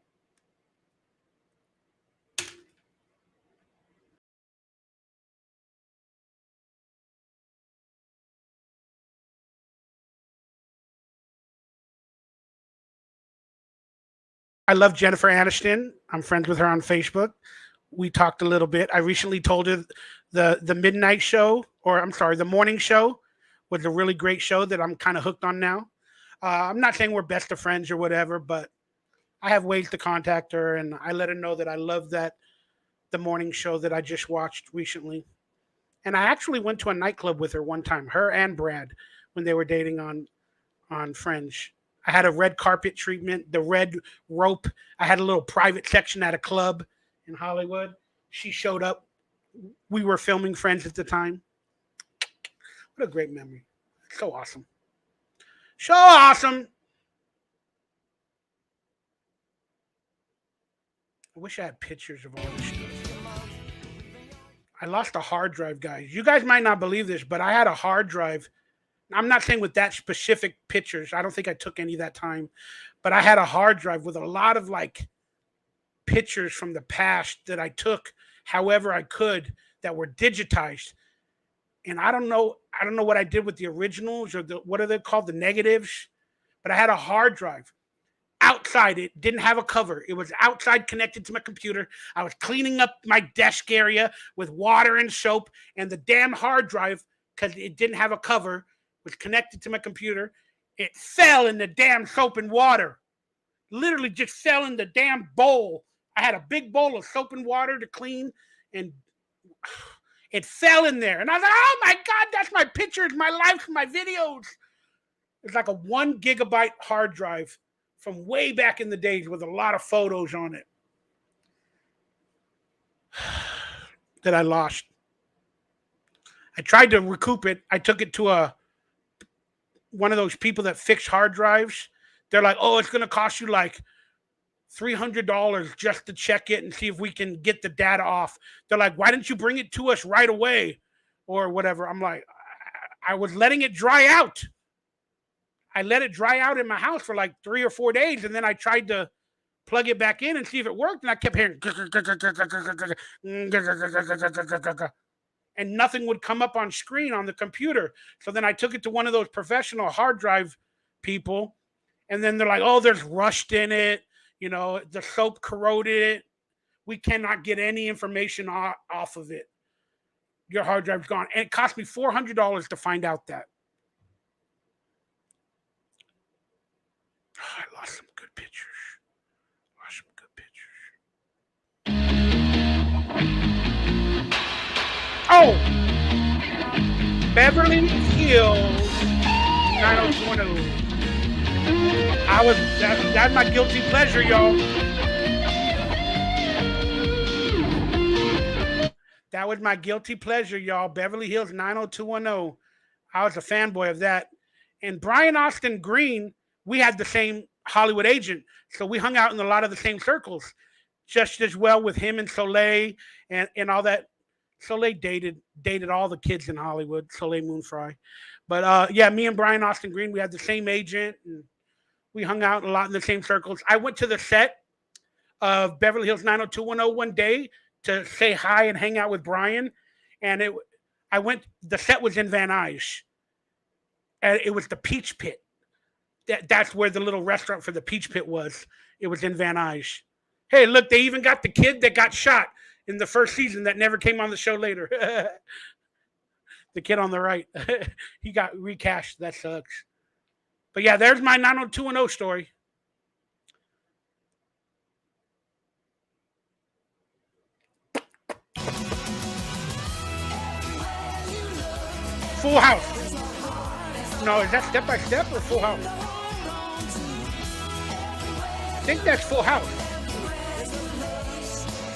I love Jennifer Aniston. I'm friends with her on Facebook. We talked a little bit. I recently told her the midnight show, or I'm sorry, the morning show was a really great show that I'm kind of hooked on now. I'm not saying we're best of friends or whatever, but I have ways to contact her, and I let her know that I love the morning show that I just watched recently. And I actually went to a nightclub with her one time, her and Brad, when they were dating on Fringe. I had a red carpet treatment, the red rope. I had a little private section at a club in Hollywood. She showed up. We were filming Friends at the time. What a great memory. So awesome. So awesome. I wish I had pictures of all this stuff. I lost a hard drive, guys. You guys might not believe this, but I had a hard drive. I'm not saying with that specific pictures. I don't think I took any that time. But I had a hard drive with a lot of like pictures from the past that I took however I could that were digitized. And I don't know what I did with the originals or what are they called? The negatives. But I had a hard drive. Outside, it didn't have a cover. It was outside connected to my computer. I was cleaning up my desk area with water and soap, and the damn hard drive, because it didn't have a cover, was connected to my computer. It fell in the damn soap and water. Literally just fell in the damn bowl. I had a big bowl of soap and water to clean, and it fell in there. And I was like, oh my God, that's my pictures, my life, my videos. It's like a 1 gigabyte hard drive from way back in the days with a lot of photos on it that I lost. I tried to recoup it. I took it to one of those people that fix hard drives. They're like, oh, it's going to cost you like $300 just to check it and see if we can get the data off. They're like, why didn't you bring it to us right away or whatever? I'm like, I was letting it dry out. I let it dry out in my house for like 3 or 4 days, and then I tried to plug it back in and see if it worked, and I kept hearing and nothing would come up on screen on the computer. So then I took it to one of those professional hard drive people, and then they're like, oh, there's rust in it. You know, the soap corroded it. We cannot get any information off of it. Your hard drive's gone. And it cost me $400 to find out that. Oh, I lost some good pictures. Oh! Beverly Hills 90210. That's my guilty pleasure, y'all. That was my guilty pleasure, y'all. Beverly Hills 90210. I was a fanboy of that. And Brian Austin Green, we had the same Hollywood agent, so we hung out in a lot of the same circles, just as well with him and Soleil and all that. Soleil dated all the kids in Hollywood, Soleil Moonfry. But yeah, me and Brian Austin Green, we had the same agent, and we hung out a lot in the same circles. I went to the set of Beverly Hills 90210 one day to say hi and hang out with Brian, and the set was in Van Nuys, and it was the Peach Pit. That's where the little restaurant for the Peach Pit was. It was in Van Nuys. Hey, look, they even got the kid that got shot in the first season that never came on the show later. The kid on the right. He got recast. That sucks. But yeah, there's my 90210 story. Full House. No, is that Step by Step or Full House? I think that's Full House.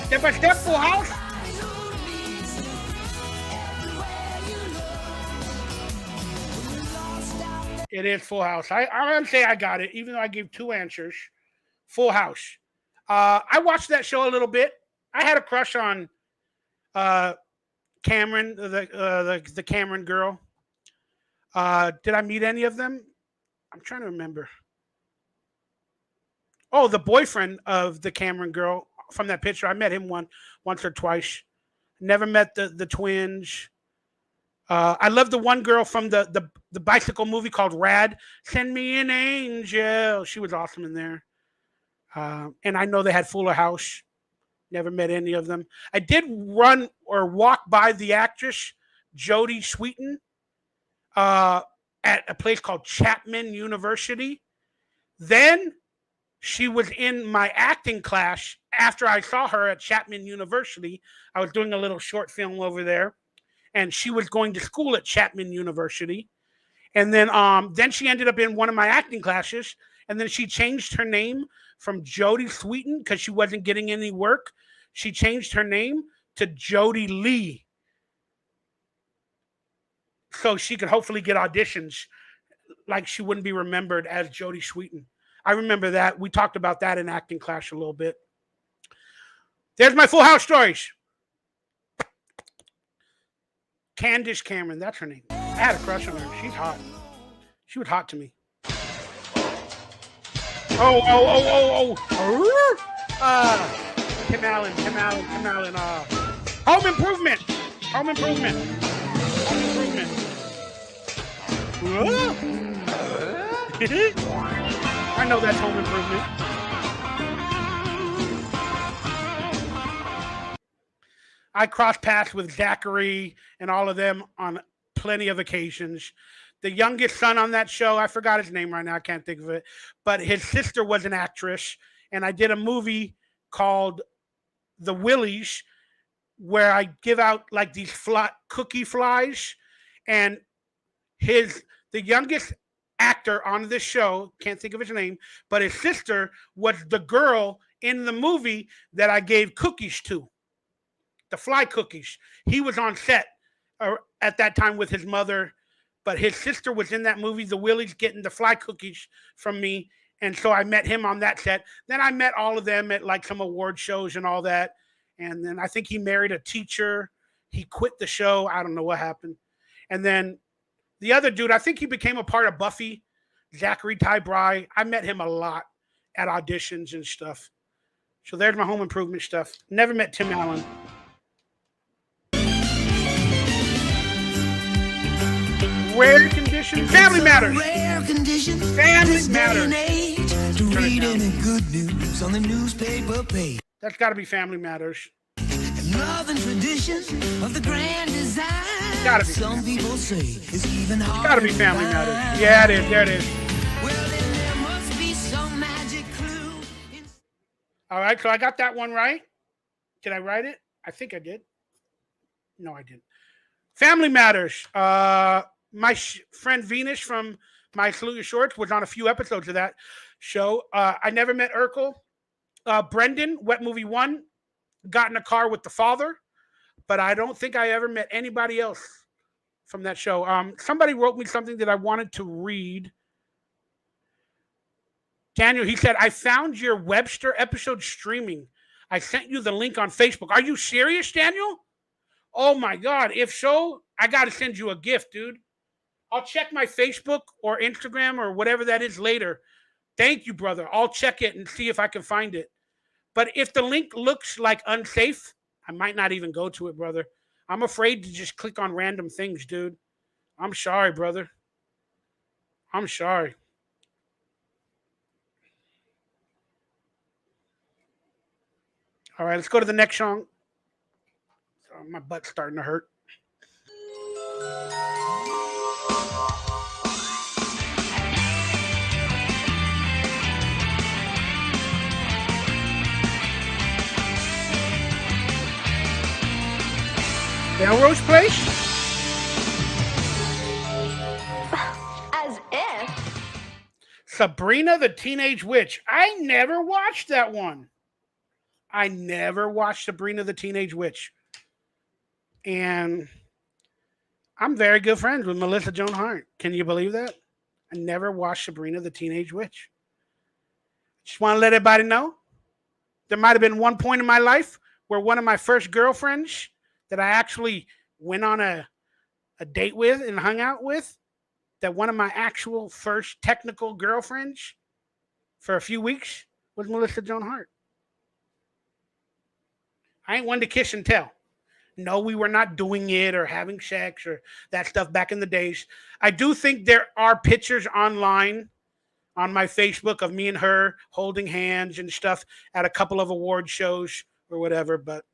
Step by Step, Full House? It is Full House. I'm going to say I got it, even though I gave two answers. Full House. I watched that show a little bit. I had a crush on Cameron, the Cameron girl. Did I meet any of them? I'm trying to remember. Oh, the boyfriend of the Cameron girl from that picture. I met him once or twice. Never met the twins. I love the one girl from the bicycle movie called Rad. Send me an angel. She was awesome in there. And I know they had Fuller House. Never met any of them. I did run or walk by the actress Jodie Sweetin at a place called Chapman University. Then she was in my acting class after I saw her at Chapman University. I was doing a little short film over there, and she was going to school at Chapman University. And then she ended up in one of my acting classes, and then she changed her name from Jodie Sweetin because she wasn't getting any work. She changed her name to Jodie Lee, so she could hopefully get auditions, like she wouldn't be remembered as Jodie Sweetin. I remember that. We talked about that in acting class a little bit. There's my Full House stories. Candace Cameron, that's her name. I had a crush on her. She's hot. She was hot to me. Tim Allen. Home Improvement. I know that's Home Improvement. I crossed paths with Zachary and all of them on plenty of occasions. The youngest son on that show, I forgot his name right now, I can't think of it, but his sister was an actress, and I did a movie called The Willies where I give out like these cookie flies, and the youngest actor on this show, can't think of his name, but his sister was the girl in the movie that I gave cookies to. The fly cookies. He was on set at that time with his mother, but his sister was in that movie, The Willies, getting the fly cookies from me, and so I met him on that set. Then I met all of them at like some award shows and all that, and then I think he married a teacher. He quit the show. I don't know what happened. And then the other dude, I think he became a part of Buffy, Zachary Ty Bry. I met him a lot at auditions and stuff. So there's my Home Improvement stuff. Never met Tim Allen. Rare conditions. Family Matters. Rare conditions. Family Matters. To read any good news on the newspaper page. That's got to be Family Matters. Love and tradition of the grand design. Gotta be. Some people say it's even hard. It's got to be Family Matters. Yeah, it is. There it is. Well, then there must be some magic clue. All right, so I got that one right. Did I write it? I think I did. No, I didn't. Family Matters. My friend Venus from My Salute Your Shorts was on a few episodes of that show. I never met Urkel. Brendan, Wet Movie 1, got in a car with the father, but I don't think I ever met anybody else from that show. Somebody wrote me something that I wanted to read. Daniel, he said, I found your Webster episode streaming. I sent you the link on Facebook. Are you serious, Daniel? Oh my God. If so, I got to send you a gift, dude. I'll check my Facebook or Instagram or whatever that is later. Thank you, brother. I'll check it and see if I can find it. But if the link looks like unsafe, I might not even go to it, brother. I'm afraid to just click on random things, dude. I'm sorry, brother. I'm sorry. All right, let's go to the next song. Oh, my butt's starting to hurt. Melrose Place? As if. Sabrina the Teenage Witch. I never watched that one. I never watched Sabrina the Teenage Witch. And I'm very good friends with Melissa Joan Hart. Can you believe that? I never watched Sabrina the Teenage Witch. Just want to let everybody know there might have been one point in my life where one of my first girlfriends that I actually went on a date with and hung out with, that one of my actual first technical girlfriends for a few weeks was Melissa Joan Hart. I ain't one to kiss and tell. No, we were not doing it or having sex or that stuff back in the days. I do think there are pictures online on my Facebook of me and her holding hands and stuff at a couple of award shows or whatever. But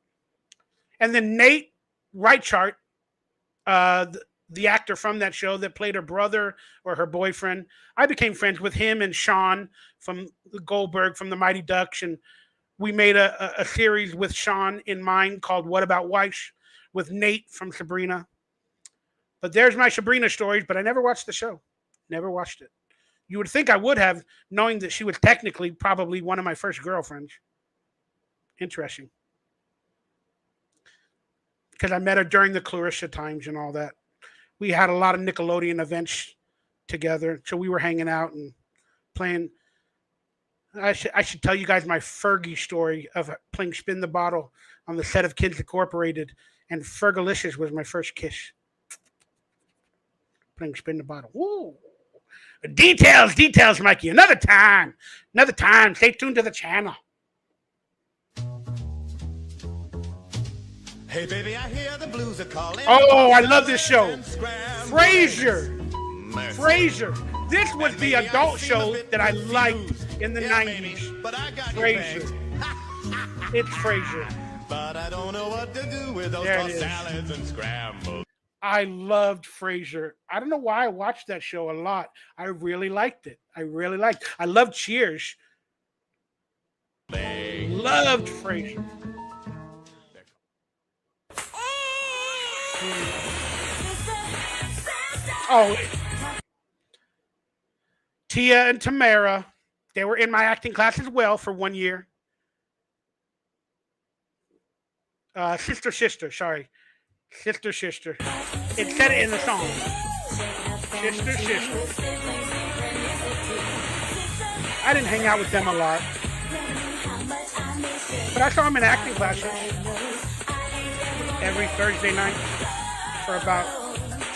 and then Nate Reichart, the actor from that show that played her brother or her boyfriend, I became friends with him and Sean from Goldberg from the Mighty Ducks, and we made a series with Sean in mind called What About Weiss with Nate from Sabrina. But there's my Sabrina stories, but I never watched the show. Never watched it. You would think I would have, knowing that she was technically probably one of my first girlfriends. Interesting. Because I met her during the Clarissa times and all that. We had a lot of Nickelodeon events together, so we were hanging out and playing. I should tell you guys my Fergie story of playing Spin the Bottle on the set of Kids Incorporated, and Fergalicious was my first kiss. Playing Spin the Bottle. Woo! Details, Mikey. Another time. Stay tuned to the channel. Hey, baby, I hear the blues are calling. Oh, I love this show. Frasier. This was the adult show that I liked in the 90s. Frasier. It's Frasier. But I don't know what to do with those tossed salads and scrambled. I loved Frasier. I don't know why I watched that show a lot. I really liked it. I loved Cheers. Loved Frasier. Oh, Tia and Tamara, they were in my acting class as well for 1 year. Sister. It said it in the song. Sister. I didn't hang out with them a lot, but I saw them in acting classes every Thursday night for about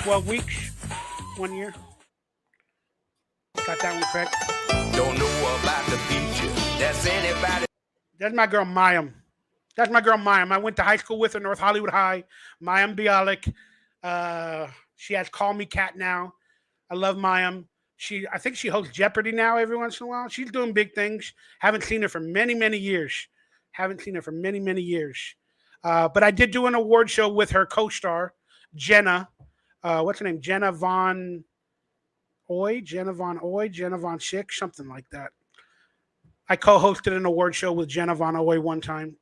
12 weeks, 1 year. Got that one correct. Don't know about the future. That's anybody. That's my girl Mayim. I went to high school with her, North Hollywood High. Mayim Bialik. She has Call Me Cat now. I love Mayim. I think she hosts Jeopardy now every once in a while. She's doing big things. Haven't seen her for many, many years. But I did do an award show with her co-star, Jenna. What's her name? Jenna Von Schick, something like that. I co-hosted an award show with Jenna Von Oy one time.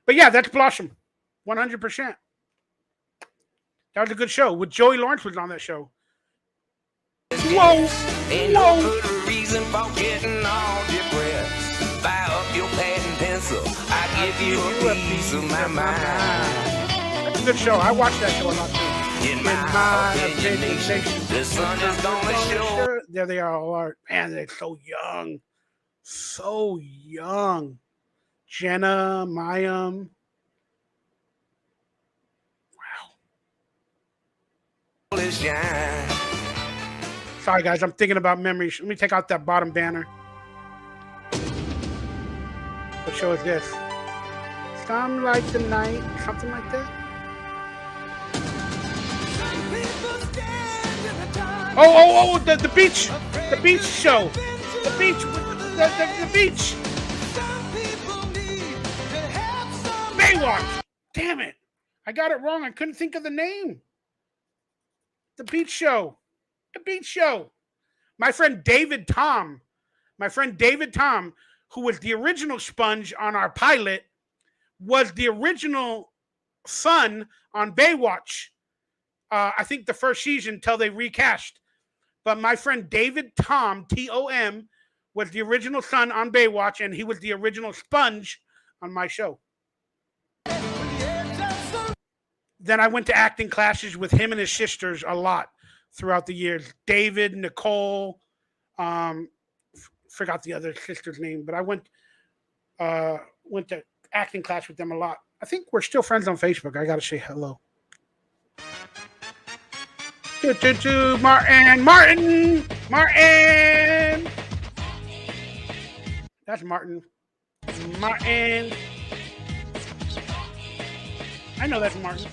But yeah, that's Blossom. 100%. That was a good show. With Joey Lawrence was on that show. Whoa. Ain't no good reason for getting all depressed. Buy up your pad and pencil. I give you a piece of my mind. That's a good show. I watched that show a lot too. In my opinion, the sun is gonna show. There they are, all are. Man, they're so young. So young. Jenna, Mayim. Sorry, guys, I'm thinking about memories. Let me take out that bottom banner. What show is this? Some like the night, something like that. Oh, the beach show. The beach, the beach. Baywatch. Damn it. I got it wrong. I couldn't think of the name. The beach show. The beach show. My friend David Tom, who was the original Sponge on our pilot, was the original son on Baywatch. I think the first season until they recast. But my friend David Tom, Tom, was the original son on Baywatch, and he was the original Sponge on my show. Then I went to acting classes with him and his sisters a lot throughout the years. David, Nicole, forgot the other sister's name, but I went to acting class with them a lot. I think we're still friends on Facebook. I got to say hello. Martin. That's Martin. Martin. I know that's Martin.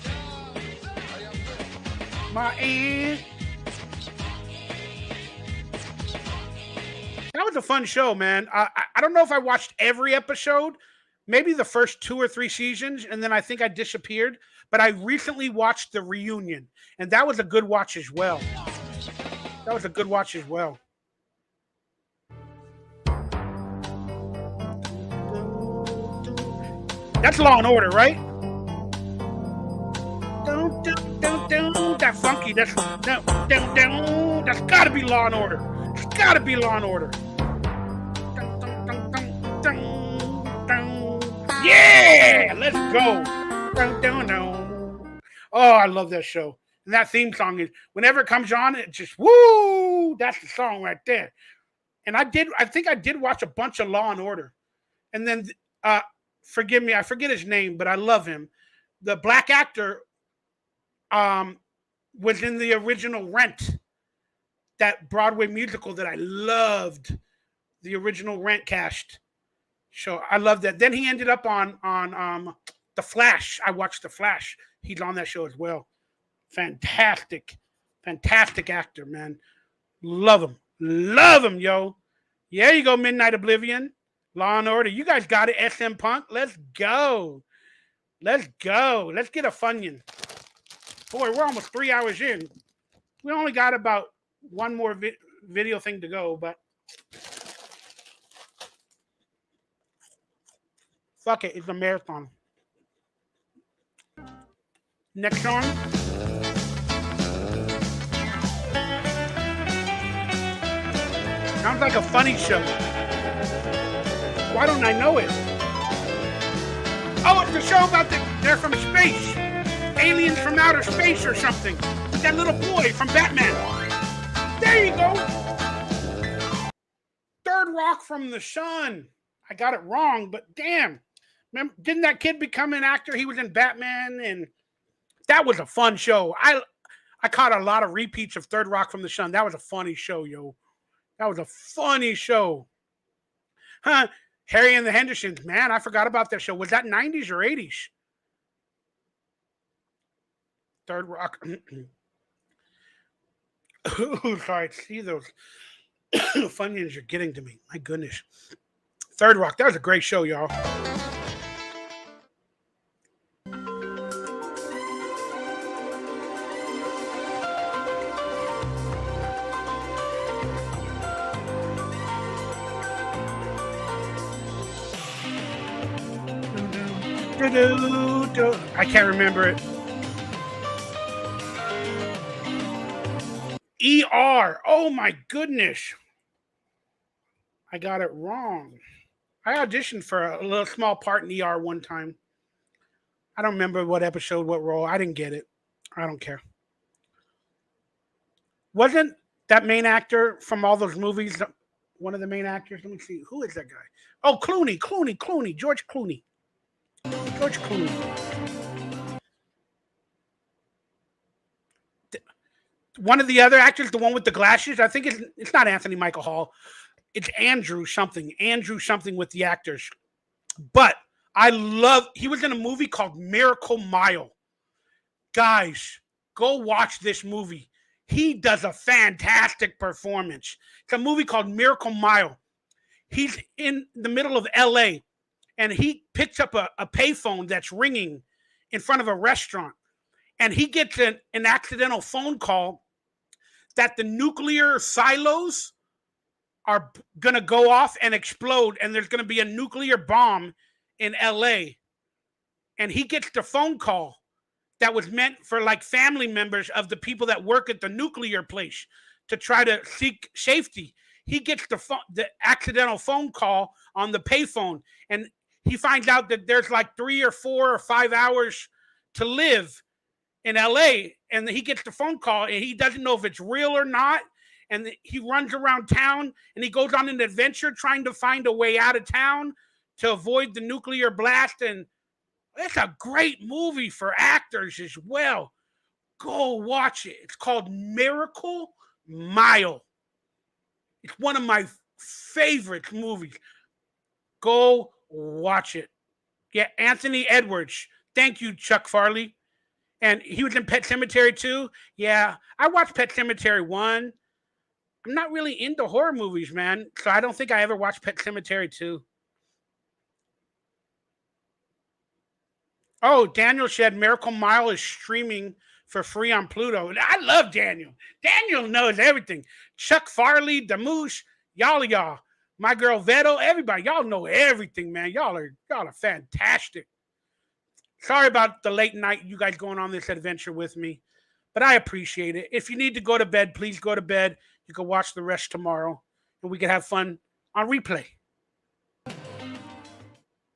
Martin. That was a fun show, man. I don't know if I watched every episode, maybe the first 2 or 3 seasons, and then I think I disappeared. But I recently watched the reunion, and that was a good watch as well. That's Law and Order, right? That funky. That's gotta be Law and Order. It's gotta be Law and Order. Yeah, let's go. Oh, I love that show. And that theme song is, whenever it comes on, it just, woo, that's the song right there. And I think I did watch a bunch of Law and Order. And then, forgive me, I forget his name, but I love him. The black actor was in the original Rent, that Broadway musical that I loved, the original Rent cast show. I loved that. Then he ended up on The Flash. I watched The Flash. He's on that show as well. Fantastic actor, man. Love him, yo. Yeah, you go, Midnight Oblivion, Law and Order. You guys got it, SM Punk. Let's go. Let's get a Funyun. Boy, we're almost 3 hours in. We only got about one more video thing to go, but fuck it, it's a marathon. Next song. Sounds like a funny show. Why don't I know it? Oh, it's a show about they're from space. Aliens from outer space or something. With that little boy from Batman. There you go. Third Rock from the Sun. I got it wrong, but damn. Remember, didn't that kid become an actor? He was in Batman, and that was a fun show. I caught a lot of repeats of Third Rock from the Sun. That was a funny show, yo. That was a funny show. Huh? Harry and the Hendersons. Man, I forgot about that show. Was that 90s or 80s? Third Rock. Oh, sorry. See those Funyuns are getting to me. My goodness. Third Rock. That was a great show, y'all. I can't remember it. ER. Oh my goodness. I got it wrong. I auditioned for a little small part in ER one time. I don't remember what episode, what role. I didn't get it. I don't care. Wasn't that main actor from all those movies one of the main actors? Let me see. Who is that guy? Oh, Clooney. George Clooney. George Clooney. One of the other actors, the one with the glasses, I think it's not Anthony Michael Hall. It's Andrew something with the actors. But he was in a movie called Miracle Mile. Guys, go watch this movie. He does a fantastic performance. It's a movie called Miracle Mile. He's in the middle of LA and he picks up a payphone that's ringing in front of a restaurant. And he gets an accidental phone call that the nuclear silos are going to go off and explode, and there's going to be a nuclear bomb in LA. And he gets the phone call that was meant for like family members of the people that work at the nuclear place to try to seek safety. He gets the accidental phone call on the payphone, and he finds out that there's like 3 or 4 or 5 hours to live in LA. And he gets the phone call and he doesn't know if it's real or not. And he runs around town and he goes on an adventure trying to find a way out of town to avoid the nuclear blast. And it's a great movie for actors as well. Go watch it. It's called Miracle Mile. It's one of my favorite movies. Go watch it. Yeah, Anthony Edwards. Thank you, Chuck Farley. And he was in Pet Sematary 2. Yeah, I watched Pet Sematary 1. I'm not really into horror movies, man. So I don't think I ever watched Pet Sematary 2. Oh, Daniel said Miracle Mile is streaming for free on Pluto. I love Daniel. Daniel knows everything. Chuck Farley, Damoosh, y'all. My girl Veto, everybody. Y'all know everything, man. Y'all are fantastic. Sorry about the late night, you guys going on this adventure with me, but I appreciate it. If you need to go to bed, please go to bed. You can watch the rest tomorrow, and we can have fun on replay.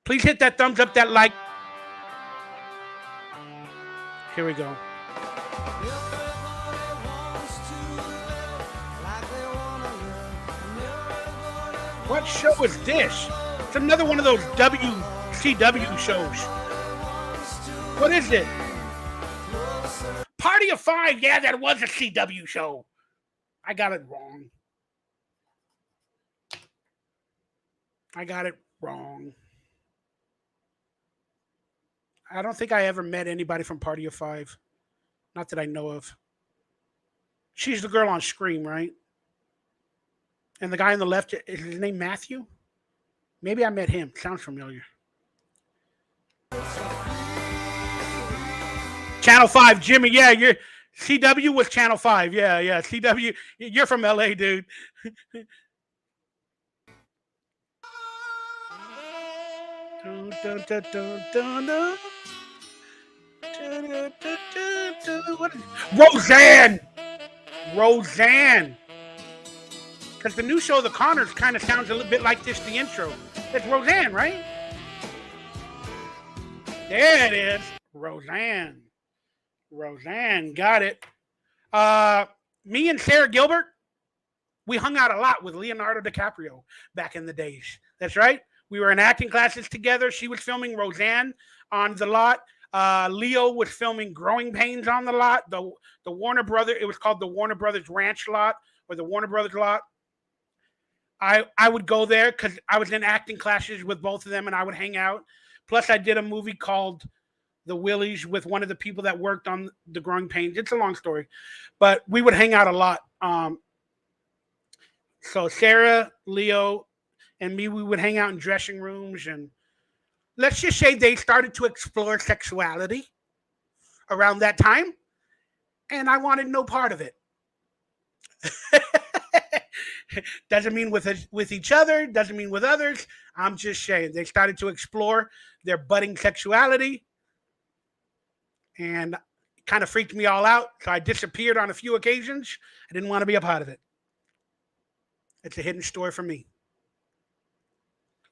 Please hit that thumbs up, that like. Here we go. What show is this? It's another one of those WCW shows. What is it? Party of Five. Yeah, that was a CW show. I got it wrong. I don't think I ever met anybody from Party of Five. Not that I know of. She's the girl on Scream, right? And the guy on the left, is his name Matthew? Maybe I met him. Sounds familiar. Channel 5, Jimmy. Yeah, you're CW was Channel 5. Yeah. CW, you're from LA, dude. Roseanne. Because the new show, The Connors, kind of sounds a little bit like this, the intro. It's Roseanne, right? There it is. Roseanne, got it. Me and Sarah Gilbert, we hung out a lot with Leonardo DiCaprio back in the days. That's right. We were in acting classes together. She was filming Roseanne on the lot. Leo was filming Growing Pains on the lot. The Warner Brothers, it was called the Warner Brothers Ranch lot or the Warner Brothers lot. I would go there because I was in acting classes with both of them and I would hang out. Plus, I did a movie called The Willies with one of the people that worked on the Growing Pains. It's a long story, but we would hang out a lot. So Sarah, Leo, and me, we would hang out in dressing rooms, and let's just say they started to explore sexuality around that time, and I wanted no part of it. Doesn't mean with each other, doesn't mean with others. I'm just saying they started to explore their budding sexuality, and it kind of freaked me all out. So I disappeared on a few occasions. I didn't want to be a part of it. It's a hidden story for me.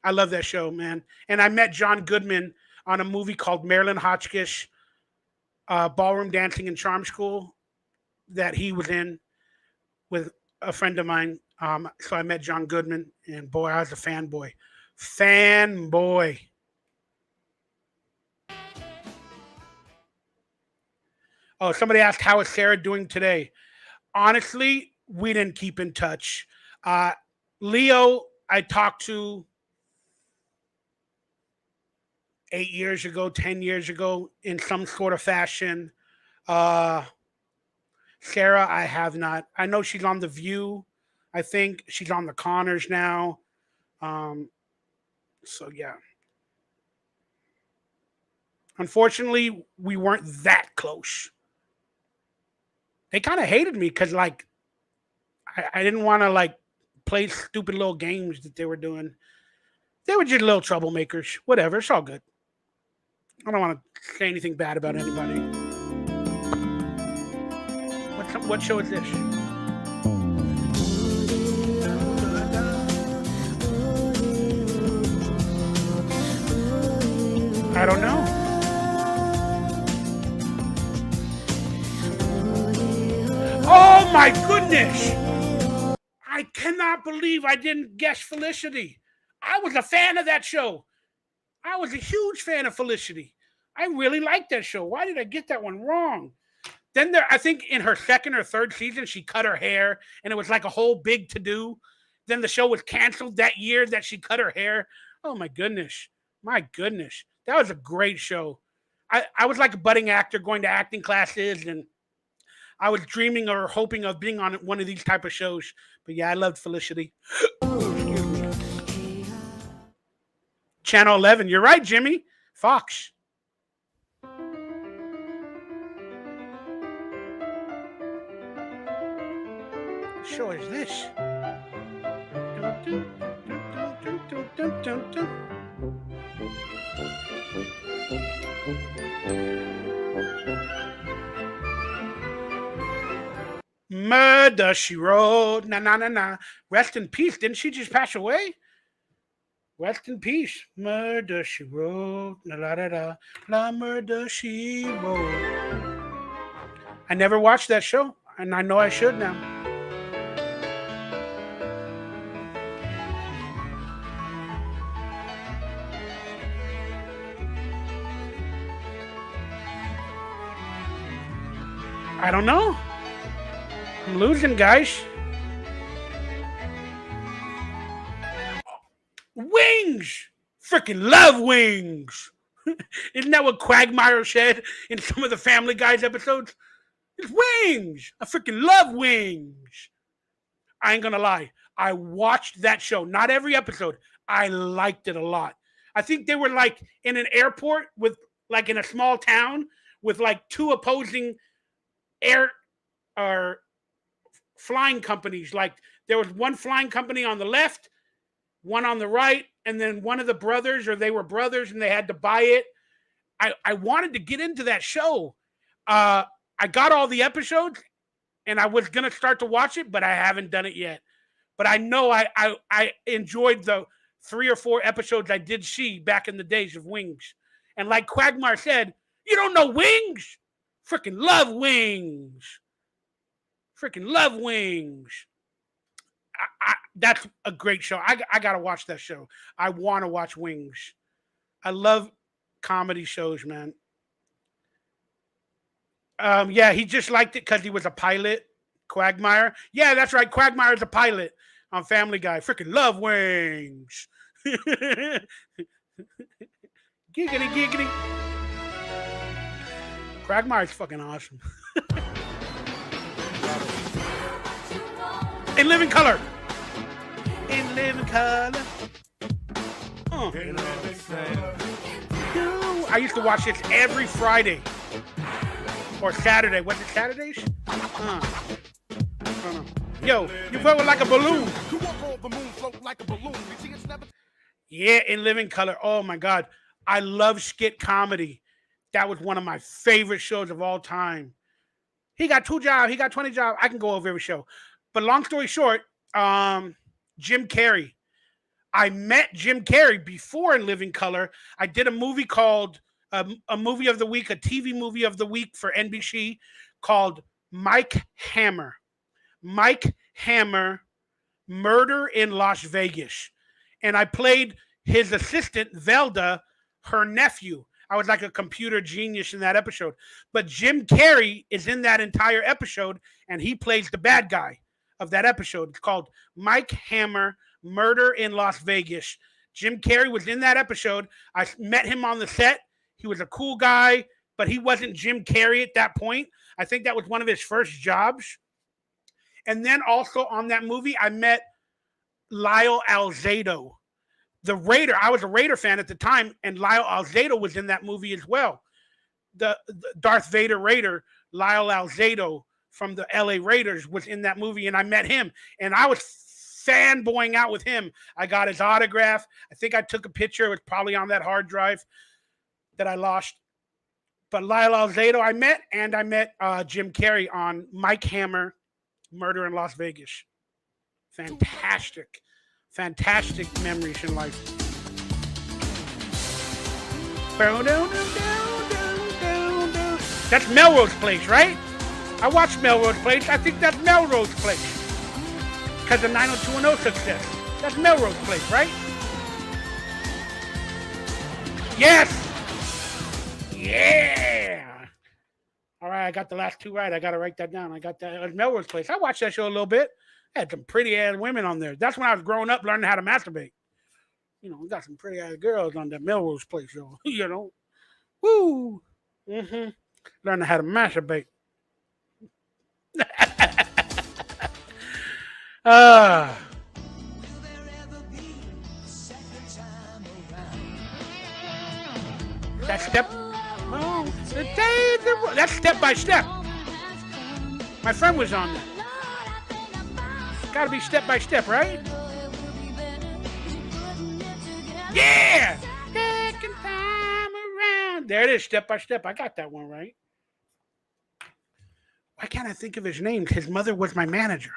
I love that show, man. And I met John Goodman on a movie called Marilyn Hotchkiss, Ballroom Dancing and Charm School, that he was in. with a friend of mine. So I met John Goodman, and boy, I was a fanboy. Fanboy. Oh, somebody asked, how is Sarah doing today? Honestly, we didn't keep in touch. Leo, I talked to 8 years ago, 10 years ago in some sort of fashion. Sarah, I have not. I know she's on The View. I think she's on the Connors now. So, yeah. Unfortunately, we weren't that close. They kind of hated me because, like, I didn't want to, like, play stupid little games that they were doing. They were just little troublemakers. Whatever, it's all good. I don't want to say anything bad about anybody. What show is this? I don't know. Oh my goodness! I cannot believe I didn't guess Felicity. I was a fan of that show. I was a huge fan of Felicity. I really liked that show. Why did I get that one wrong? Then I think in her second or third season, she cut her hair, and it was like a whole big to-do. Then the show was canceled that year that she cut her hair. Oh my goodness. My goodness. That was a great show. I was like a budding actor going to acting classes, and I was dreaming or hoping of being on one of these type of shows. But yeah, I loved Felicity. Channel 11. You're right, Jimmy. Fox. What show is this? Murder, She Wrote. Na na na na. Rest in peace. Didn't she just pass away? Rest in peace. Murder, She Wrote. La la da da. La Murder, She Wrote. I never watched that show, and I know I should now. I don't know. I'm losing, guys. Wings! Freaking love Wings! Isn't that what Quagmire said in some of the Family Guys episodes? It's Wings! I freaking love Wings! I ain't gonna lie. I watched that show. Not every episode. I liked it a lot. I think they were like in an airport with, like in a small town with like two opposing air or flying companies. Like there was one flying company on the left, one on the right, and then one of the brothers, or they were brothers and they had to buy it. I wanted to get into that show. I got all the episodes and I was going to start to watch it, but I haven't done it yet. But I know I enjoyed the 3 or 4 episodes I did see back in the days of Wings. And like Quagmire said, you don't know Wings? Freaking love Wings. Freaking love Wings. That's a great show. I got to watch that show. I want to watch Wings. I love comedy shows, man. Yeah, he just liked it because he was a pilot. Quagmire. Yeah, that's right. Quagmire's a pilot on Family Guy. Freaking love Wings. Giggity, giggity. Quagmire's fucking awesome. In Living Color. In Living Color. I used to watch this every Friday. Or Saturday. Was it Saturdays? Yo, you float like a balloon. Yeah, In Living Color. Oh my God. I love skit comedy. That was one of my favorite shows of all time. He got 2 jobs. He got 20 jobs. I can go over every show. But long story short, Jim Carrey. I met Jim Carrey before In Living Color. I did a movie called, a movie of the week, a TV movie of the week for NBC called Mike Hammer. Mike Hammer, Murder in Las Vegas. And I played his assistant, Velda, her nephew. I was like a computer genius in that episode. But Jim Carrey is in that entire episode, and he plays the bad guy of that episode. It's called Mike Hammer, Murder in Las Vegas. Jim Carrey was in that episode. I met him on the set. He was a cool guy, but he wasn't Jim Carrey at that point. I think that was one of his first jobs. And then also on that movie, I met Lyle Alzado, the Raider. I was a Raider fan at the time, and Lyle Alzado was in that movie as well. The Darth Vader Raider, Lyle Alzado from the LA Raiders, was in that movie, and I met him, and I was fanboying out with him. I got his autograph. I think I took a picture. It was probably on that hard drive that I lost. But Lyle Alzado I met, and I met Jim Carrey on Mike Hammer, Murder in Las Vegas. Fantastic memories in life. That's Melrose Place, right? I watched Melrose Place. I think that's Melrose Place because of 90210 success. That's Melrose Place, right? Yes. Yeah. All right, I got the last two right. I got to write that down. I got that. It was Melrose Place. I watched that show a little bit. I had some pretty ass women on there. That's when I was growing up, learning how to masturbate. You know, we got some pretty ass girls on that Melrose Place show. You know, woo. Learning how to masturbate. That step. Oh, that's Step by Step. My friend was on that. Gotta be Step by Step, right? Yeah! Second time around. There it is, Step by Step. I got that one right. Why can't I think of his name? His mother was my manager.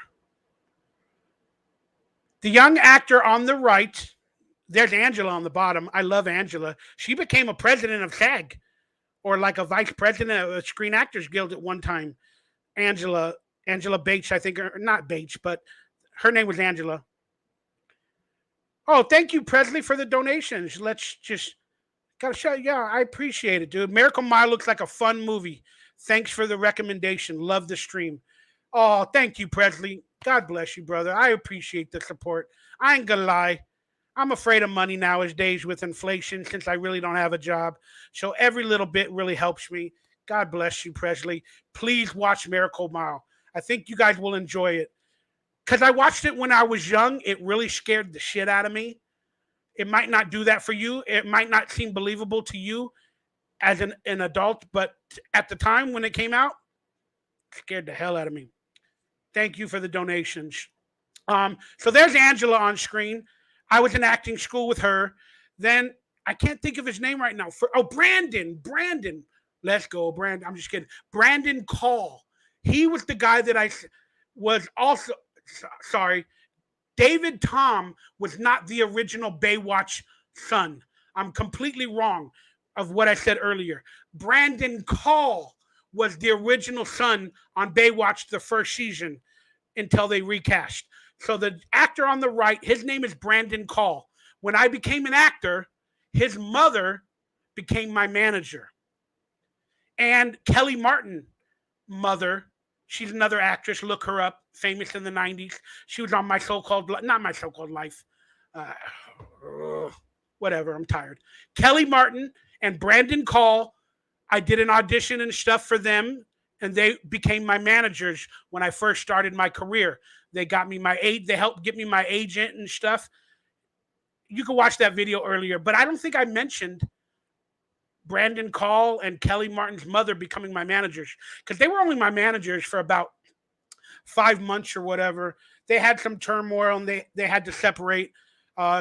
The young actor on the right, there's Angela on the bottom. I love Angela. She became a president of SAG, or like a vice president of the Screen Actors Guild at one time. Angela Bates, I think, or not Bates, but her name was Angela. Oh, thank you, Presley, for the donations. Let's just gotta show. Yeah, I appreciate it, dude. Miracle Mile looks like a fun movie. Thanks for the recommendation. Love the stream. Oh, thank you, Presley. God bless you, brother. I appreciate the support. I ain't gonna lie. I'm afraid of money nowadays with inflation since I really don't have a job. So every little bit really helps me. God bless you, Presley. Please watch Miracle Mile. I think you guys will enjoy it. Because I watched it when I was young. It really scared the shit out of me. It might not do that for you. It might not seem believable to you as an adult. But at the time when it came out, it scared the hell out of me. Thank you for the donations. So there's Angela on screen. I was in acting school with her. Then I can't think of his name right now. Brandon. Let's go, Brandon. I'm just kidding. Brandon Call. He was the guy that I was also, sorry. David Tom was not the original Baywatch son. I'm completely wrong of what I said earlier. Brandon Call was the original son on Baywatch the first season until they recast. So the actor on the right, his name is Brandon Call. When I became an actor, his mother became my manager. And Kelly Martin, mother, she's another actress. Look her up, famous in the 90s. She was on My So-Called, not My So-Called Life. Whatever, I'm tired. Kelly Martin and Brandon Call, I did an audition and stuff for them, and they became my managers when I first started my career. They got me they helped get me my agent and stuff. You can watch that video earlier, but I don't think I mentioned Brandon Call and Kelly Martin's mother becoming my managers because they were only my managers for about 5 months or whatever. They had some turmoil and they had to separate.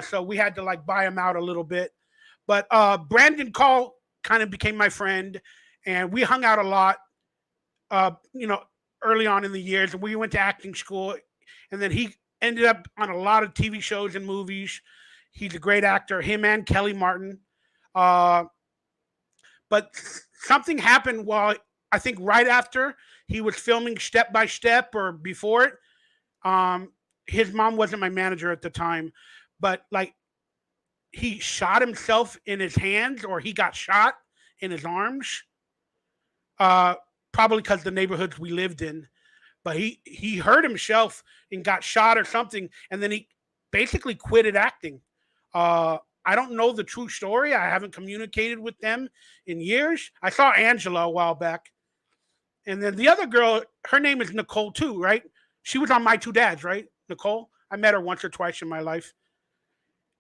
So we had to like buy them out a little bit. But Brandon Call kind of became my friend and we hung out a lot, early on in the years, and we went to acting school. And then he ended up on a lot of TV shows and movies. He's a great actor, him and Kelly Martin. But something happened while, I think right after he was filming Step by Step or before it, His mom wasn't my manager at the time, but like he shot himself in his hands, or he got shot in his arms. Probably because the neighborhoods we lived in. But he hurt himself and got shot or something, and then he basically quitted acting. I don't know the true story. I haven't communicated with them in years. I saw Angela a while back. And then the other girl, her name is Nicole too, right? She was on My Two Dads, right? Nicole. I met her once or twice in my life.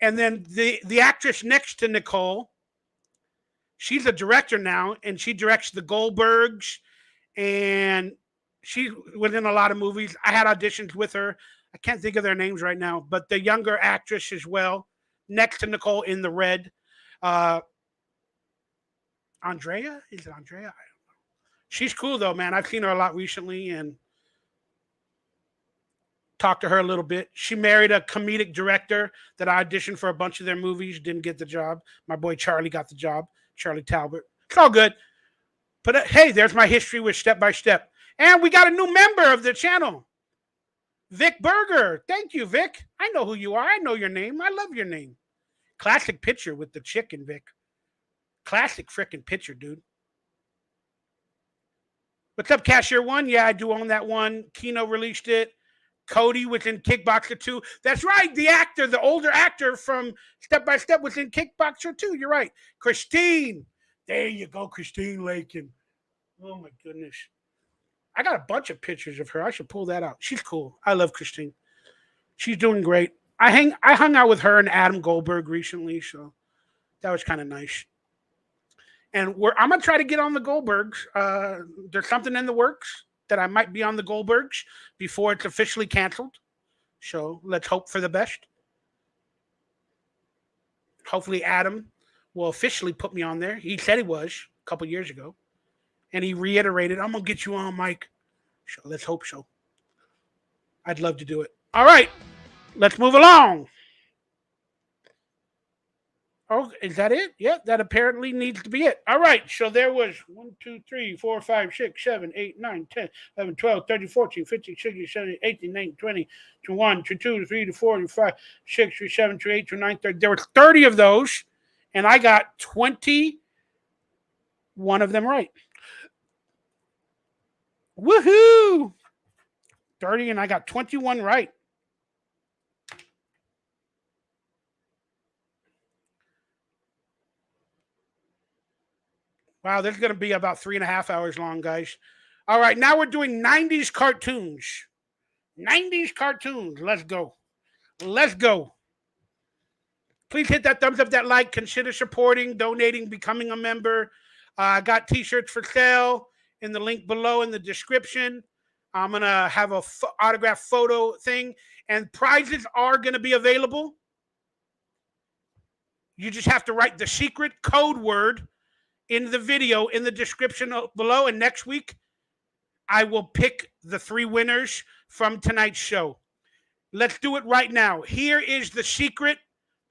And then the actress next to Nicole, she's a director now, and she directs the Goldbergs, and she was in a lot of movies. I had auditions with her. I can't think of their names right now, but the younger actress as well, next to Nicole in the red. Andrea? Is it Andrea? I don't know. She's cool though, man. I've seen her a lot recently and talked to her a little bit. She married a comedic director that I auditioned for a bunch of their movies, didn't get the job. My boy Charlie got the job, Charlie Talbot. It's all good. But hey, there's my history with Step by Step. And we got a new member of the channel, Vic Berger. Thank you, Vic. I know who you are. I know your name. I love your name. Classic picture with the chicken, Vic. Classic freaking picture, dude. What's up, Cashier One? Yeah, I do own that one. Kino released it. Cody was in Kickboxer 2. That's right. The actor, the older actor from Step by Step was in Kickboxer 2. You're right. Christine. There you go, Christine Lakin. Oh, my goodness. I got a bunch of pictures of her. I should pull that out. She's cool. I love Christine. She's doing great. I hung out with her and Adam Goldberg recently, so that was kind of nice. And I'm going to try to get on the Goldbergs. There's something in the works that I might be on the Goldbergs before it's officially canceled. So let's hope for the best. Hopefully Adam will officially put me on there. He said he was a couple years ago. And he reiterated, I'm going to get you on, Mike. So let's hope so. I'd love to do it. All right. Let's move along. Oh, is that it? Yeah, that apparently needs to be it. All right. So there was 1, 2, 3, 4, 5, 6, 7, 8, 9, 10, 11, 12, 13, 14, 15, 16, 17, 18, 19, 20, 21, 22, 23, 24, 25, 6, 7, 8, 9, 30. There were 30 of those, and I got 21 of them right. Woohoo! 30, and I got 21 right. Wow, this is going to be about 3.5 hours long, guys. All right, now we're doing 90s cartoons. 90s cartoons. Let's go. Let's go. Please hit that thumbs up, that like. Consider supporting, donating, becoming a member. I got t-shirts for sale in the link below in the description. I'm going to have a autograph photo thing, and prizes are going to be available. You just have to write the secret code word in the video in the description below, and next week I will pick the 3 winners from tonight's show. Let's do it right now. Here is the secret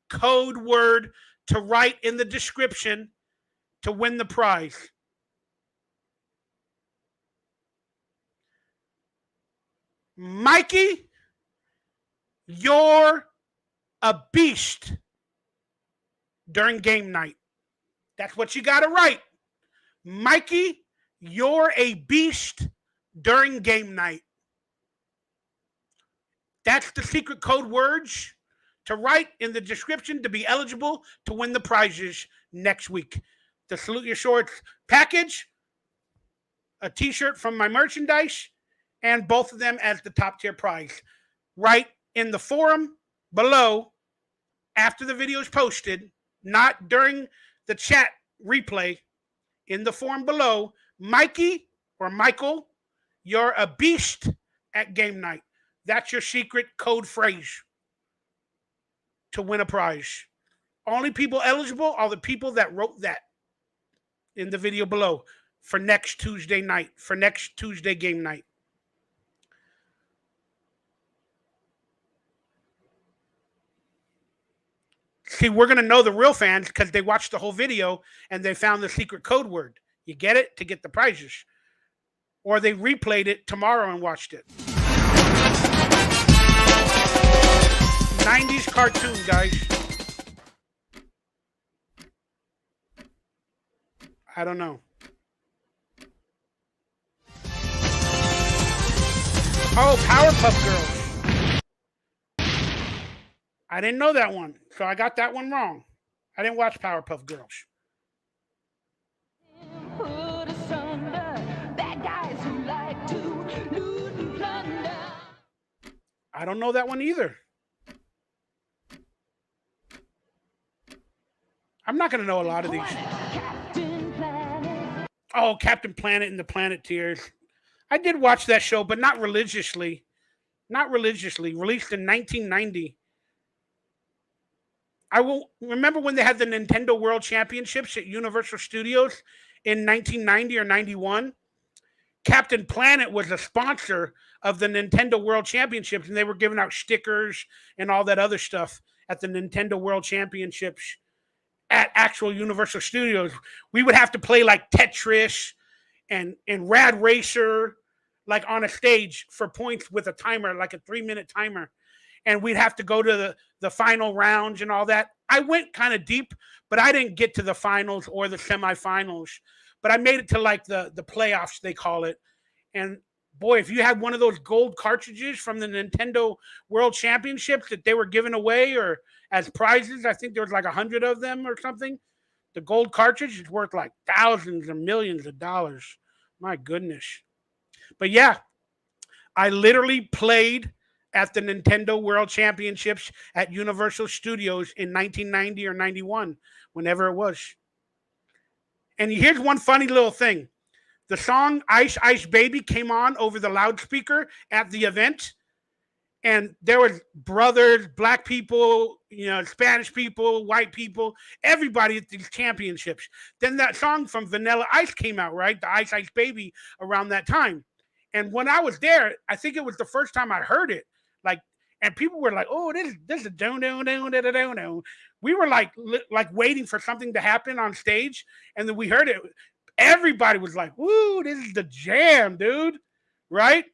code word to write in the description to win the prize. Mikey, you're a beast during game night. That's what you got to write. Mikey, you're a beast during game night. That's the secret code words to write in the description to be eligible to win the prizes next week. The Salute Your Shorts package, a t-shirt from my merchandise, and both of them as the top tier prize. Write in the forum below after the video is posted, not during the chat replay, in the forum below, Mikey or Michael, you're a beast at game night. That's your secret code phrase to win a prize. Only people eligible are the people that wrote that in the video below for next Tuesday night, for next Tuesday game night. See, we're going to know the real fans because they watched the whole video and they found the secret code word. You get it to get the prizes. Or they replayed it tomorrow and watched it. 90s cartoon, guys. I don't know. Oh, Powerpuff Girls. I didn't know that one, so I got that one wrong. I didn't watch Powerpuff Girls. I don't know that one either. I'm not going to know a lot of these. Oh, Captain Planet and the Planeteers. I did watch that show, but not religiously. Not religiously. Released in 1990. I will remember when they had the Nintendo World Championships at Universal Studios in 1990 or 91. Captain Planet was a sponsor of the Nintendo World Championships, and they were giving out stickers and all that other stuff at the Nintendo World Championships at actual Universal Studios. We would have to play like Tetris and Rad Racer, like on a stage for points with a timer, like a 3-minute timer. And we'd have to go to the final rounds and all that. I went kind of deep, but I didn't get to the finals or the semifinals. But I made it to like the playoffs, they call it. And boy, if you had one of those gold cartridges from the Nintendo World Championships that they were giving away or as prizes, I think there was like 100 of them or something. The gold cartridge is worth like thousands and millions of dollars. My goodness. But yeah, I literally played at the Nintendo World Championships at Universal Studios in 1990 or 91, whenever it was. And here's one funny little thing. The song Ice Ice Baby came on over the loudspeaker at the event. And there was brothers, black people, Spanish people, white people, everybody at these championships. Then that song from Vanilla Ice came out, right? The Ice Ice Baby around that time. And when I was there, I think it was the first time I heard it. Like, and people were like, "Oh, this is don't." We were like waiting for something to happen on stage, and then we heard it. Everybody was like, "Woo, this is the jam, dude!" Right?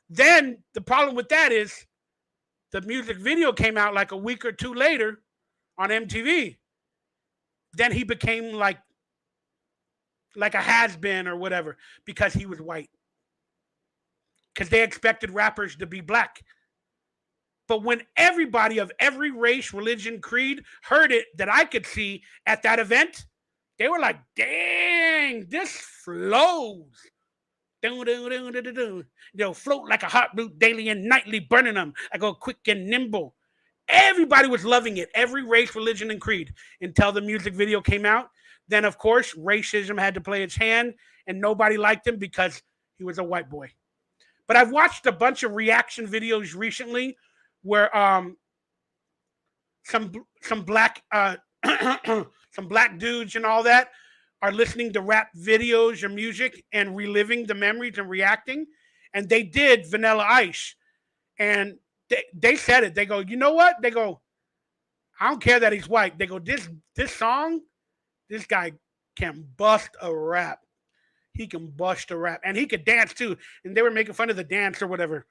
Then the problem with that is the music video came out like a week or two later on MTV. Then he became like a has-been or whatever because he was white. Because they expected rappers to be black. But when everybody of every race, religion, creed heard it that I could see at that event, they were like, dang, this flows. They'll float like a hot root daily and nightly, burning them. I go quick and nimble. Everybody was loving it. Every race, religion, and creed until the music video came out. Then, of course, racism had to play its hand, and nobody liked him because he was a white boy. But I've watched a bunch of reaction videos recently where some black some black dudes and all that are listening to rap videos or music and reliving the memories and reacting. And they did Vanilla Ice. And they said it. They go, you know what? They go, I don't care that he's white. They go, this song, this guy can bust a rap. He can bust a rap. And he could dance too. And they were making fun of the dance or whatever.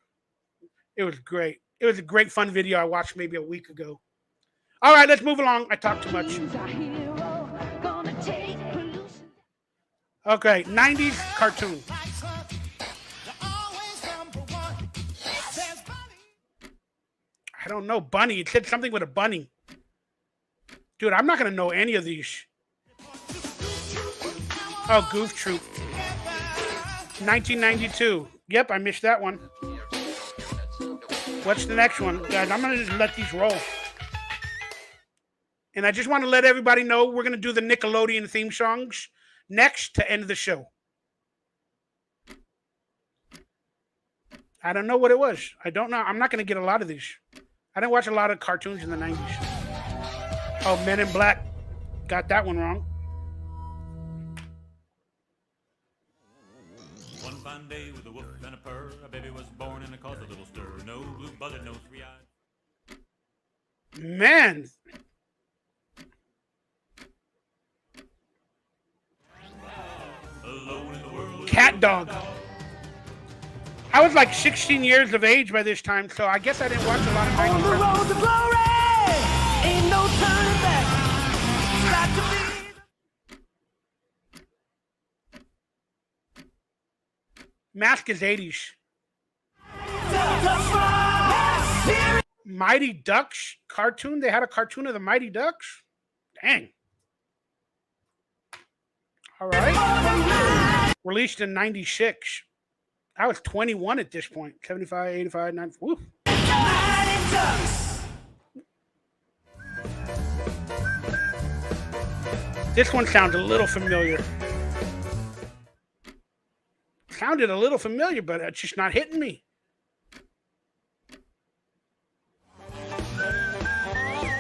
It was great. It was a great, fun video I watched maybe a week ago. All right, let's move along. I talked too much. Okay, 90s cartoon. I don't know, bunny. It said something with a bunny. Dude, I'm not going to know any of these. Oh, Goof Troop. 1992. Yep, I missed that one. What's the next one? Guys, I'm going to just let these roll. And I just want to let everybody know we're going to do the Nickelodeon theme songs next to end the show. I don't know what it was. I don't know. I'm not going to get a lot of these. I didn't watch a lot of cartoons in the 90s. Oh, Men in Black. Got that one wrong. One fine day with a woof and a purr, a baby was born and it caused a little stir. No blue buzzard, no three-eyed. Man. Cat Dog. I was like 16 years of age by this time, so I guess I didn't watch a lot of 90s. On the road to glory, ain't no turning back. Got to be. Mask is 80s. Mighty Ducks cartoon. They had a cartoon of the Mighty Ducks. Dang. All right. Released in 96. I was 21 at this point. 75, 85, 90. Woo. This one sounds a little familiar. Sounded a little familiar, but it's just not hitting me.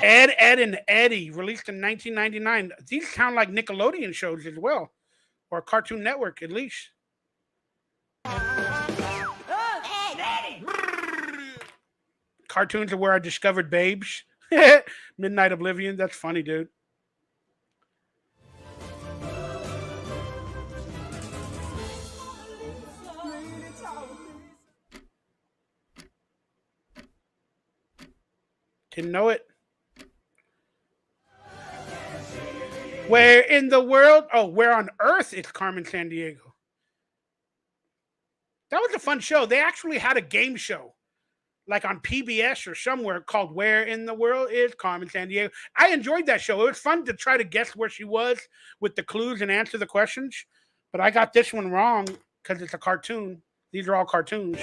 Ed, Ed, and Eddie, released in 1999. These sound like Nickelodeon shows as well, or Cartoon Network at least. Cartoons are where I discovered babes. Midnight Oblivion, that's funny, dude. Didn't know it. Where in the world? Oh, where on earth is Carmen Sandiego? That was a fun show. They actually had a game show, like on PBS or somewhere, called Where in the World is Carmen Sandiego? I enjoyed that show. It was fun to try to guess where she was with the clues and answer the questions. But I got this one wrong because it's a cartoon. These are all cartoons.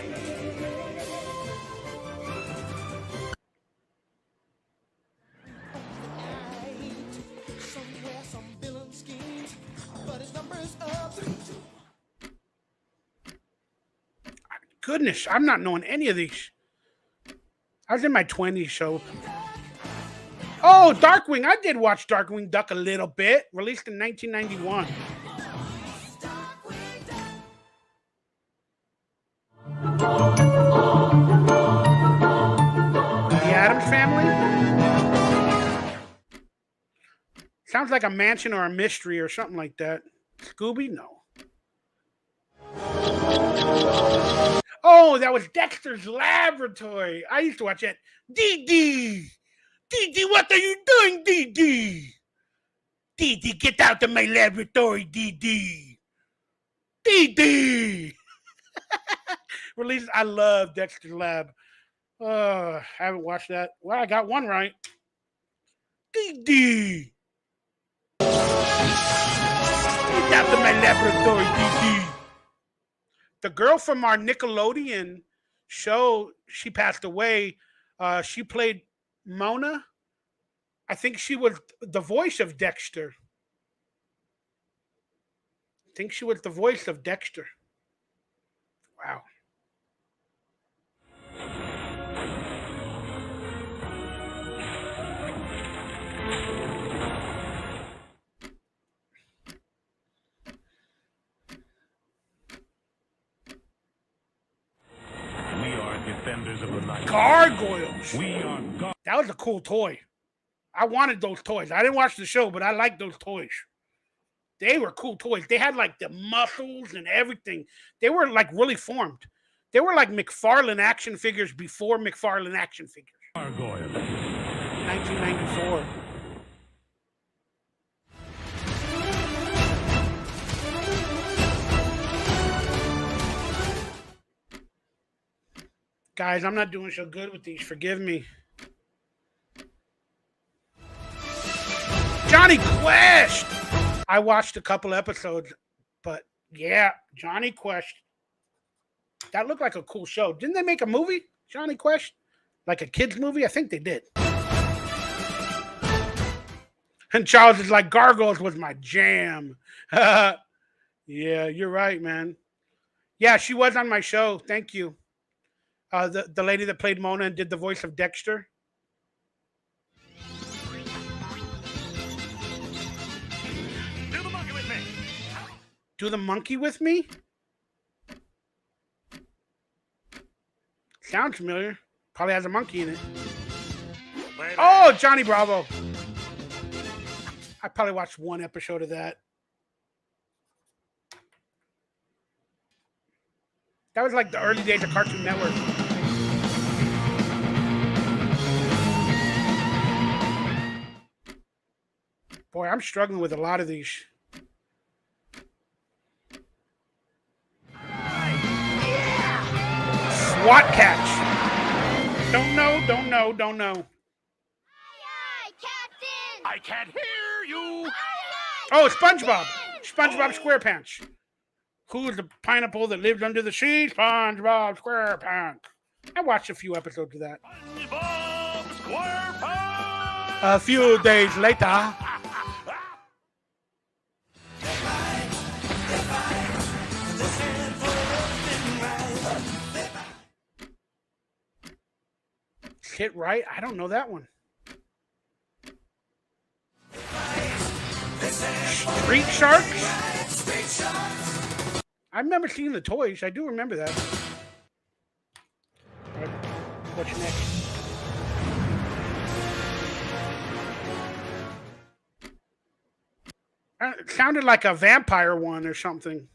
Goodness, I'm not knowing any of these. I was in my 20s, so. Oh, Darkwing. I did watch Darkwing Duck a little bit. Released in 1991. The Addams Family? Sounds like a mansion or a mystery or something like that. Scooby? No. Oh, that was Dexter's Laboratory. I used to watch that. Dee, what are you doing, Dee? Dee, get out of my laboratory, Dee. Released. I love Dexter's Lab. I haven't watched that. Well, I got one right. Dee. Get out of my laboratory, Dee. The girl from our Nickelodeon show, she passed away. She played Mona. I think she was the voice of Dexter. Wow. Defenders of the night. Gargoyles. That was a cool toy. I wanted those toys. I didn't watch the show, but I liked those toys. They were cool toys. They had like the muscles and everything. They were like really formed. They were like McFarlane action figures before McFarlane action figures. Gargoyles. 1994. Guys, I'm not doing so good with these. Forgive me. Johnny Quest! I watched a couple episodes, but yeah, Johnny Quest. That looked like a cool show. Didn't they make a movie, Johnny Quest? Like a kid's movie? I think they did. And Charles is like, Gargoyles was my jam. Yeah, you're right, man. Yeah, she was on my show. Thank you. The lady that played Mona and did the voice of Dexter. Do the monkey with me. Do the monkey with me? Sounds familiar. Probably has a monkey in it. Oh, Johnny Bravo. I probably watched one episode of that. That was like the early days of Cartoon Network. Boy, I'm struggling with a lot of these. SWAT catch. Don't know. I can't hear you. Oh, SpongeBob. SpongeBob SquarePants. Who's the pineapple that lived under the sea? SpongeBob SquarePants. I watched a few episodes of that. SpongeBob SquarePants. A few days later. Hit right? I don't know that one. Street Sharks? I remember seeing the toys. I do remember that. All right. What's next? It sounded like a vampire one or something.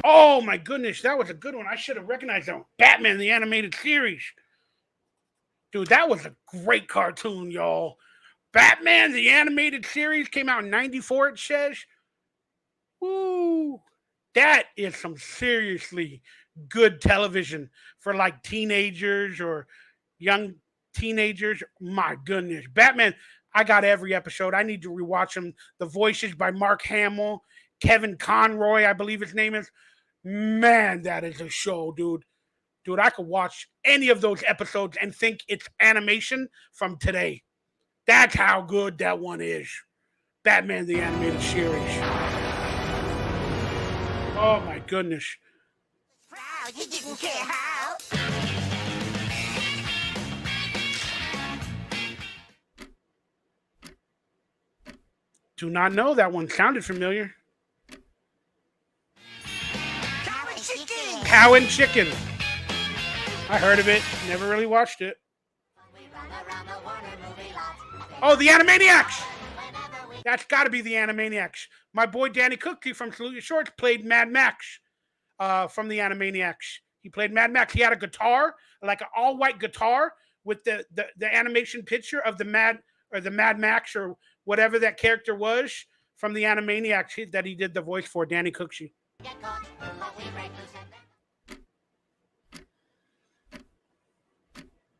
Oh my goodness, that was a good one. I should have recognized that one. Batman, the animated series. Dude, that was a great cartoon, y'all. Batman, the animated series, came out in 94, it says. Woo. That is some seriously good television for like teenagers or young teenagers. My goodness. Batman, I got every episode. I need to rewatch them. The voices by Mark Hamill, Kevin Conroy, I believe his name is. Man, that is a show, dude. Dude, I could watch any of those episodes and think it's animation from today. That's how good that one is. Batman, the animated series. Oh, my goodness. Proud he didn't care how. Do not know that one. Sounded familiar. Cow and Chicken. I heard of it. Never really watched it. Oh, the Animaniacs. That's got to be the Animaniacs. My boy Danny Cookie from Salute Your Shorts played Mad Max from the Animaniacs. He played Mad Max. He had a guitar, like an all-white guitar with the animation picture of the Mad Max or whatever that character was from the Animaniacs that he did the voice for, Danny Cooksey.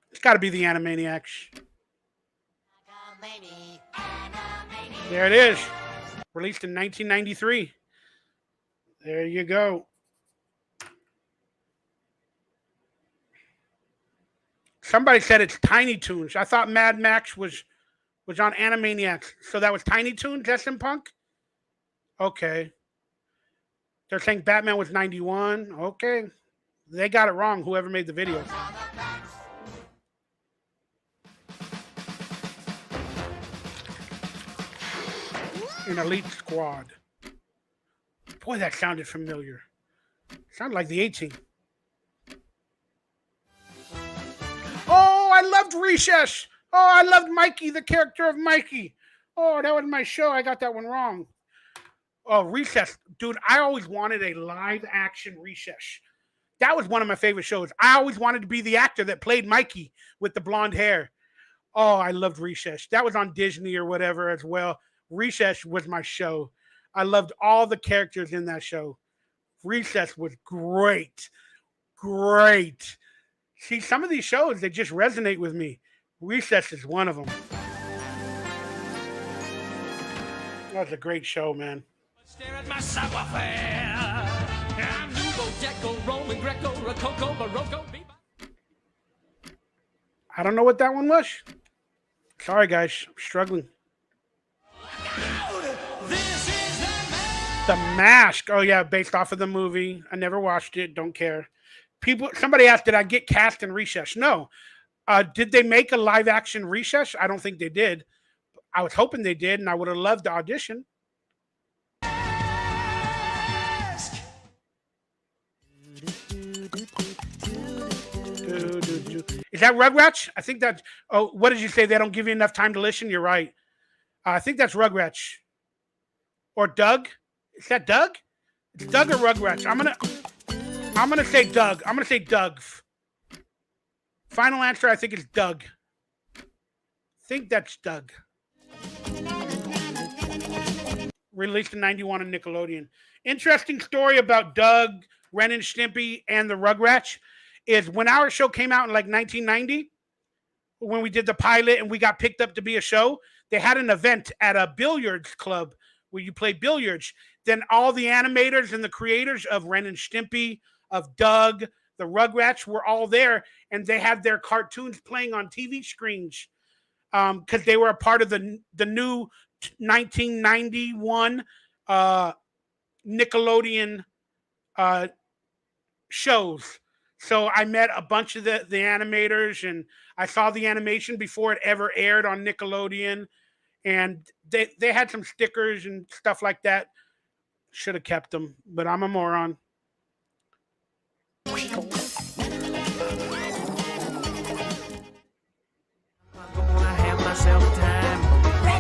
It's got to be the Animaniacs. There it is. Released in 1993. There you go. Somebody said it's Tiny Toons. I thought Mad Max was on Animaniacs. So that was Tiny Toons, SM Punk? Okay. They're saying Batman was 91. Okay. They got it wrong, whoever made the video. An Elite Squad. Boy, that sounded familiar. Sounded like the 18. Oh, I loved Recess. Oh, I loved Mikey, the character of Mikey. Oh, that was my show. I got that one wrong. Oh, Recess. Dude, I always wanted a live action Recess. That was one of my favorite shows. I always wanted to be the actor that played Mikey with the blonde hair. Oh, I loved Recess. That was on Disney or whatever as well. Recess was my show. I loved all the characters in that show. Recess was great. Great. See, some of these shows, they just resonate with me. Recess is one of them. That was a great show, man. Stare at my savoir-faire. I'm Nouveau, Deco, Roman, Greco, Rococo, Baroque, I don't know what that one was. Sorry, guys. I'm struggling. The Mask. Oh, yeah, based off of the movie. I never watched it. Don't care. Somebody asked, did I get cast in Recess? No. Did they make a live action Recess? I don't think they did. I was hoping they did, and I would have loved to audition. Is that Rugrats? I think that. Oh, what did you say? They don't give you enough time to listen? You're right. I think that's Rugrats. Or Doug? Is that Doug? It's Doug or Rugrats. I'm gonna say Doug. I'm gonna say Doug. Final answer, I think it's Doug. I think that's Doug. Released in 91 on Nickelodeon. Interesting story about Doug, Ren and Stimpy, and the Rugrats is when our show came out in like 1990, when we did the pilot and we got picked up to be a show, they had an event at a billiards club where you play billiards. Then all the animators and the creators of Ren and Stimpy, of Doug, the Rugrats were all there, and they had their cartoons playing on TV screens because they were a part of the new 1991 Nickelodeon shows. So I met a bunch of the animators, and I saw the animation before it ever aired on Nickelodeon. And they had some stickers and stuff like that. Should have kept them, but I'm a moron.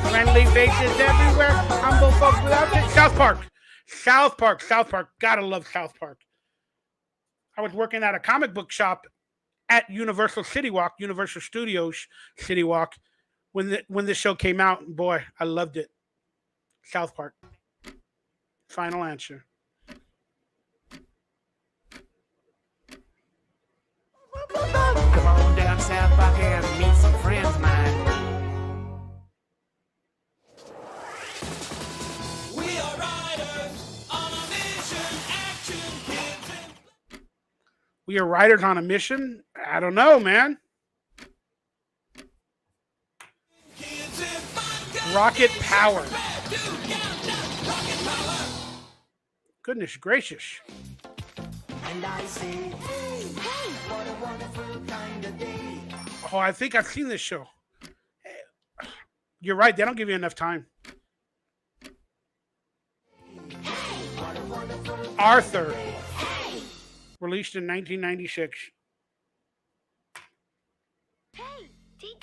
Friendly faces everywhere. Humble folks without it. South Park. Gotta love South Park. I was working at a comic book shop at Universal Studios City Walk, when this show came out. Boy, I loved it. South Park. Final answer. Come on down South Park and meet some friends of mine. We are riders on a mission, action kids. We are riders on a mission? I don't know, man. Rocket Power. Goodness gracious. And I say, hey, what a wonderful kind of day. Oh, I think I've seen this show. You're right. They don't give you enough time. Arthur. Released in 1996. Hey, DW.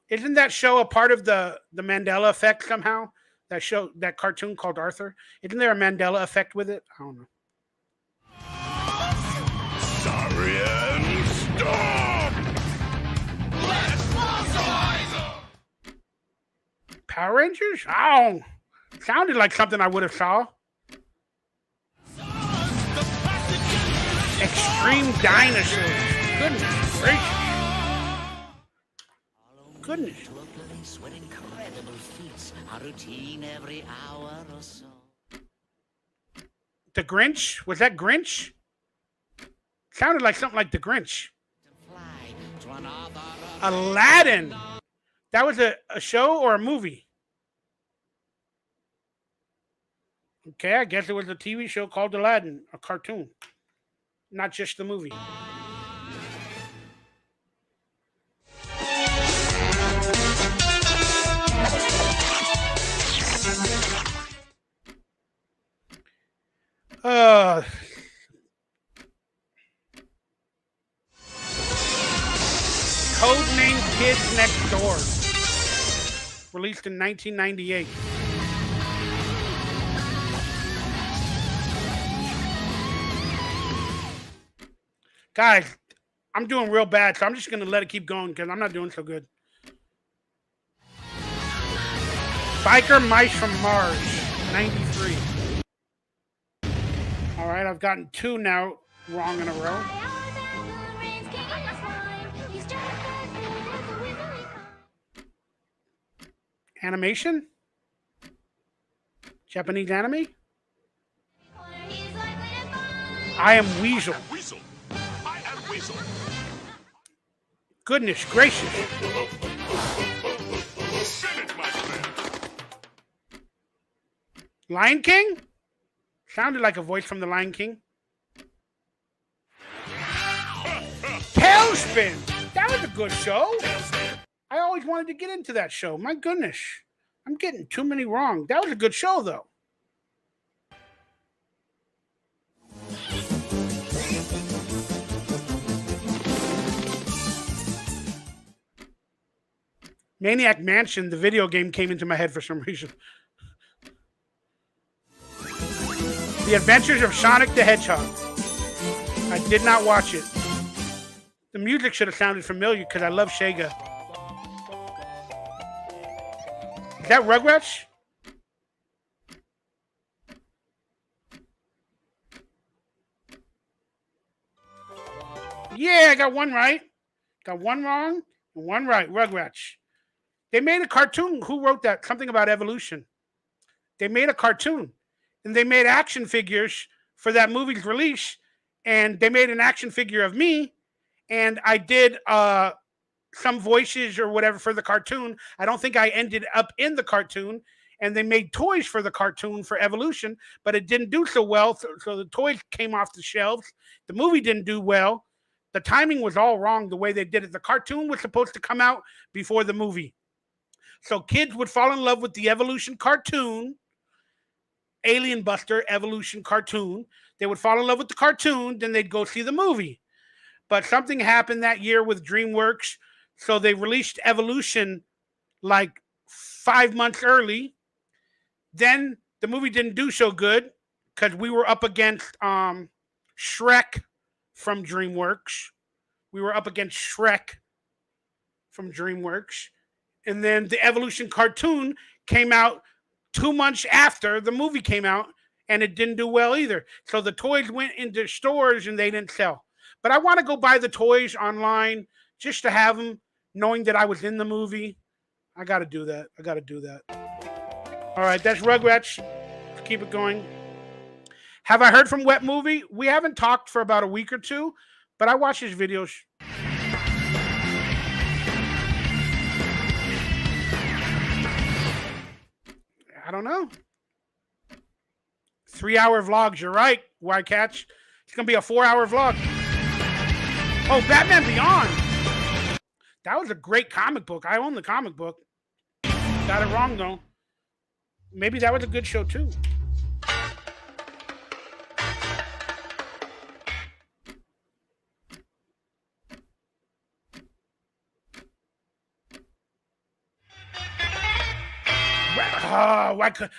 Isn't that show a part of the Mandela effect somehow? That cartoon called Arthur. Isn't there a Mandela effect with it? I don't know. Sorry and stop! Power Rangers? Oh, sounded like something I would have saw. Extreme Dinosaurs. Goodness gracious. Goodness. With incredible feats, a routine every hour or so. The Grinch? Was that Grinch? Sounded like something like the Grinch. Aladdin. That was a show or a movie? Okay, I guess it was a TV show called Aladdin, a cartoon. Not just the movie. Codename Kids Next Door. Released in 1998. Guys, I'm doing real bad, so I'm just going to let it keep going because I'm not doing so good. Biker Mice from Mars, 93. All right, I've gotten 2 now wrong in a row. Animation? Japanese anime? I Am Weasel. I am Weasel. Goodness gracious. Lion King? Sounded like a voice from the Lion King. Tailspin! That was a good show. I always wanted to get into that show. My goodness. I'm getting too many wrong. That was a good show, though. Maniac Mansion, the video game, came into my head for some reason. The Adventures of Sonic the Hedgehog. I did not watch it. The music should have sounded familiar because I love Sega. Is that Rugrats? Yeah, I got one right. Got one wrong and one right. Rugrats. They made a cartoon. Who wrote that? Something about evolution. They made a cartoon. And they made action figures for that movie's release. And they made an action figure of me. And I did some voices or whatever for the cartoon. I don't think I ended up in the cartoon. And they made toys for the cartoon for Evolution. But it didn't do so well. So the toys came off the shelves. The movie didn't do well. The timing was all wrong the way they did it. The cartoon was supposed to come out before the movie. So kids would fall in love with the Evolution cartoon, Alien Buster Evolution cartoon. They would fall in love with the cartoon, then they'd go see the movie. But something happened that year with DreamWorks, so they released Evolution like 5 months early. Then the movie didn't do so good because we were up against Shrek from DreamWorks. We were up against Shrek from DreamWorks. And then the Evolution cartoon came out 2 months after the movie came out, and it didn't do well either. So the toys went into stores and they didn't sell. But I want to go buy the toys online just to have them, knowing that I was in the movie. I got to do that. All right, that's Rugrats. Let's keep it going. Have I heard from Wet Movie? We haven't talked for about a week or two, but I watch his videos. I don't know. 3-hour vlogs, you're right, Wycatch. It's going to be a 4-hour vlog. Oh, Batman Beyond. That was a great comic book. I own the comic book. Got it wrong, though. Maybe that was a good show, too.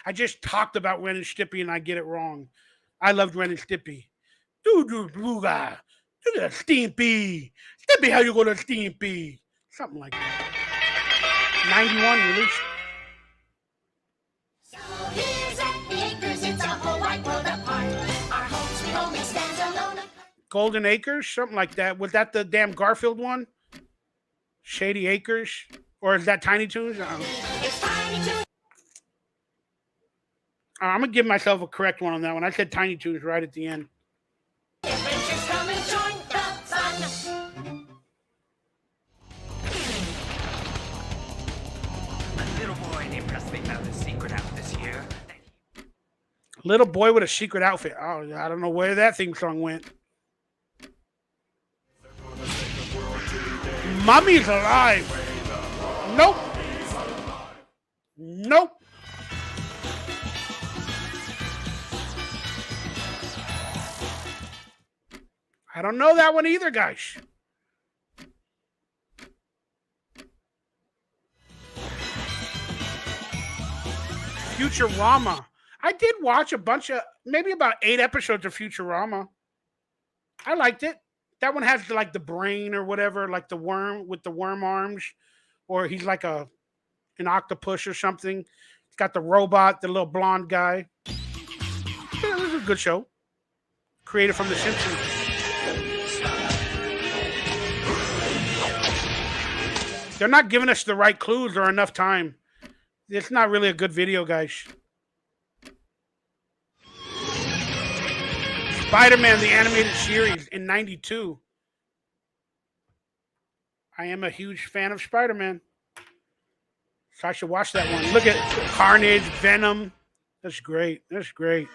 I just talked about Ren and Stimpy and I get it wrong. I loved Ren and Stimpy. Booga. Stimpy. Stimpy, how you gonna Stimpy? Something like that. 91 release. So here's at the Acres, it's a whole wide world apart. Our home sweet home, it stands alone. Golden Acres, something like that. Was that the damn Garfield one? Shady Acres? Or is that Tiny Toons? I don't know. It's Tiny Toons. I'm going to give myself a correct one on that one. I said Tiny Toons right at the end. Adventures, come and join the fun. A little boy named Presley found a secret out this year. Little boy with a secret outfit. Oh, I don't know where that theme song went. Mommy's alive. Nope. Nope. I don't know that one either, guys. Futurama. I did watch a bunch of, maybe about 8 episodes of Futurama. I liked it. That one has like the brain or whatever, like the worm with the worm arms, or he's like an octopus or something. It's got the robot, the little blonde guy. Yeah, it was a good show. Created from The Simpsons. They're not giving us the right clues or enough time. It's not really a good video, guys. Spider-Man, the animated series in 92. I am a huge fan of Spider-Man. So I should watch that one. Look at Carnage, Venom. That's great. That's great.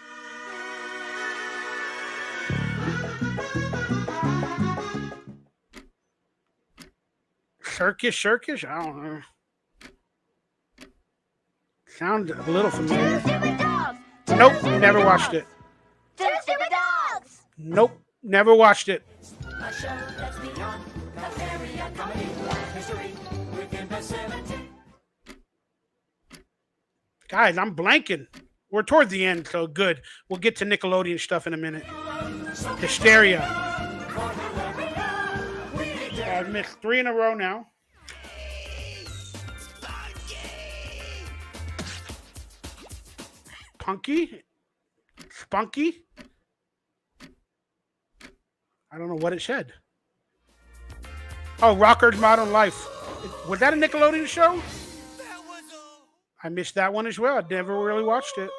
Circus? I don't know. Sounds a little familiar. Nope, never watched it. Nope, never watched it. Guys, I'm blanking. We're toward the end, so good. We'll get to Nickelodeon stuff in a minute. Hysteria. I've missed 3 in a row now. Punky? Spunky? I don't know what it said. Oh, Rocker's Modern Life. Was that a Nickelodeon show? I missed that one as well. I never really watched it.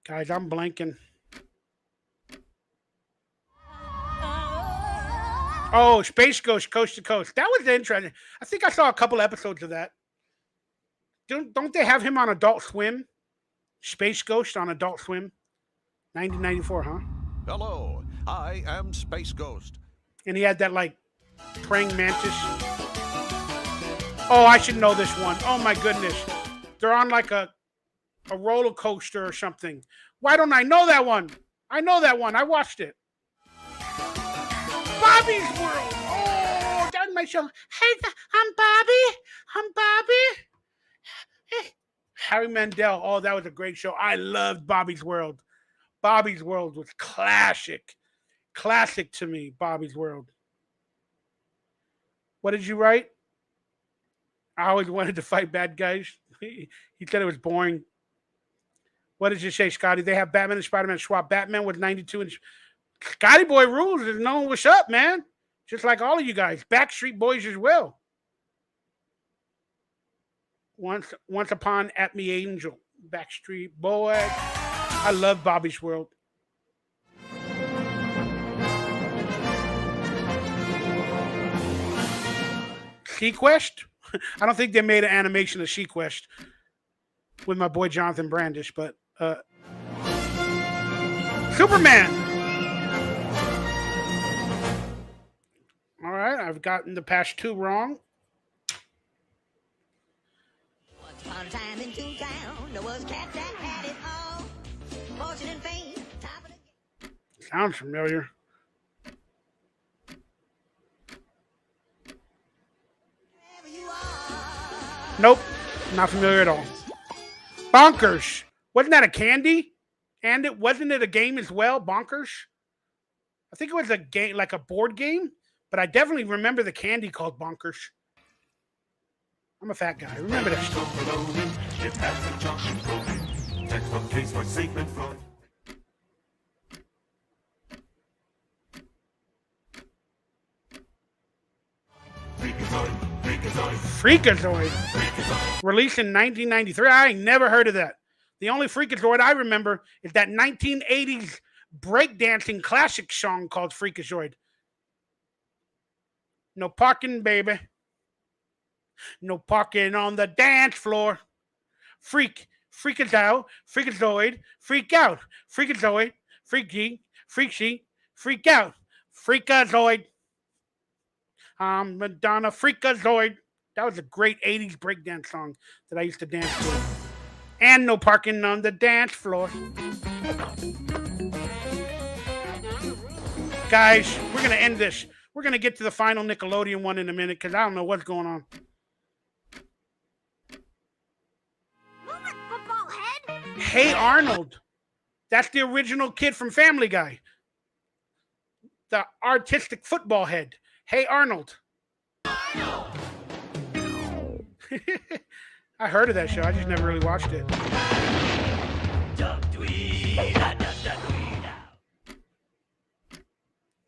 Guys, I'm blanking. Oh, Space Ghost Coast to Coast. That was interesting. I think I saw a couple episodes of that. Don't they have him on Adult Swim? Space Ghost on Adult Swim? 1994, huh? Hello, I am Space Ghost. And he had that, like, praying mantis. Oh, I should know this one. Oh, my goodness. They're on, like, a roller coaster or something. Why don't I know that one? I know that one. I watched it. Bobby's World. Oh, that's my show. Hey, I'm Bobby. I'm Bobby. Hey. Harry Mandel. Oh, that was a great show. I loved Bobby's World. Bobby's World was classic. Classic to me, Bobby's World. What did you write? I always wanted to fight bad guys. He said it was boring. What did you say, Scotty? They have Batman and Spider-Man swap. Batman with 92-inch. Scotty Boy rules is knowing what's up, man. Just like all of you guys. Backstreet Boys as well. Once Upon at Me Angel. Backstreet Boy. I love Bobby's World. Sequest? I don't think they made an animation of Sequest with my boy Jonathan Brandish, but Superman. All right, I've gotten the past 2 wrong. Once upon a time in Toontown, there was a cat that had it all. Fortune and fame, top of the game. Sounds familiar. Nope, not familiar at all. Bonkers. Wasn't that a candy? And wasn't it a game as well? Bonkers. I think it was a game, like a board game, but I definitely remember the candy called Bonkers. I'm a fat guy. I remember that stuff. It has a chocolate coating. Textbook case for Sigmund Freud. Freakazoid. Released in 1993. I ain't never heard of that. The only Freakazoid I remember is that 1980s breakdancing classic song called Freakazoid. No parking, baby. No parking on the dance floor. Freakazoid, Freakazoid, freak out. Freakazoid, freaky, freaky, freak out. Freakazoid. Madonna, Freakazoid. That was a great 80s breakdance song that I used to dance to. And no parking on the dance floor. Guys, we're going to end this. We're going to get to the final Nickelodeon one in a minute because I don't know what's going on. Hey Arnold. That's the original kid from Family Guy. The artistic football head. Hey Arnold. I heard of that show. I just never really watched it.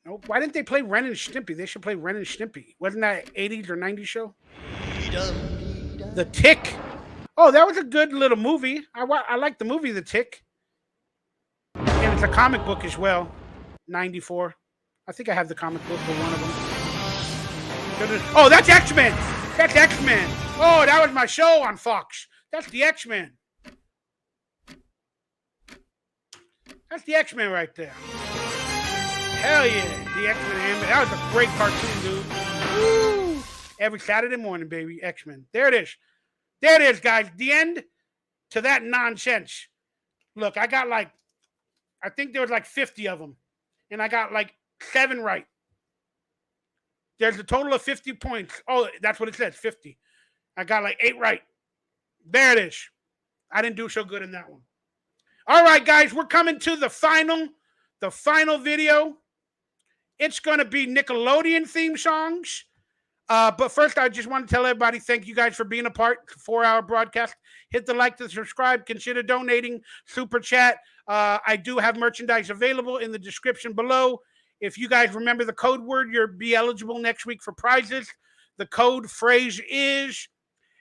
Nope. Why didn't they play Ren and Stimpy? They should play Ren and Stimpy. Wasn't that an 80s or 90s show? The Tick. Oh, that was a good little movie. I like the movie The Tick. And it's a comic book as well. 94. I think I have the comic book for one of them. Oh, that's X-Men. That's X-Men. Oh, that was my show on Fox. That's the X-Men. That's the X-Men right there. Hell yeah. The X-Men. That was a great cartoon, dude. Woo. Every Saturday morning, baby. X-Men. There it is. There it is, guys. The end to that nonsense. Look, I got like, I think there was like 50 of them. And I got like 7 right. There's a total of 50 points. Oh, that's what it says, 50. I got like 8 right. There it is. I didn't do so good in that one. All right, guys, we're coming to the final video. It's going to be Nickelodeon theme songs. But first, I just want to tell everybody, thank you guys for being a part. 4-hour broadcast. Hit the like, the subscribe, consider donating, super chat. I do have merchandise available in the description below. If you guys remember the code word, you'll be eligible next week for prizes. The code phrase is,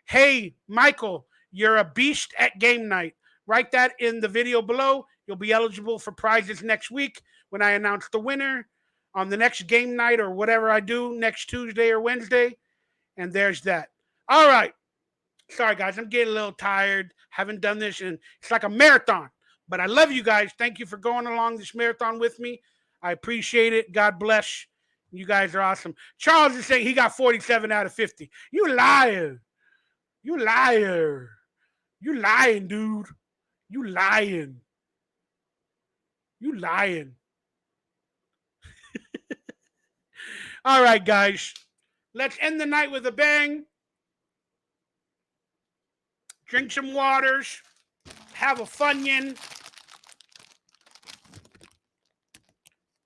hey, Michael, you're a beast at game night. Write that in the video below. You'll be eligible for prizes next week when I announce the winner on the next game night or whatever I do next Tuesday or Wednesday. And there's that. All right. Sorry, guys. I'm getting a little tired. Haven't done this, and it's like a marathon. But I love you guys. Thank you for going along this marathon with me. I appreciate it. God bless. You guys are awesome. Charles is saying he got 47 out of 50. You liar. You liar. You lying, dude. You lying. You lying. All right, guys. Let's end the night with a bang. Drink some waters. Have a Funyun.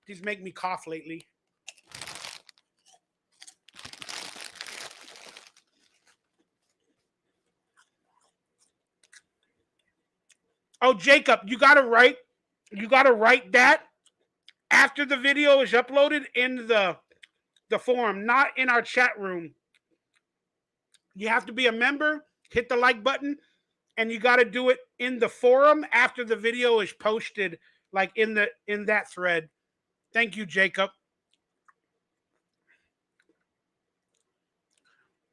These make me cough lately. Oh, Jacob, you gotta write that after the video is uploaded in the forum, not in our chat room. You have to be a member, hit the like button, and you got to do it in the forum after the video is posted, like in that thread. Thank you, Jacob.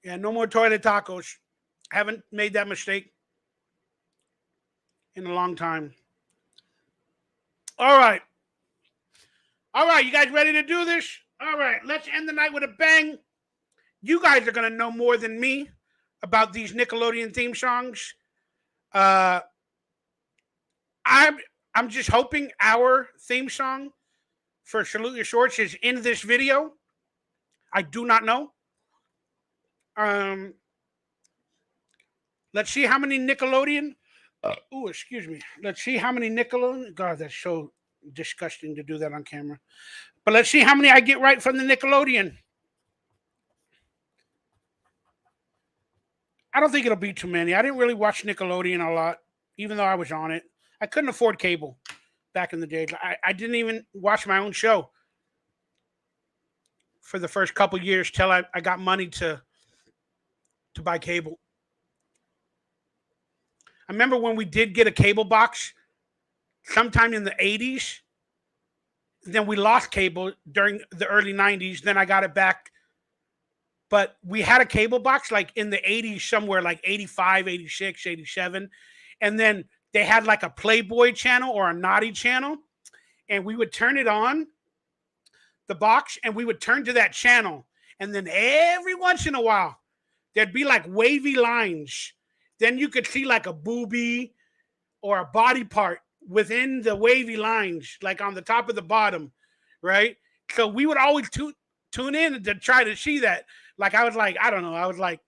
Yeah, no more toilet tacos. Haven't made that mistake in a long time. All right. All right, you guys ready to do this? All right, let's end the night with a bang. You guys are going to know more than me about these Nickelodeon theme songs. I'm just hoping our theme song for Salute Your Shorts is in this video. I do not know. Let's see how many Nickelodeon. Excuse me. Let's see how many Nickelodeon. God, that's so disgusting to do that on camera. But let's see how many I get right from the Nickelodeon. I don't think it'll be too many. I didn't really watch Nickelodeon a lot, even though I was on it. I couldn't afford cable back in the days. I didn't even watch my own show for the first couple years till I got money to buy cable. I remember when we did get a cable box sometime in the 80s. Then we lost cable during the early 90s. Then I got it back. But we had a cable box like in the 80s somewhere, like 85, 86, 87. And then they had like a Playboy channel or a Naughty channel. And we would turn it on, the box, and we would turn to that channel. And then every once in a while, there'd be like wavy lines. Then you could see like a boobie or a body part within the wavy lines, like on the top of the bottom, right? So we would always tune in to try to see that. Like I was like, I don't know, I was like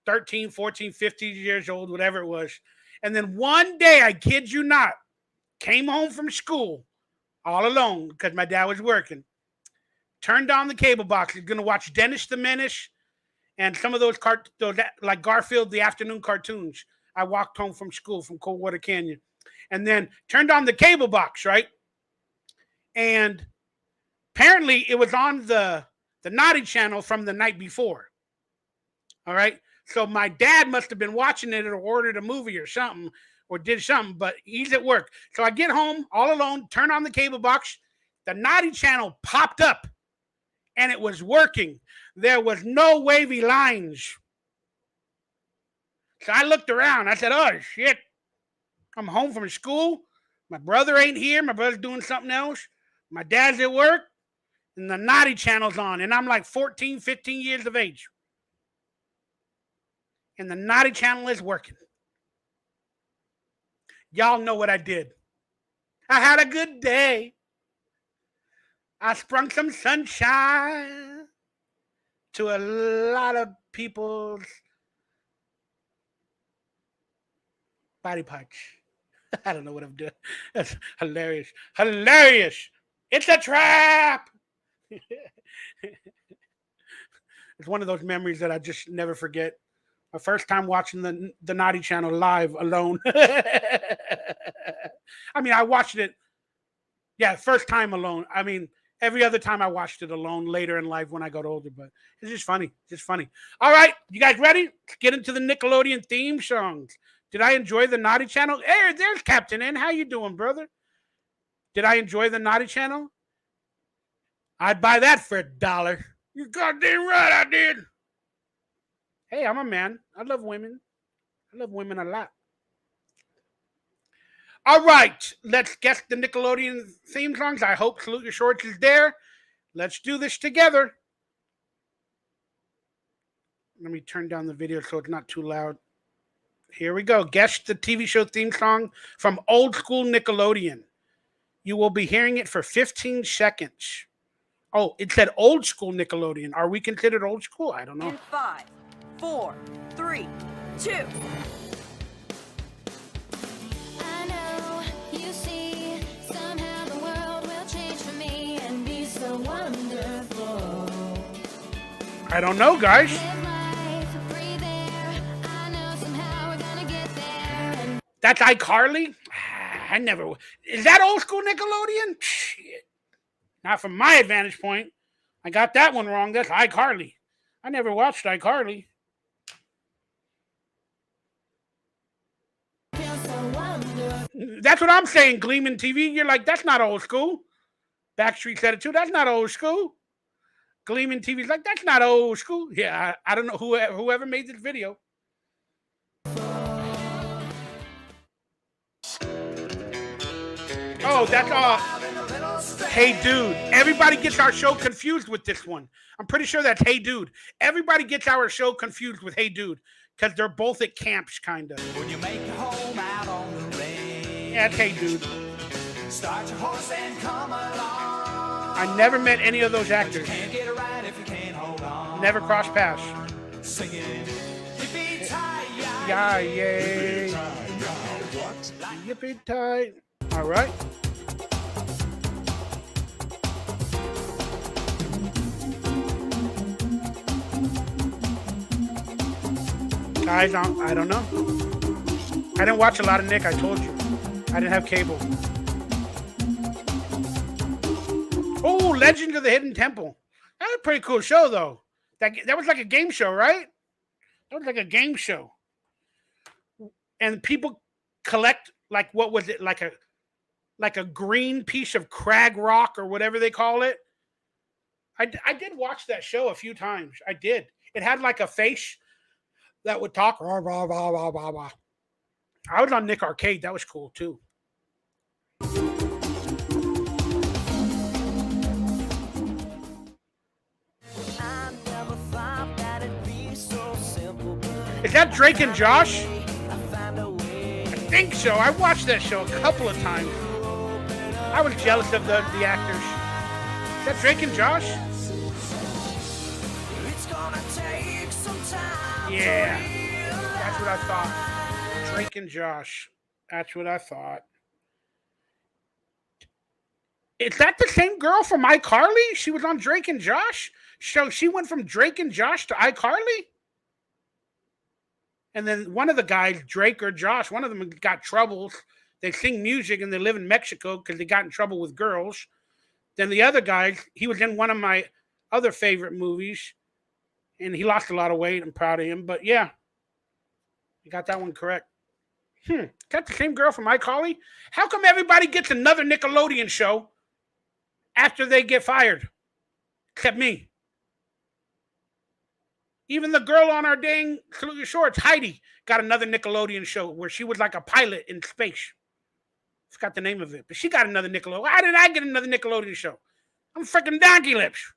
13, 14, 15 years old, whatever it was. And then one day, I kid you not, came home from school all alone because my dad was working. Turned on the cable box. He's going to watch Dennis the Menace and some of those like Garfield, the afternoon cartoons. I walked home from school from Coldwater Canyon. And then turned on the cable box, right? And apparently it was on the Naughty channel from the night before. All right? So my dad must have been watching it or ordered a movie or something or did something, but he's at work. So I get home all alone, turn on the cable box. The Naughty channel popped up and it was working. There was no wavy lines. So I looked around. I said, oh, shit. I'm home from school. My brother ain't here. My brother's doing something else. My dad's at work. And the Naughty channel's on. And I'm like 14, 15 years of age. And the Naughty channel is working. Y'all know what I did. I had a good day. I sprung some sunshine. to a lot of people's body parts. I don't know what I'm doing. That's hilarious. Hilarious. It's a trap. It's one of those memories that I just never forget. My first time watching the Naughty Channel live alone. I mean, I watched it. Yeah, first time alone. I mean, every other time I watched it alone later in life when I got older, but it's just funny. Just funny. All right, you guys ready? Let's get into the Nickelodeon theme songs. Did I enjoy the Naughty Channel? Hey, there's Captain N. How you doing, brother? Did I enjoy the Naughty Channel? I'd buy that for $1. You're goddamn right I did. Hey, I'm a man. I love women. I love women a lot. All right, let's guess the Nickelodeon theme songs. I hope Salute Your Shorts is there. Let's do this together. Let me turn down the video so it's not too loud. Here we go. Guess the TV show theme song from old school Nickelodeon. You will be hearing it for 15 seconds. Oh, it said old school Nickelodeon. Are we considered old school? I don't know. In 5, 4, 3, 2. I know, you see, somehow the world will change for me and be so wonderful. I don't know, guys. Live life, breathe air. I know somehow we're gonna get there. And That's iCarly? I never... Is that old school Nickelodeon? Shit. Not from my advantage point. I got that one wrong. That's iCarly. I never watched iCarly. That's what I'm saying, Gleaming TV. You're like, that's not old school. Backstreet said it too. That's not old school. Gleaming TV's like, that's not old school. Yeah, I don't know whoever made this video. Oh, that's Hey Dude. Everybody gets our show confused with this one. I'm pretty sure that's Hey Dude. Everybody gets our show confused with Hey Dude because they're both at camps, kind of. When you make your home out on the range, Yeah, it's Hey Dude. start your horse and come along. I never met any of those actors. Can't get it right if you can't hold on. Never crossed paths. Singing, yippee-ki-yay. Yeah, yay. Yippee tight. All right. Guys, I don't know. I didn't watch a lot of Nick, I told you. I didn't have cable. Oh, Legends of the Hidden Temple. That was a pretty cool show, though. That was like a game show, right? That was like a game show. And people collect, like, what was it? Like a green piece of crag rock or whatever they call it. I did watch that show a few times. I did. It had like a face that would talk. Rah, rah, rah, rah, rah, rah. I was on Nick Arcade. That was cool, too. Is that Drake and Josh? I think so. I watched that show a couple of times. I was jealous of the actors. Is that Drake and Josh? Yeah. That's what I thought. Drake and Josh. That's what I thought. Is that the same girl from iCarly? She was on Drake and Josh? So she went from Drake and Josh to iCarly? And then one of the guys, Drake or Josh, one of them got troubles. They sing music and they live in Mexico because they got in trouble with girls. Then the other guy, he was in one of my other favorite movies. And he lost a lot of weight. I'm proud of him. But yeah, you got that one correct. Is that the same girl from iCarly? How come everybody gets another Nickelodeon show after they get fired? Except me. Even the girl on our dang Salute Your Shorts, Heidi, got another Nickelodeon show where she was like a pilot in space. I forgot the name of it, but she got another Nickelodeon. How did I get another Nickelodeon show? I'm freaking DonkeyLips.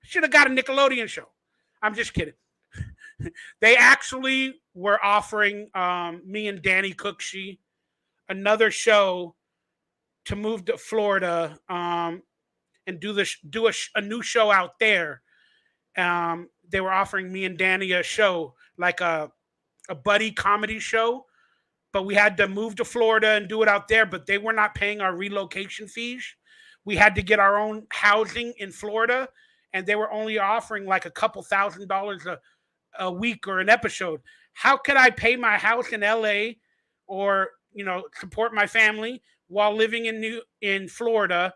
Should have got a Nickelodeon show. I'm just kidding. They actually were offering me and Danny Cooksey another show to move to Florida and do a new show out there. They were offering me and Danny a show, like a buddy comedy show, but we had to move to Florida and do it out there, but they were not paying our relocation fees. We had to get our own housing in Florida, and they were only offering like a couple $1,000s a week or an episode. How could I pay my house in LA or, support my family while living in Florida,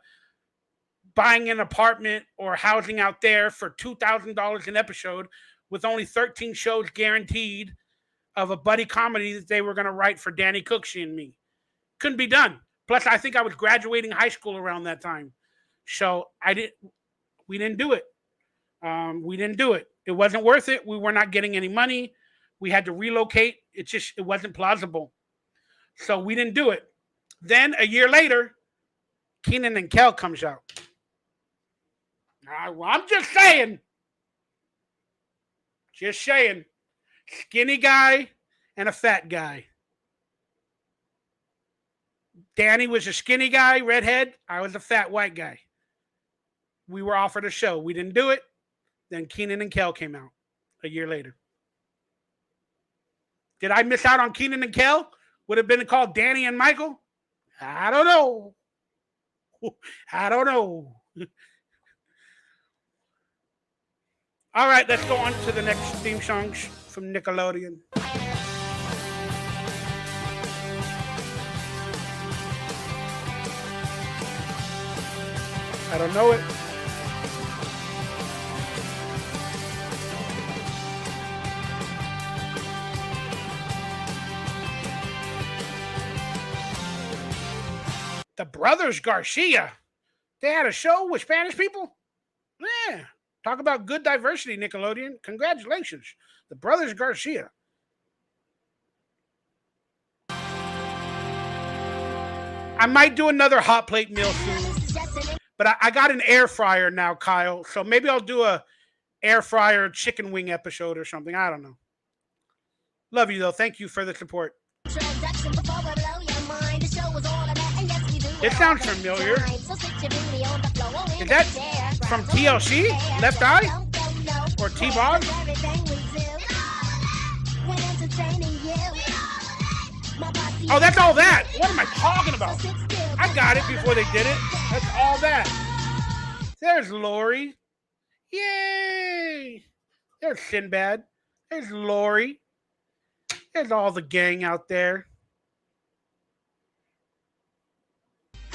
buying an apartment or housing out there for $2,000 an episode with only 13 shows guaranteed of a buddy comedy that they were going to write for Danny Cooksey and me? Couldn't be done. Plus, I think I was graduating high school around that time. So we didn't do it. We didn't do it. It wasn't worth it. We were not getting any money. We had to relocate. It wasn't plausible. So we didn't do it. Then a year later, Kenan and Kel comes out. I'm just saying. Just saying. Skinny guy and a fat guy. Danny was a skinny guy, redhead. I was a fat white guy. We were offered a show. We didn't do it. Then Kenan and Kel came out a year later. Did I miss out on Kenan and Kel? Would have been called Danny and Michael? I don't know. I don't know. All right, let's go on to the next theme songs from Nickelodeon. I don't know it. The Brothers Garcia. They had a show with Spanish people? Yeah. Talk about good diversity, Nickelodeon. Congratulations. The Brothers Garcia. I might do another hot plate meal soon. But I got an air fryer now, Kyle. So maybe I'll do a air fryer chicken wing episode or something. I don't know. Love you, though. Thank you for the support. It sounds familiar. Is that from TLC? Left Eye? Or T-Bob? Oh, that's all that. What am I talking about? I got it before they did it. That's all that. There's Lori. Yay. There's Sinbad. There's Lori. There's all the gang out there.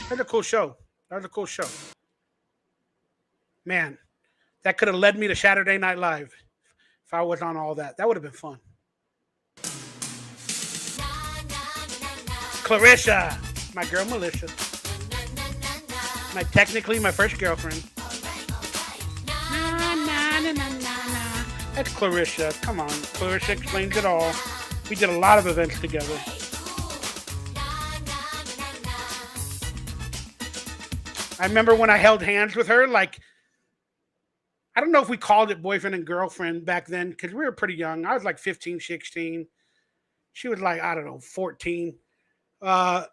That's a cool show. That was a cool show. Man, that could have led me to Saturday Night Live if I was on all that. That would have been fun. Clarissa. My girl Melissa. Technically my first girlfriend. That's Clarissa. Come on. Clarissa explains it all. We did a lot of events together. I remember when I held hands with her, like, I don't know if we called it boyfriend and girlfriend back then because we were pretty young. I was like 15, 16. She was like, I don't know, 14.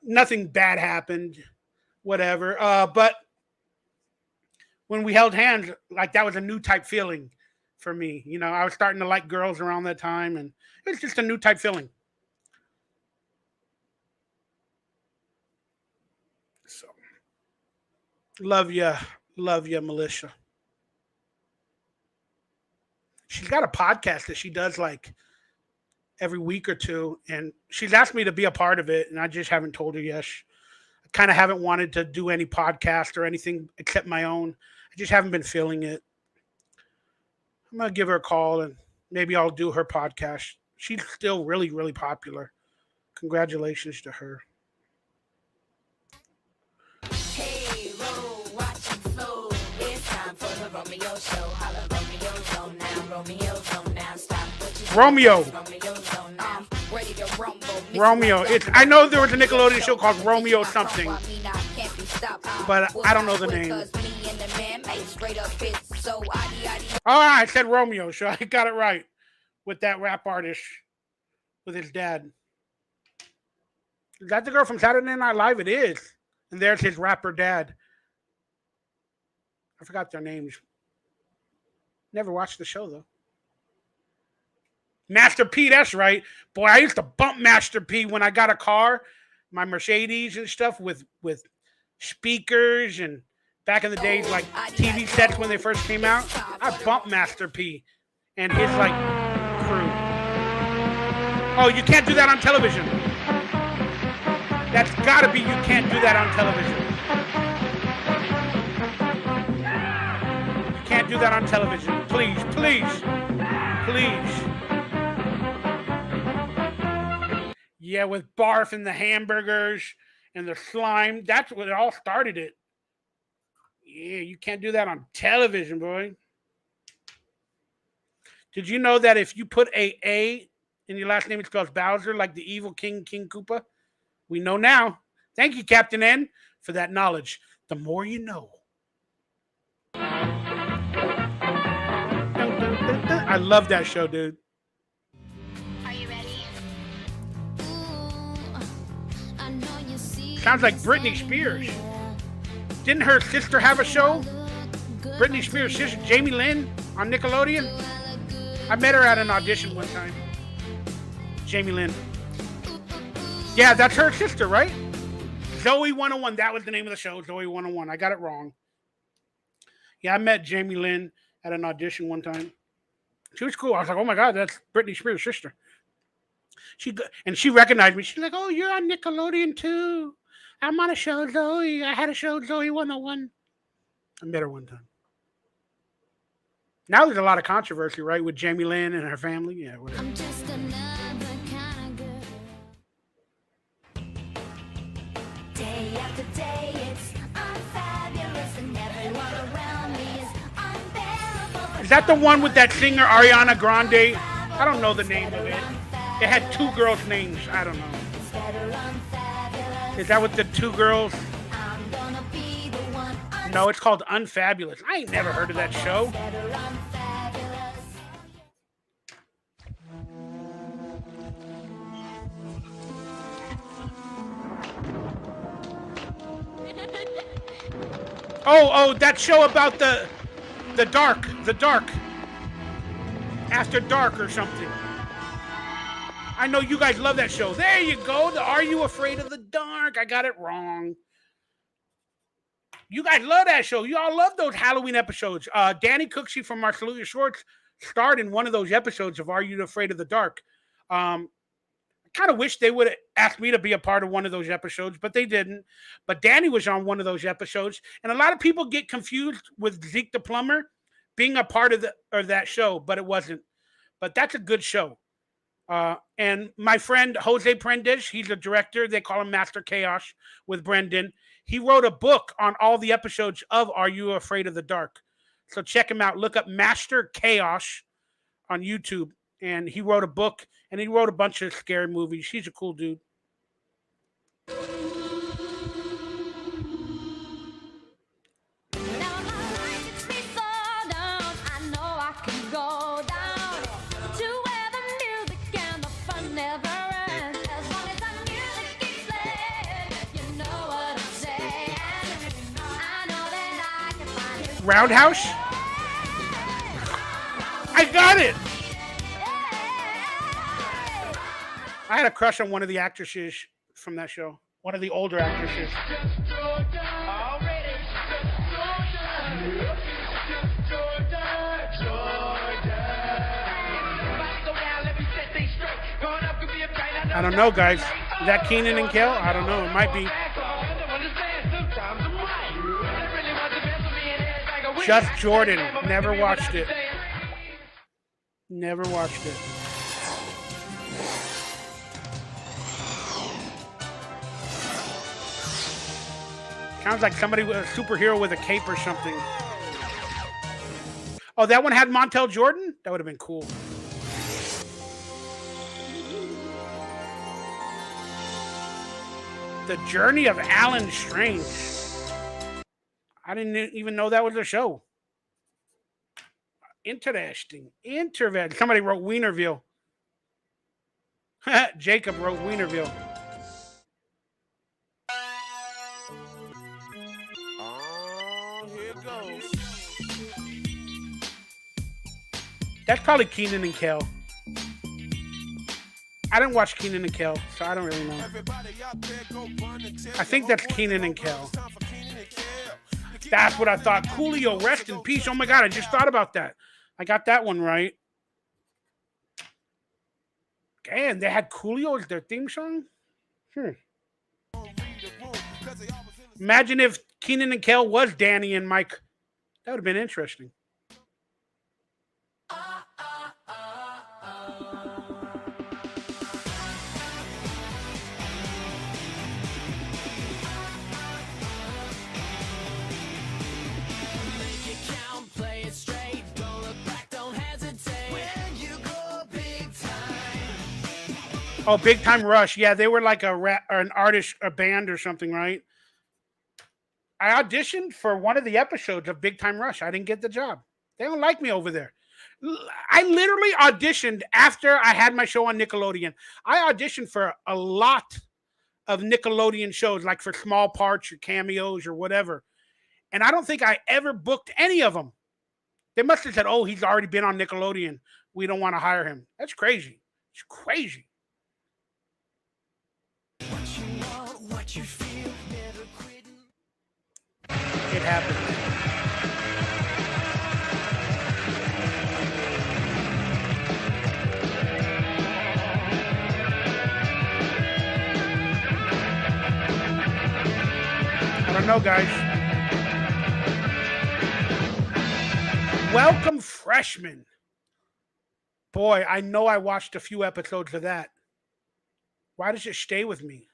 Nothing bad happened, whatever. But when we held hands, like that was a new type feeling for me. You know, I was starting to like girls around that time, and it was just a new type feeling. So, love ya, Melissa. She's got a podcast that she does like every week or two, and she's asked me to be a part of it, and I just haven't told her yes. I kind of haven't wanted to do any podcast or anything except my own. I just haven't been feeling it. I'm going to give her a call, and maybe I'll do her podcast. She's still really, really popular. Congratulations to her. Hey, roll, watch it flow. It's time for the Romeo show. Holla, Romeo's on now. Romeo's on now. Stop what you Romeo. Romeo's on now. Ready to rumble. Romeo. I know there was a Nickelodeon show called Romeo something, but I don't know the name. Oh, I said Romeo, so I got it right with that rap artist with his dad. Is that the girl from Saturday Night Live? It is. And there's his rapper dad. I forgot their names. Never watched the show, though. Master P, that's right. Boy, I used to bump Master P when I got a car, my Mercedes and stuff with speakers, and back in the days, like TV sets when they first came out. I bumped Master P and his like crew. Oh, you can't do that on television. That's gotta be, you can't do that on television. You can't do that on television. Please, please, please. Yeah, with barf and the hamburgers and the slime. That's what it all started it. Yeah, you can't do that on television, boy. Did you know that if you put A in your last name, it spells Bowser, like the evil King Koopa? We know now. Thank you, Captain N, for that knowledge. The more you know. I love that show, dude. Sounds like Britney Spears. Didn't her sister have a show? Britney Spears' sister, Jamie Lynn, on Nickelodeon? I met her at an audition one time. Jamie Lynn. Yeah, that's her sister, right? Zoe 101. That was the name of the show, Zoe 101. I got it wrong. Yeah, I met Jamie Lynn at an audition one time. She was cool. I was like, oh my God, that's Britney Spears' sister. She recognized me. She's like, oh, you're on Nickelodeon too. I'm on a show, Zoe. I had a show, Zoe 101. I met her one time. Now there's a lot of controversy, right, with Jamie Lynn and her family. Yeah, whatever. I'm just another kind of girl. Day after day, it's unfabulous, and everyone around me is unbearable. Is that the one with that singer Ariana Grande? I don't know the name of it. It had two girls' names. I don't know. Is that with the two girls? No, it's called Unfabulous. I ain't never heard of that show. Oh, that show about the dark. After Dark or something. I know you guys love that show. There you go. The Are You Afraid of the Dark? I got it wrong. You guys love that show. You all love those Halloween episodes. Danny Cooksey from Marcelulia Shorts starred in one of those episodes of Are You Afraid of the Dark? I kind of wish they would have asked me to be a part of one of those episodes, but they didn't. But Danny was on one of those episodes, and a lot of people get confused with Zeke the Plumber being a part of that show, but it wasn't. But that's a good show. And my friend Jose Prendish, he's a director. They call him Master Chaos with Brendan. He wrote a book on all the episodes of Are You Afraid of the Dark? So check him out. Look up Master Chaos on YouTube. And he wrote a book, and he wrote a bunch of scary movies. He's a cool dude. Roundhouse? I got it! I had a crush on one of the actresses from that show. One of the older actresses. I don't know, guys. Is that Keenan and Kel? I don't know. It might be. Just Jordan. Never watched it. Never watched it. Sounds like somebody with a superhero with a cape or something. Oh, that one had Montel Jordan? That would have been cool. The Journey of Alan Strange. I didn't even know that was a show. Interesting. Somebody wrote Wienerville. Jacob wrote Wienerville. Oh, here it goes. That's probably Keenan and Kel. I didn't watch Keenan and Kel, so I don't really know. I think that's Keenan and Kel. That's what I thought. Coolio, rest in peace. Oh my God, I just thought about that. I got that one right. And they had Coolio as their theme song? Imagine if Keenan and Kel was Danny and Mike. That would have been interesting. Oh, Big Time Rush. Yeah, they were like an artist, a band or something, right? I auditioned for one of the episodes of Big Time Rush. I didn't get the job. They don't like me over there. I literally auditioned after I had my show on Nickelodeon. I auditioned for a lot of Nickelodeon shows, like for small parts or cameos or whatever. And I don't think I ever booked any of them. They must have said, oh, he's already been on Nickelodeon. We don't want to hire him. That's crazy. It's crazy. What you feel, never quitting. It happened. I don't know, guys. Welcome, Freshmen. Boy, I know I watched a few episodes of that. Why does it stay with me?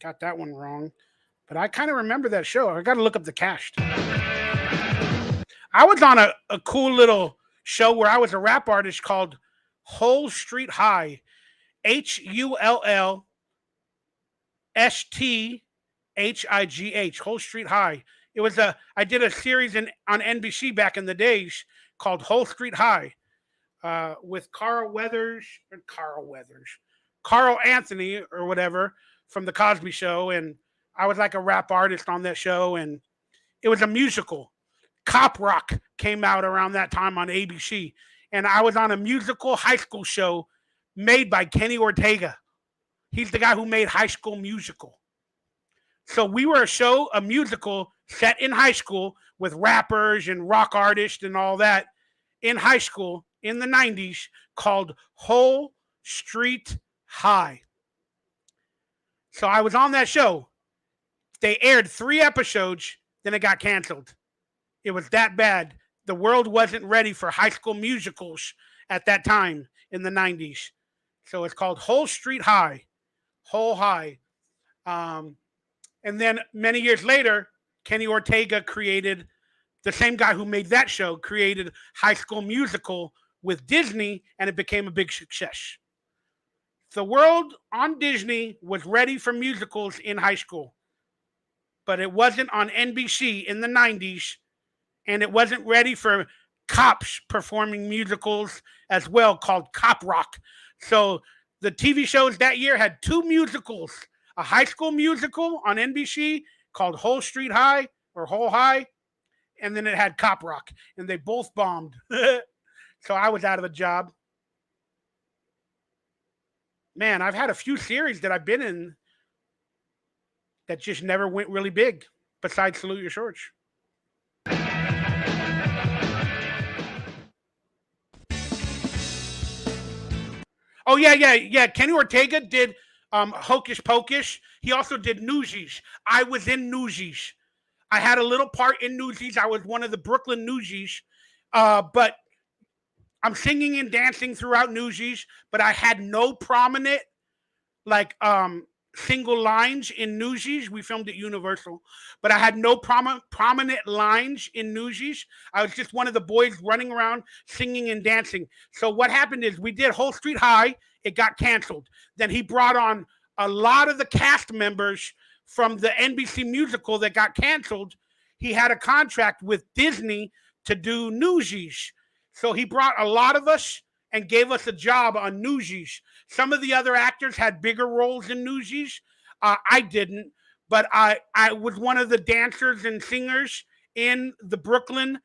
Got that one wrong. But I kind of remember that show. I got to look up the cast. I was on a cool little show where I was a rap artist called Hull Street High. HULLSTHIGH. Hull Street High. It was I did a series on NBC back in the days called Hull Street High with Carl Anthony or whatever from the Cosby Show, and I was like a rap artist on that show, and it was a musical. Cop Rock came out around that time on ABC, and I was on a musical high school show made by Kenny Ortega. He's the guy who made High School Musical. So we were a musical set in high school with rappers and rock artists and all that in high school in the 90s called Hull Street High. So I was on that show. They aired 3 episodes, then it got canceled. It was that bad. The world wasn't ready for high school musicals at that time in the 90s. So it's called Hull Street High. Hull High. And then many years later, Kenny Ortega created, the same guy who made that show, created High School Musical with Disney, and it became a big success. The world on Disney was ready for musicals in high school, but it wasn't on NBC in the 90s, and it wasn't ready for cops performing musicals as well called Cop Rock. So the TV shows that year had 2 musicals, a high school musical on NBC called Hull Street High or Hull High, and then it had Cop Rock, and they both bombed. So I was out of a job. Man, I've had a few series that I've been in that just never went really big, besides Salute Your Shorts. Oh, yeah. Kenny Ortega did Hocus Pocus. He also did Newsies. I was in Newsies. I had a little part in Newsies. I was one of the Brooklyn Newsies. But I'm singing and dancing throughout Newsies, but I had no prominent, single lines in Newsies. We filmed at Universal, but I had no prominent lines in Newsies. I was just one of the boys running around singing and dancing. So what happened is we did Hull Street High. It got canceled. Then he brought on a lot of the cast members from the NBC musical that got canceled. He had a contract with Disney to do Newsies. So he brought a lot of us and gave us a job on Newsies. Some of the other actors had bigger roles in Newsies. I didn't, but I was one of the dancers and singers in the Brooklyn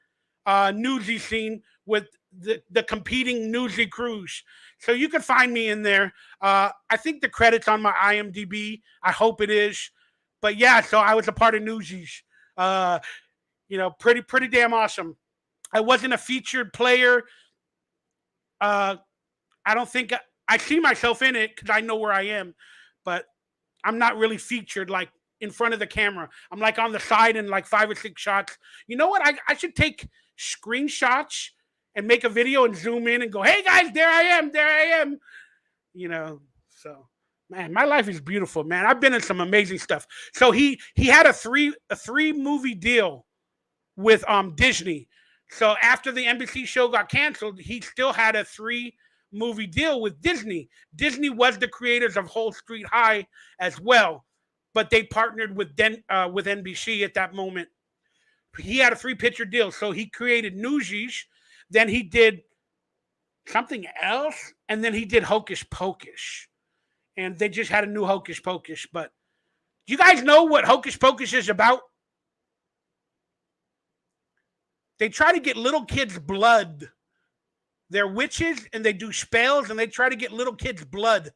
newsy scene with the competing newsy crews. So you can find me in there. I think the credit's on my IMDb. I hope it is. But yeah, so I was a part of Newsies. Pretty damn awesome. I wasn't a featured player. I don't think I see myself in it because I know where I am, but I'm not really featured like in front of the camera. I'm like on the side in like 5 or 6 shots. You know what? I should take screenshots and make a video and zoom in and go, hey guys, there I am. So man, my life is beautiful, man. I've been in some amazing stuff. So he had a three movie deal with Disney. So after the NBC show got canceled, he still had a 3 movie deal with Disney. Disney was the creators of Whole Street High as well, but they partnered with NBC at that moment. He had a 3-picture deal, so he created Newsies, then he did something else, and then he did Hocus Pocus. And they just had a new Hocus Pocus. But do you guys know what Hocus Pocus is about? They try to get little kids' blood. They're witches, and they do spells, and they try to get little kids' blood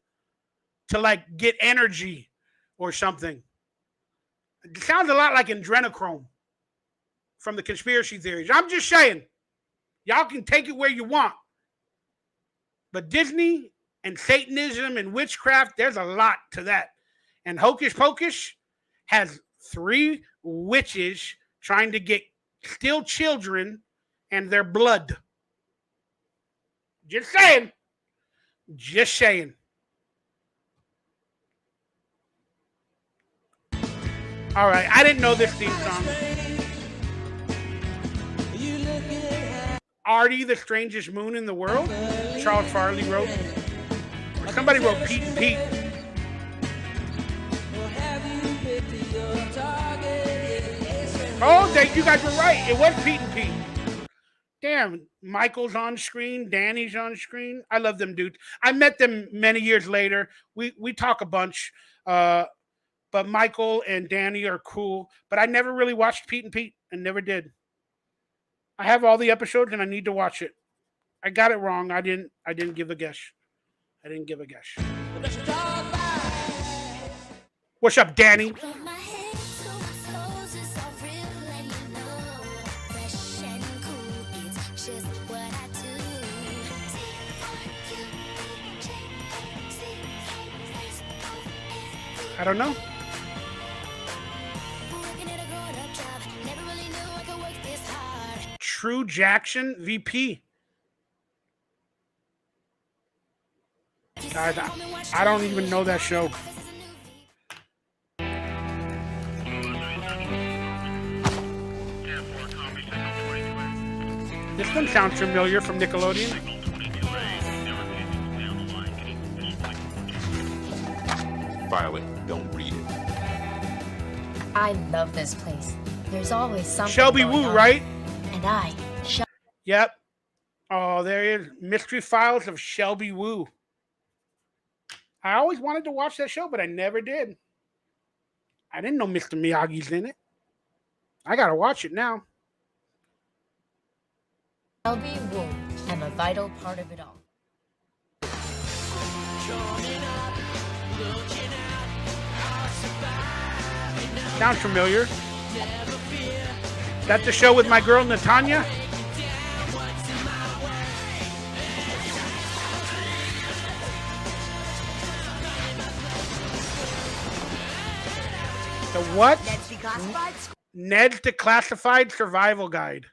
to, like, get energy or something. It sounds a lot like adrenochrome from the conspiracy theories. I'm just saying. Y'all can take it where you want. But Disney and Satanism and witchcraft, there's a lot to that. And Hocus Pocus has 3 witches trying to steal children and their blood. Just saying. Just saying. All right, I didn't know this theme song. Artie, the strangest moon in the world? Charles Farley wrote. Or somebody wrote Pete and Pete. Oh, you guys were right. It was Pete and Pete. Damn, Michael's on screen. Danny's on screen. I love them dudes. I met them many years later. We talk a bunch. But Michael and Danny are cool. But I never really watched Pete and Pete. I never did. I have all the episodes and I need to watch it. I got it wrong. I didn't give a guess. What's up, Danny? I don't know. True Jackson VP. Guys, I don't even know that show. This one sounds familiar from Nickelodeon. File it, don't read it. I love this place. There's always something Shelby going Woo, on. right? And I. Yep. Oh, there he is. Mystery Files of Shelby Woo. I always wanted to watch that show, but I never did. I didn't know Mr. Miyagi's in it. I gotta watch it now. Shelby Woo, am a vital part of it all. Sounds familiar. That's the show with my girl Natanya? The what? Ned's Declassified Survival Guide.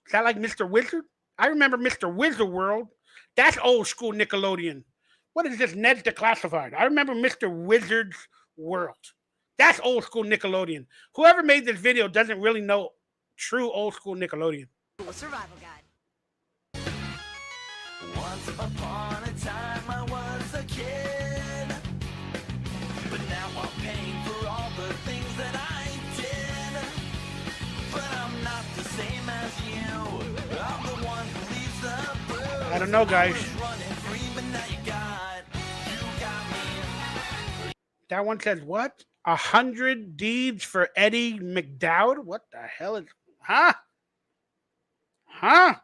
Is that like Mr. Wizard? I remember Mr. Wizard World. That's old school Nickelodeon. What is this Ned's Declassified? I remember Mr. Wizard's World. That's old school Nickelodeon. Whoever made this video doesn't really know true old school Nickelodeon. Survival guide. Once upon a time I was a kid, but now I'm paying for all the things that I did. But I'm not the same as you. I'm the one who leaves the bird. I don't know, guys. That one says what? 100 deeds for Eddie McDowd? What the hell is... Huh? Huh?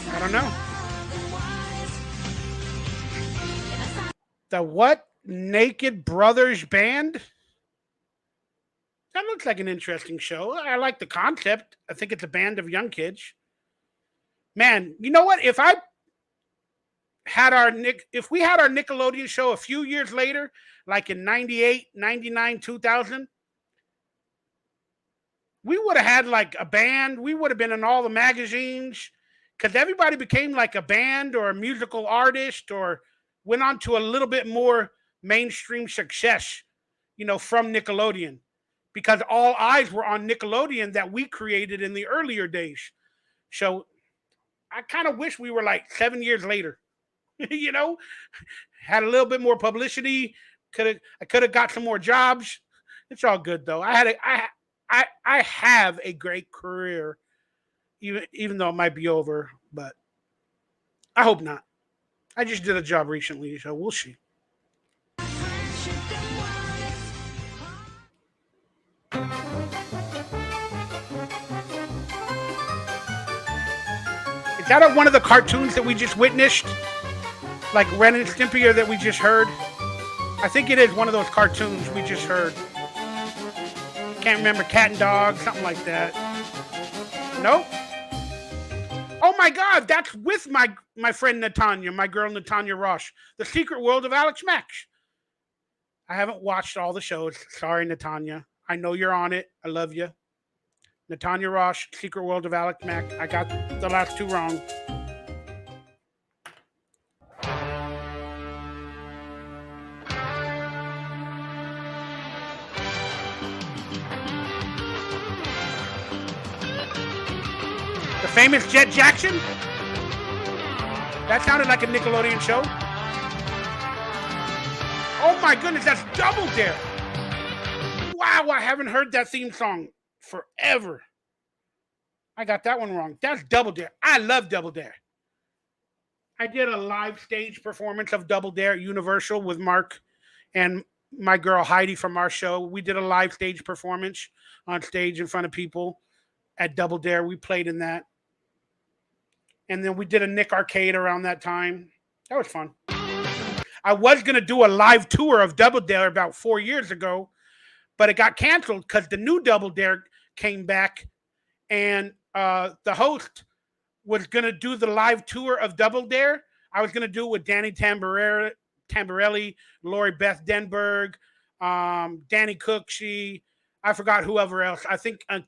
I don't know. The what? Naked Brothers Band? That looks like an interesting show. I like the concept. I think it's a band of young kids. Man, you know what? If we had our Nickelodeon show a few years later, like in 98, 99, 2000, we would have had like a band. We would have been in all the magazines because everybody became like a band or a musical artist or went on to a little bit more mainstream success, from Nickelodeon, because all eyes were on Nickelodeon that we created in the earlier days. So I kind of wish we were like 7 years later, had a little bit more publicity. I could have got some more jobs. It's all good though. I have a great career, even though it might be over, but I hope not. I just did a job recently, so we'll see. Is that one of the cartoons that we just witnessed? Like Ren and Stimpy, or that we just heard? I think it is one of those cartoons we just heard. Can't remember, Cat and Dog, something like that. Nope. Oh my God, that's with my friend Natanya, my girl Natanya Rosh. The Secret World of Alex Max. I haven't watched all the shows. Sorry, Natanya. I know you're on it. I love you. Natanya Rosh, Secret World of Alex Max. I got the last two wrong. The famous Jet Jackson? That sounded like a Nickelodeon show. Oh my goodness, that's Double Dare. Wow, I haven't heard that theme song forever. I got that one wrong. That's Double Dare. I love Double Dare. I did a live stage performance of Double Dare at Universal with Mark and my girl Heidi from our show. We did a live stage performance on stage in front of people at Double Dare. We played in that. And then we did a Nick Arcade around that time. That was fun. I was going to do a live tour of Double Dare about 4 years ago, but it got canceled because the new Double Dare came back, and the host was going to do the live tour of Double Dare. I was going to do it with Danny Tamborelli, Lori Beth Denberg, Danny Cooksey. I forgot whoever else. I think not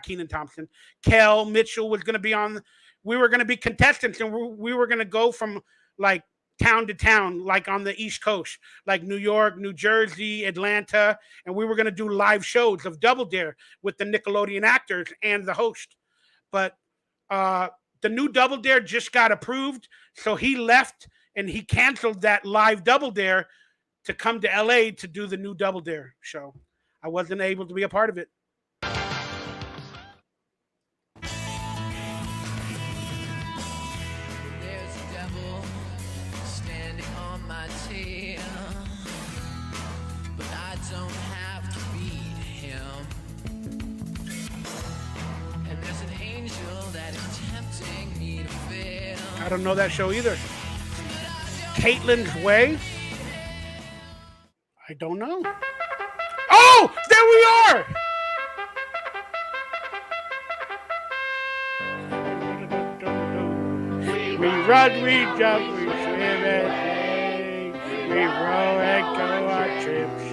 Keenan Thompson. Kel Mitchell was going to be on. We were going to be contestants, and we were going to go from like town to town, like on the East Coast, like New York, New Jersey, Atlanta, and we were going to do live shows of Double Dare with the Nickelodeon actors and the host. But the new Double Dare just got approved, so he left and he canceled that live Double Dare to come to LA to do the new Double Dare show. I wasn't able to be a part of it. I don't know that show either. Caitlin's Way? I don't know. Oh, there we are! We run, we jump, we swim and sing. We row and go on trips.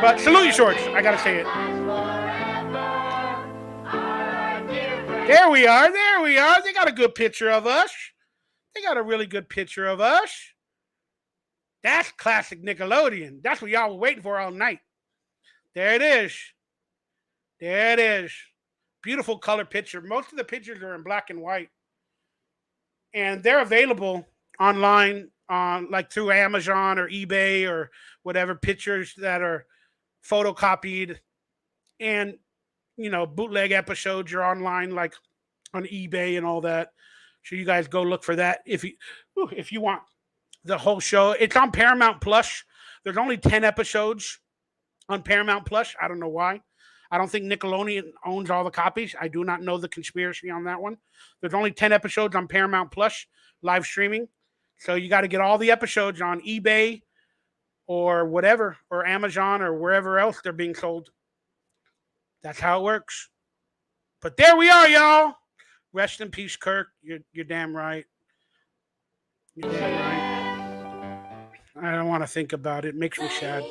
But salute you, Shorts. I gotta say it. There we are. There we are. They got a good picture of us. They got a really good picture of us. That's classic Nickelodeon. That's what y'all were waiting for all night. There it is. There it is. Beautiful color picture. Most of the pictures are in black and white. And they're available online, like through Amazon or eBay or whatever, pictures that are photocopied, and bootleg episodes are online, like on eBay and all that. So you guys go look for that if you want the whole show. It's on Paramount Plus. There's only 10 episodes on Paramount Plus. I don't know why. I don't think Nickelodeon owns all the copies. I do not know the conspiracy on that one. There's only 10 episodes on Paramount Plus live streaming. So you got to get all the episodes on eBay or whatever, or Amazon or wherever else they're being sold. That's how it works. But there we are, y'all. Rest in peace, Kirk. You're damn right. You're damn right. I don't want to think about it. It makes me sad.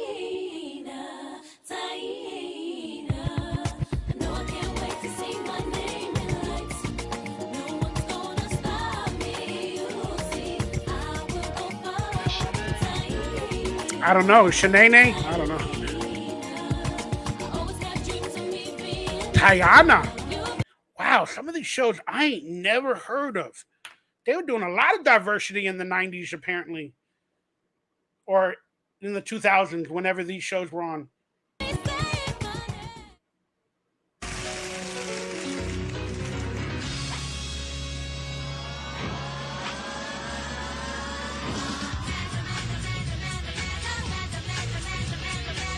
I don't know. Shanae? I don't know. Tiana. Wow, some of these shows I ain't never heard of. They were doing a lot of diversity in the 90s, apparently. Or in the 2000s, whenever these shows were on.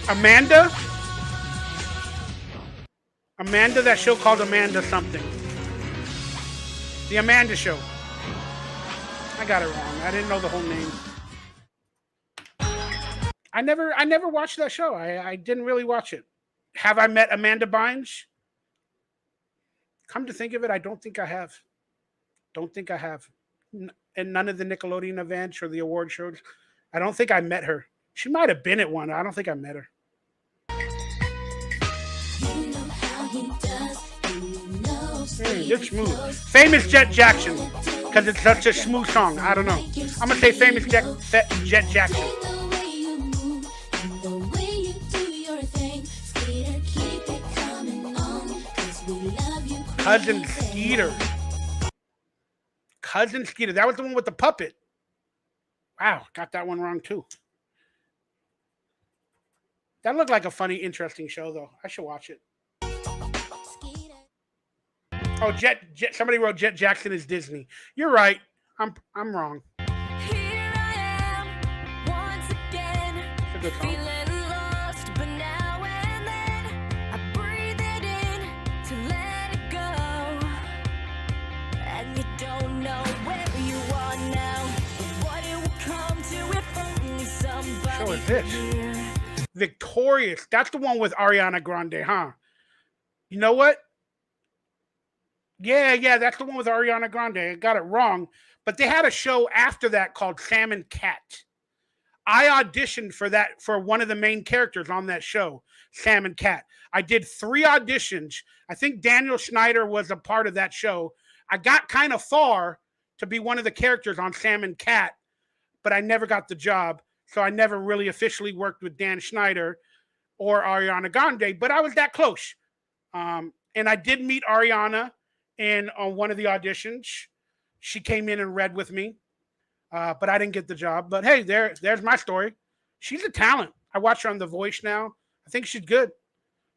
Amanda? Amanda, that show called Amanda something. The Amanda Show. I got it wrong. I didn't know the whole name. I never watched that show. I didn't really watch it. Have I met Amanda Bynes? Come to think of it, I don't think I have. Don't think I have. And none of the Nickelodeon events or the award shows. I don't think I met her. She might have been at one. I don't think I met her. It's smooth. Famous Jet Jackson, because it's such a smooth song. I don't know. I'm going to say Famous Jet Jackson. Cousin Skeeter. Cousin Skeeter. That was the one with the puppet. Wow, got that one wrong too. That looked like a funny, interesting show, though. I should watch it. Oh, Jet. Somebody wrote Jet Jackson is Disney. You're right. I'm wrong. Here I am, once again, It's a good song. feeling lost, but now and then I breathe it in to let it go. And you don't know where you are now, what it will come to if only somebody Show is this? here. Victorious. That's the one with Ariana Grande, huh? You know what? Yeah, that's the one with Ariana Grande. I got it wrong. But they had a show after that called Sam and Cat. I auditioned for one of the main characters on that show, Sam and Cat. I did 3 auditions. I think Daniel Schneider was a part of that show. I got kind of far to be one of the characters on Sam and Cat, but I never got the job. So I never really officially worked with Dan Schneider or Ariana Grande, but I was that close. And I did meet Ariana on one of the auditions. She came in and read with me, but I didn't get the job. But hey, there's my story. She's a talent. I watch her on The Voice now. I think she's good.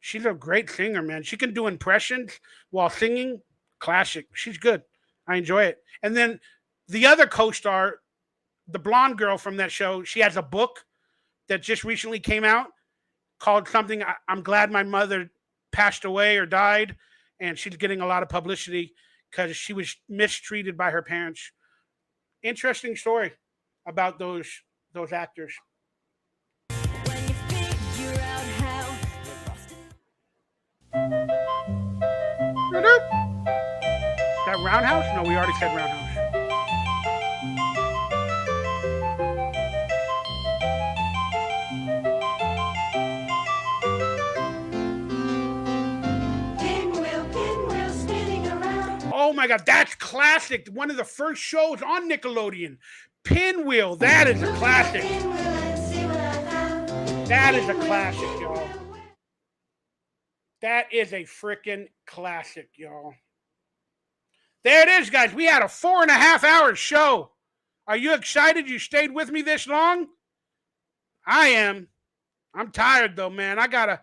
She's a great singer, man. She can do impressions while singing. Classic. She's good. I enjoy it. And then the other co-star, the blonde girl from that show, she has a book that just recently came out called something, I'm Glad My Mother Passed Away or Died. And she's getting a lot of publicity because she was mistreated by her parents. Interesting story about those actors. When you figure out how That Roundhouse? No, we already said Roundhouse. Oh my God, that's classic. One of the first shows on Nickelodeon. Pinwheel, that is a classic. That is a classic, y'all. That is a freaking classic, y'all. There it is, guys. We had a 4.5 hour show. Are you excited you stayed with me this long? I am. I'm tired though, man. I gotta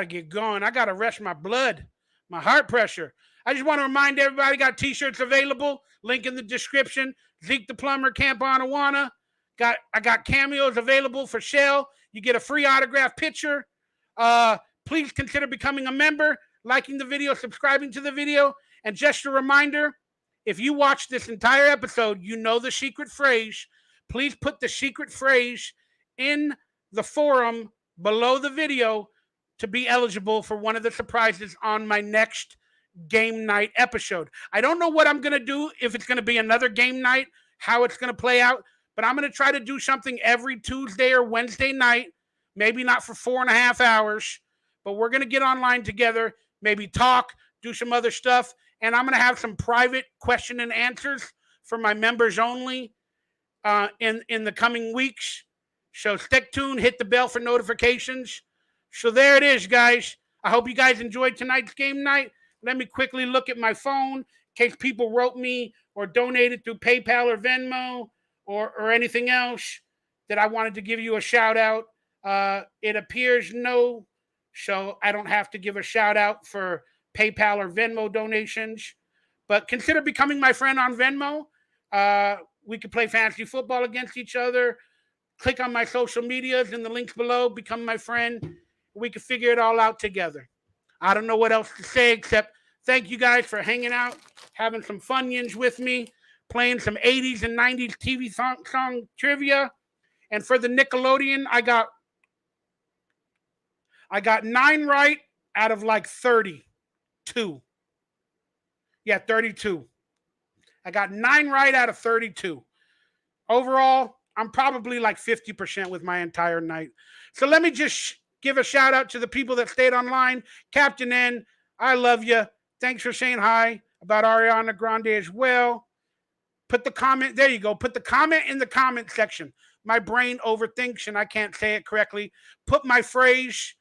get going. I gotta rest my blood, my heart pressure. I just want to remind everybody, got t-shirts available. Link in the description. Zeke the Plumber, Camp Anawana. I got cameos available for Shell. You get a free autograph picture. Please consider becoming a member, liking the video, subscribing to the video. And just a reminder, if you watch this entire episode, you know the secret phrase. Please put the secret phrase in the forum below the video to be eligible for one of the surprises on my next game night episode. I don't know what I'm going to do, if it's going to be another game night, how it's going to play out, but I'm going to try to do something every Tuesday or Wednesday night, maybe not for 4.5 hours, but we're going to get online together, maybe talk, do some other stuff, and I'm going to have some private question and answers for my members only in the coming weeks. So stick tuned, hit the bell for notifications. So there it is, guys. I hope you guys enjoyed tonight's game night. Let me quickly look at my phone in case people wrote me or donated through PayPal or Venmo or anything else that I wanted to give you a shout out. It appears no, so I don't have to give a shout out for PayPal or Venmo donations. But consider becoming my friend on Venmo. We could play fantasy football against each other. Click on my social medias in the links below. Become my friend. We can figure it all out together. I don't know what else to say except thank you guys for hanging out, having some funyuns with me, playing some 80s and 90s TV song trivia. And for the Nickelodeon, I got 9 right out of like 32. Yeah, 32. I got 9 right out of 32. Overall, I'm probably like 50% with my entire night. So let me just give a shout out to the people that stayed online. Captain N, I love you. Thanks for saying hi about Ariana Grande as well. Put the comment, there you go. Put the comment in the comment section. My brain overthinks and I can't say it correctly. Put my phrase,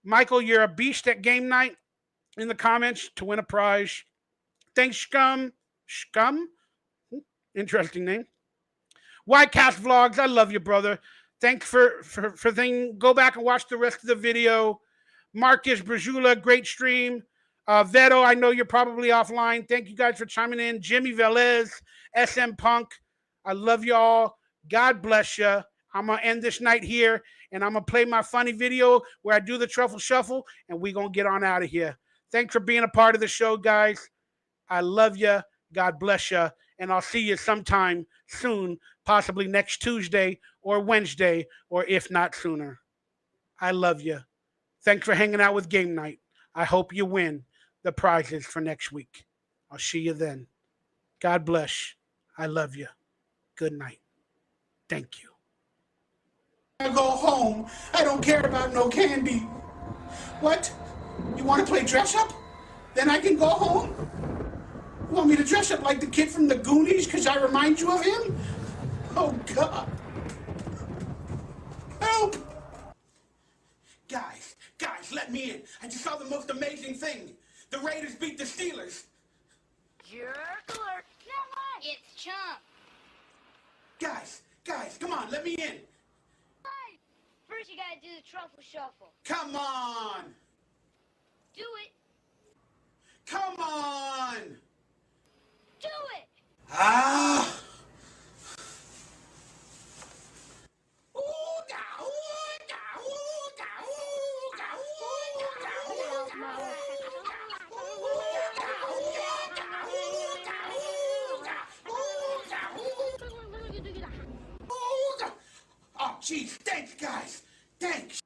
Michael, you're a beast at game night, in the comments to win a prize. Thanks, Scum. Scum? Interesting name. Whitecast Vlogs, I love you, brother. Thanks for thing. Go back and watch the rest of the video. Marcus Brazula, great stream. Veto, I know you're probably offline. Thank you guys for chiming in. Jimmy Velez, SM Punk, I love y'all. God bless you. I'm going to end this night here, and I'm going to play my funny video where I do the Truffle Shuffle, and we're going to get on out of here. Thanks for being a part of the show, guys. I love you. God bless you. And I'll see you sometime soon, possibly next Tuesday or Wednesday, or if not sooner. I love you. Thanks for hanging out with Game Night. I hope you win the prizes for next week. I'll see you then. God bless. I love you. Good night. Thank you. I go home. I don't care about no candy. What? You want to play dress up? Then I can go home? You want me to dress up like the kid from the Goonies because I remind you of him? Oh, God. Help! Guys, let me in. I just saw the most amazing thing. The Raiders beat the Steelers. Jerk alert. It's Chump. Guys, come on, let me in. First you gotta do the Truffle Shuffle. Come on. Do it. Come on. Do it. Ah. Oh, geez, thanks, guys. Thanks.